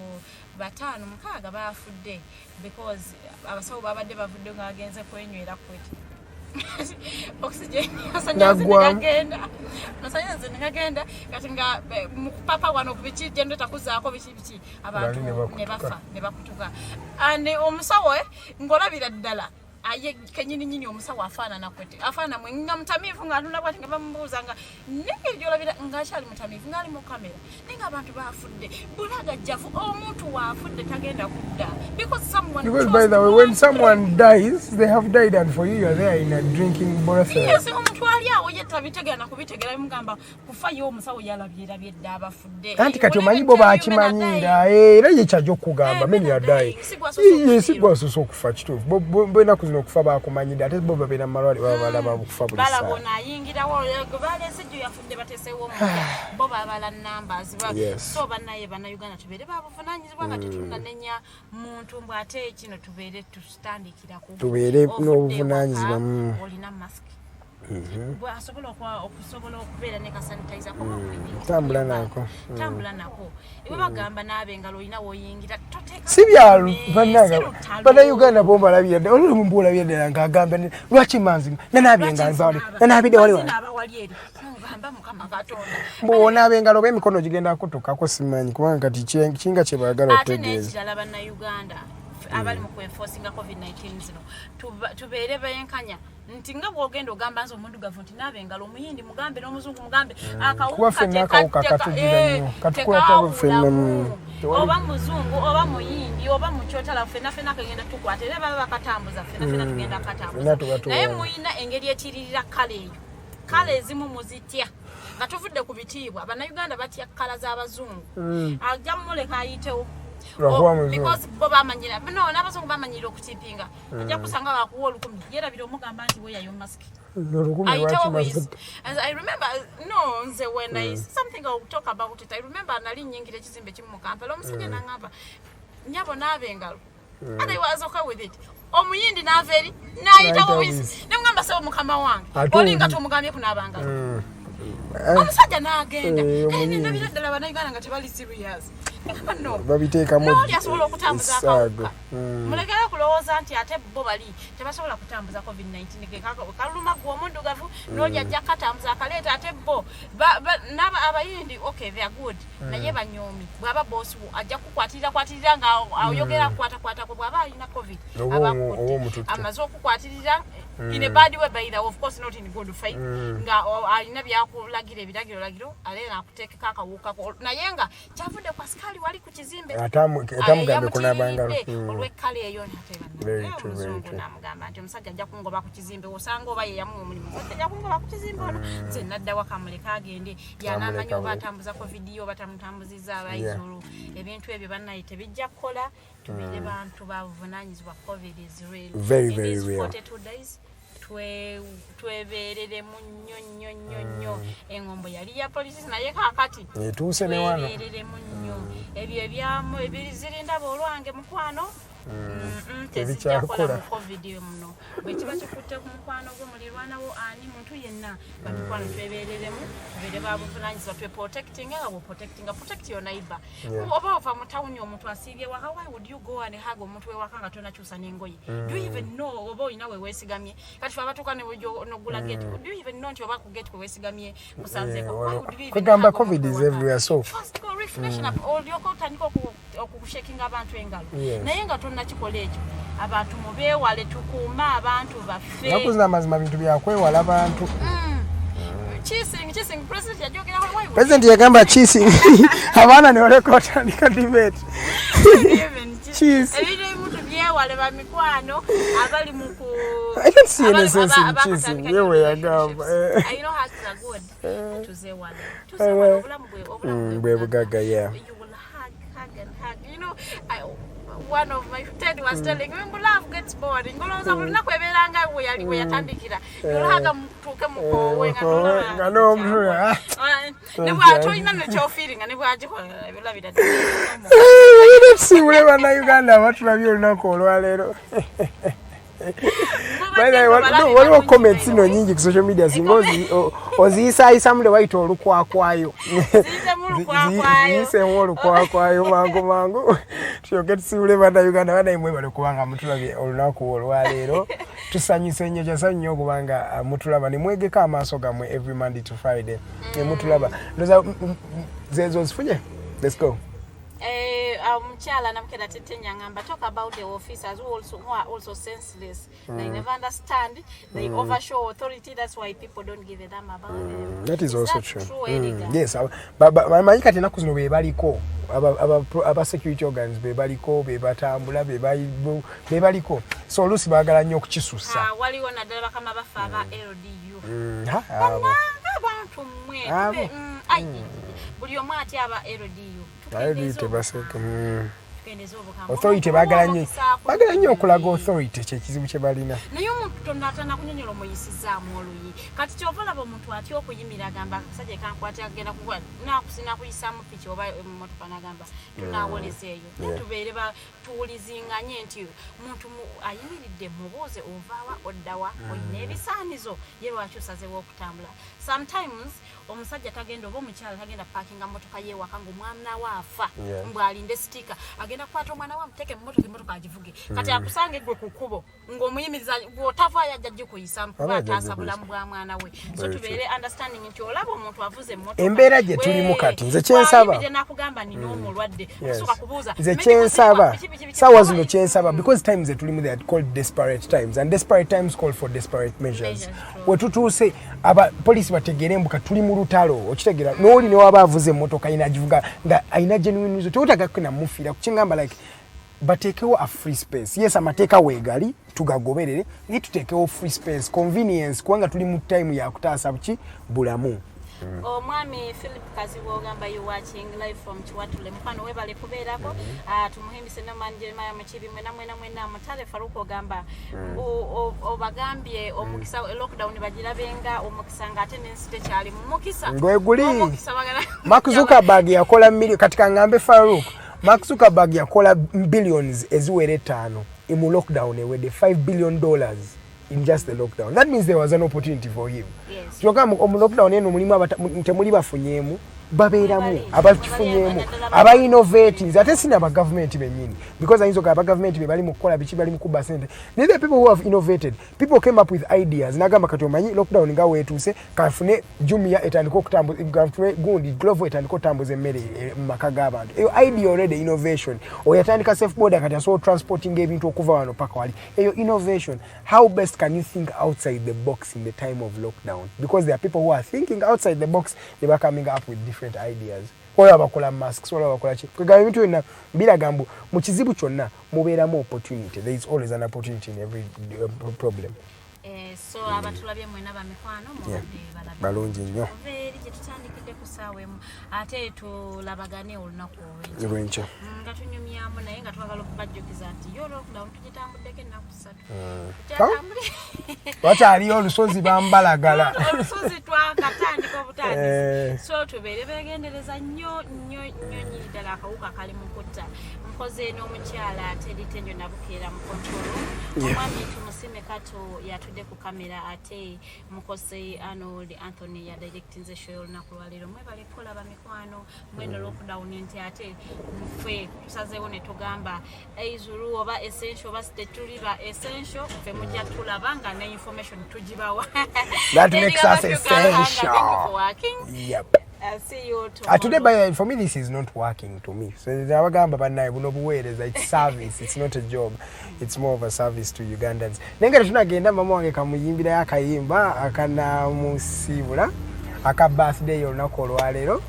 5-6 baafudde because abasawo babadde bavudde nga agenze kwenywera kweti oxygen masanyalaze negagenda kati nga mukupapa wano kubiki gendo takuzaako biki abantu ne bafa ne bakutuka ane omusawo ng'olabira ddala aye kenyini nyini omusawo afaanana kwete afaanana mwenga mutamivu ng'atunda bwati nga bamubuuzanga nenge gyolabira ng'akyali mutamivu ng'ali mu kamera nenga abantu baafudde bulaga jjavu omuntu waafudde tagenda kudda because by the way when someone dies they have died and for you are there in a drinking brothel. Yes, omuntu ali awo ye tabitegera na kubitegera bimugamba kufayo omusawo yalabyera dda abafudde anti kati omanyi bo baakimanyira era ye kyajja okugamba many are dying sigwa soso okufa kituufu bwena kuzina okufa bakumanyidde ate bo babeera mu malwaliro baba balaba okufa buli saa balabona ayingirawo balese jjo yafudde bateesewo omuja bo babala numbers so bannaye bannayuganda tubeere babuvunaanyizibwa nga tetunanenya muntu mbw ate kino tubeere tutandikirako tubeere n'obuvunaanyizibwa olina mask asobola okubeera ne kasanitizer tambula nako ebwe bagamba n'abengalo olina woyingira si byalu bannayuganda bombalabira dde oluli mumbuulabira ddala ng'agamba lwaki manzi nanaabyenga nzawale nanaabidde wali mbuwonaaba engalo oba emikono gigenda kutukako simanyi kubanga kati kinga kye baagala okutegeeza ate n'ekirala bannayuganda abali mu kwenforcinga covid-19 zino tubeere benkanya nti nga bwogenda ogamba nze omuddugavu nti naabengalo omuyindi mugambe n'omuzungu mugambe oba muzungu oba muyindi oba mukyotala fenafena kagenda tukwata era baba bakatambuza fenafena tugenda katambuza naye muyina engeri ekiririra kale eyo kale ezimu muzitya nga tuvudde ku bitiibwa bannayuganda batya kala z'abazungu ajja mumuleka ayitewo because bo bamanyira n'abazungu bamanyira okutipinga ajja kusanga bakuwa 1000 yerabira omugamba nti weyayo mask I remember nze when I something I'll talk about it I remember nali nyingira ekizimbe kimu mu Kampala omusajja n'angamba nyabo n'abengalo and I was okay with it omuyindi n'averi n'ayitawo wisi nemugamba sebo mukama wange olinga tomugambye kunaabangalo omusajja n'agenda nabira ddala bannayuganda nga tebali serious babiteekamu asobola okutambuza akawuka mulekera kulowooza nti ate bo bali tebasobola kutambuza covid-19 kaluluma gwe omuddugavu n'oli ajja katambuza akaleeta ate bo abayindi okay they are good naye banyoomi bw'aba bosi ajja kukwatirira nga ayogera kukwatakwatako bw'aba alina covid amaze okukwatirira in a bad way by the of course not in good faith nga alina byakulagira ebiragiro aleera akuteekeko akawuka naye nga kyavudde ku asikali wali ku kizimbe atamugambe kunabangalo olw'ekkala eyo natebamuzungu n'amugamba nti omusajja ajja kungoba ku kizimbe osanga oba ye yamuwa omulimu ajja kungoba ku kizimbe ono nze naddawa kamuleka agende yanamanya oba atambuza covid oba tamutambuzizza abayizulu ebintu ebyo bannaye tebijja kukola tubeere bantu babuvunaanyizibwa covid is real very very real 42 days twebereremu nnyo engombo yali ya polisi naye kakati etuuse ne wano twebereremu nnyo ebyo ebyamu ebizirinda olwange mukwano tezikyakola mu covid muno bwe kiba kikutte ku mukwano gwe mulirwanawo ani muntu yenna bamikwano twebereremu tubeere babuvunaanyizibwa tweprotectinga nga bweprotectinga protect your neighbor oba ova mu tawuni omuntu asiibye waka why would you go and hug omuntu wewaka nga tonakyusa n'engoye do you even know oba olina weweesigamye kati fe abatuuka nogula gate do you even know nti oba ku gate kweweesigamye musanzeeko kwegamba covid is everywhere so reflection olyoka otandika okushakinga abantu engalo naye nga tonnakikola ekyo abantu mubeewale tukuuma abantu baffe nakuzina amazima bintu byakwewala abantu Cheesing, President yajogera why President yagamba cheesing abaana ne baleka batandika debate cheese ebintu ebimuntu byewale ba mikwano abali mu ku I don't see any sense in cheesing yewe yagamba I know how to good tuzewale obulamu bwe bugaga yeah you will hug you know one of my friends was telling me love gets boring ngoloza bulina kweberanga we yatandikira ngolaga mutuke mukowe nga no mzura ne bwato ina no cho feeling ne bwaje ko bilabira siwule bana Uganda abantu babyo lunako olwalero by the way waliwo comments no nyingi ku social media zingozi oziisa mule waita olukwakwayo ziise mu olukwakwayo mangu tuyogere siwule bana Uganda bana imwe bali kubanga mutulabye olunako olwalero tusanyise nnyo kyasannyo okubanga mutulaba ne mwegeka amaaso gamwe every Monday to Friday ne mutulaba ndoza zezo zifuje let's go Mchala namkela tetenya ngamba talk about the officers who are also senseless. They never understand. They overshow authority. That's why people don't give a damn about them. That is also that true. Edgar? Yes, but mayika tena kuzino bebaliko aba security organs bebaliko bebatambula bebaliko so olusi bagala nnyo okukisusa. Waliwo naddala bakama bafa aba LDU. Abantu mwe buli omu ati aba LDU tebaseka authority bagala nnyo okulaga authority kyekizibu kye balina naye omuntu tonatana kunyonyola omuyisizaamu oluyi kati kyova laba omuntu atya okuyimira agamba akasajja kankwata agenda nakusina kuyisaamu piki oba emotoka nagamba tunawoleza eyo tubeere tuwulizinganye nti muntu ayimiridde mubuuze ovaawa oddawa olina ebisaanizo ye lwaki osazeewo okutambula sometimes omusajja tagenda oba omukyala tagenda parkinga motoka yeewaka ng'omwana waafa mbw'alinde sitika agenda kukwata omwana wa muteke emmotoka agivuge kati akusange gwe ku kkubo ng'omuyimiriza bw'otavaayo ajja gikuyisaamu kuba ataasa bulamu bwa mwana we so tubeere understanding nti olaba omuntu avuze emmotoka embeera gye tulimu kati nze kyensaba nakugamba nina omulwadde osooka kubuuza nze kyensaba saawa zino kyensaba because times ze tulimu they are called desperate times and desperate times call for desperate measures we tutuuse abapoliisi bategeere embuka tuli mu lutalo okitegeera n'oli ne waba avuze emmotoka inagivuga nga ayina genuine reason tewotagakena mufiira kukingamba like bateekewo a free space yes amateeka weegali tugagoberere naye tuteekewo free space convenience kubanga tuli mu time yakutaasa buki bulamu omwami Philip Kazibu ogamba you watching live from Chiwatule mpano webale kubeerako tumuhimbise namanje maya mukibi mwena mutale Faruko ogamba obagambye omukisa lockdown bagirabenga omukisa nga attendance tekyali mu mukisa ngweguli Mark Zuckerberg yakola katika ngambe Faruko Mark Zuckerberg yakola billions eziwere 5 in lockdown ewede $5 billion in just the lockdown. That means there was an opportunity for him. Yes. Tuyoka mu lockdown eno mulimu temuli bafunyemu babeeramu abakifunyemu aba innovators ate sina aba government benyini because ayinzo aba government be bali mu kola bichi bali mu kuba sente. These are people who have innovated. People came up with ideas nagamba kati omanyi lockdown nga wetuse kafune Jumia etandika okutambuza gafune gundi Glovo etandika okutambuza emmere mu maka g'abantu. Eyo idea already innovation. Oyatandika safe border kati aso transporting ebintu okuva wano paka wali. Eyo innovation. How best can you think outside the box in the time of lockdown? Because there are people who are thinking outside the box, they are coming up with different ideas. Wala bakola masks, wala bakola chi. Kugaba bintu ena bila gambo mu kizibu kyonna mubeeramu opportunity. There is always an opportunity in every problem. So abatulabye mwena bamikwano mu balungi nnyo. Veri gye tutandikidde ku ssaawa emu ate tulabagane olunaku olw'enkya. Nga tunyumyamu naye nga twagala okubajjukiza nti yo lockdown tugitambuddeko ennaku 3. Wakyaliyo olusozi bambalagala. Olusozi twakatandika obutandisi. So tubeere beegendereza nnyo nyinyi ddala akawuka kali mu kutta. Mpoze n'omukyala Teditenjo Nabukeera mu kontrolo. Omwami tumusime kato yatudde ku kamera ate mukose Arnold Anthony ya directing show olunaku lwaleero mwebale kulaba mikwano mweno lockdown nti ate mfe tusazeewo ne tugamba eizulu oba essential oba tetuliba essential fe mujja tulaba nga ne information tugibawa. That makes us essential. Yep. I'll see you tomorrow. Today, by for me, this is not working to me. So it's service. It's not a job. It's more of a service to Ugandans. Nenga tunagenda mama wange kamuyimbira yakayimba akana musibula aka birthday olunaku olwaleero.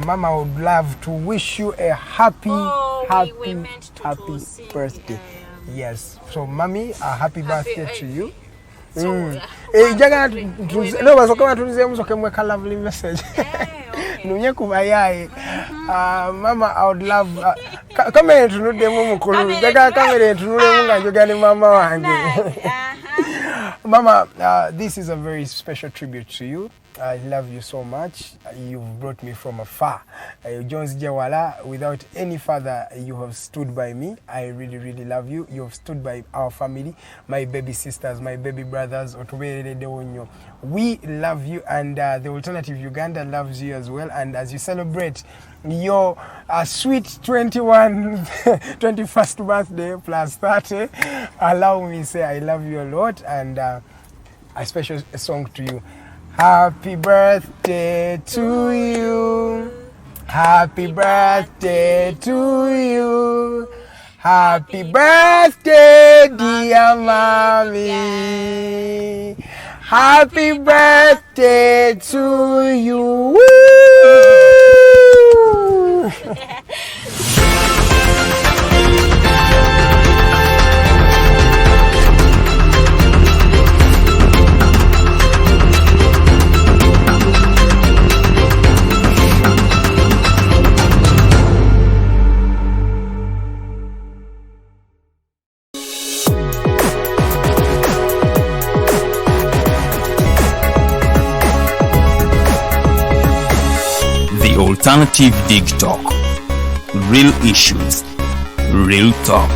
Mama would love to wish you a happy birthday. Yes. So, mommy, a happy birthday to you. No, basoka tulize musoke mweka lovely message. Nunye kubayaye. Mama, I would love kamera tunudde mu mukulu. Jaga kamera tunule mu nga jogani mama wange. Mama, this is a very special tribute to you. I love you so much. You've brought me from afar. Jones Jawala, without any father, you have stood by me. I really, really love you. You have stood by our family, my baby sisters, my baby brothers. We love you, and the Alternative Uganda loves you as well. And as you celebrate your sweet 21st birthday plus 30, allow me to say I love you a lot, and a special song to you. Happy birthday to you. Happy birthday to you. Happy birthday, dear mommy. Happy birthday to you. Alternative Dig Talk. Real issues, real talk.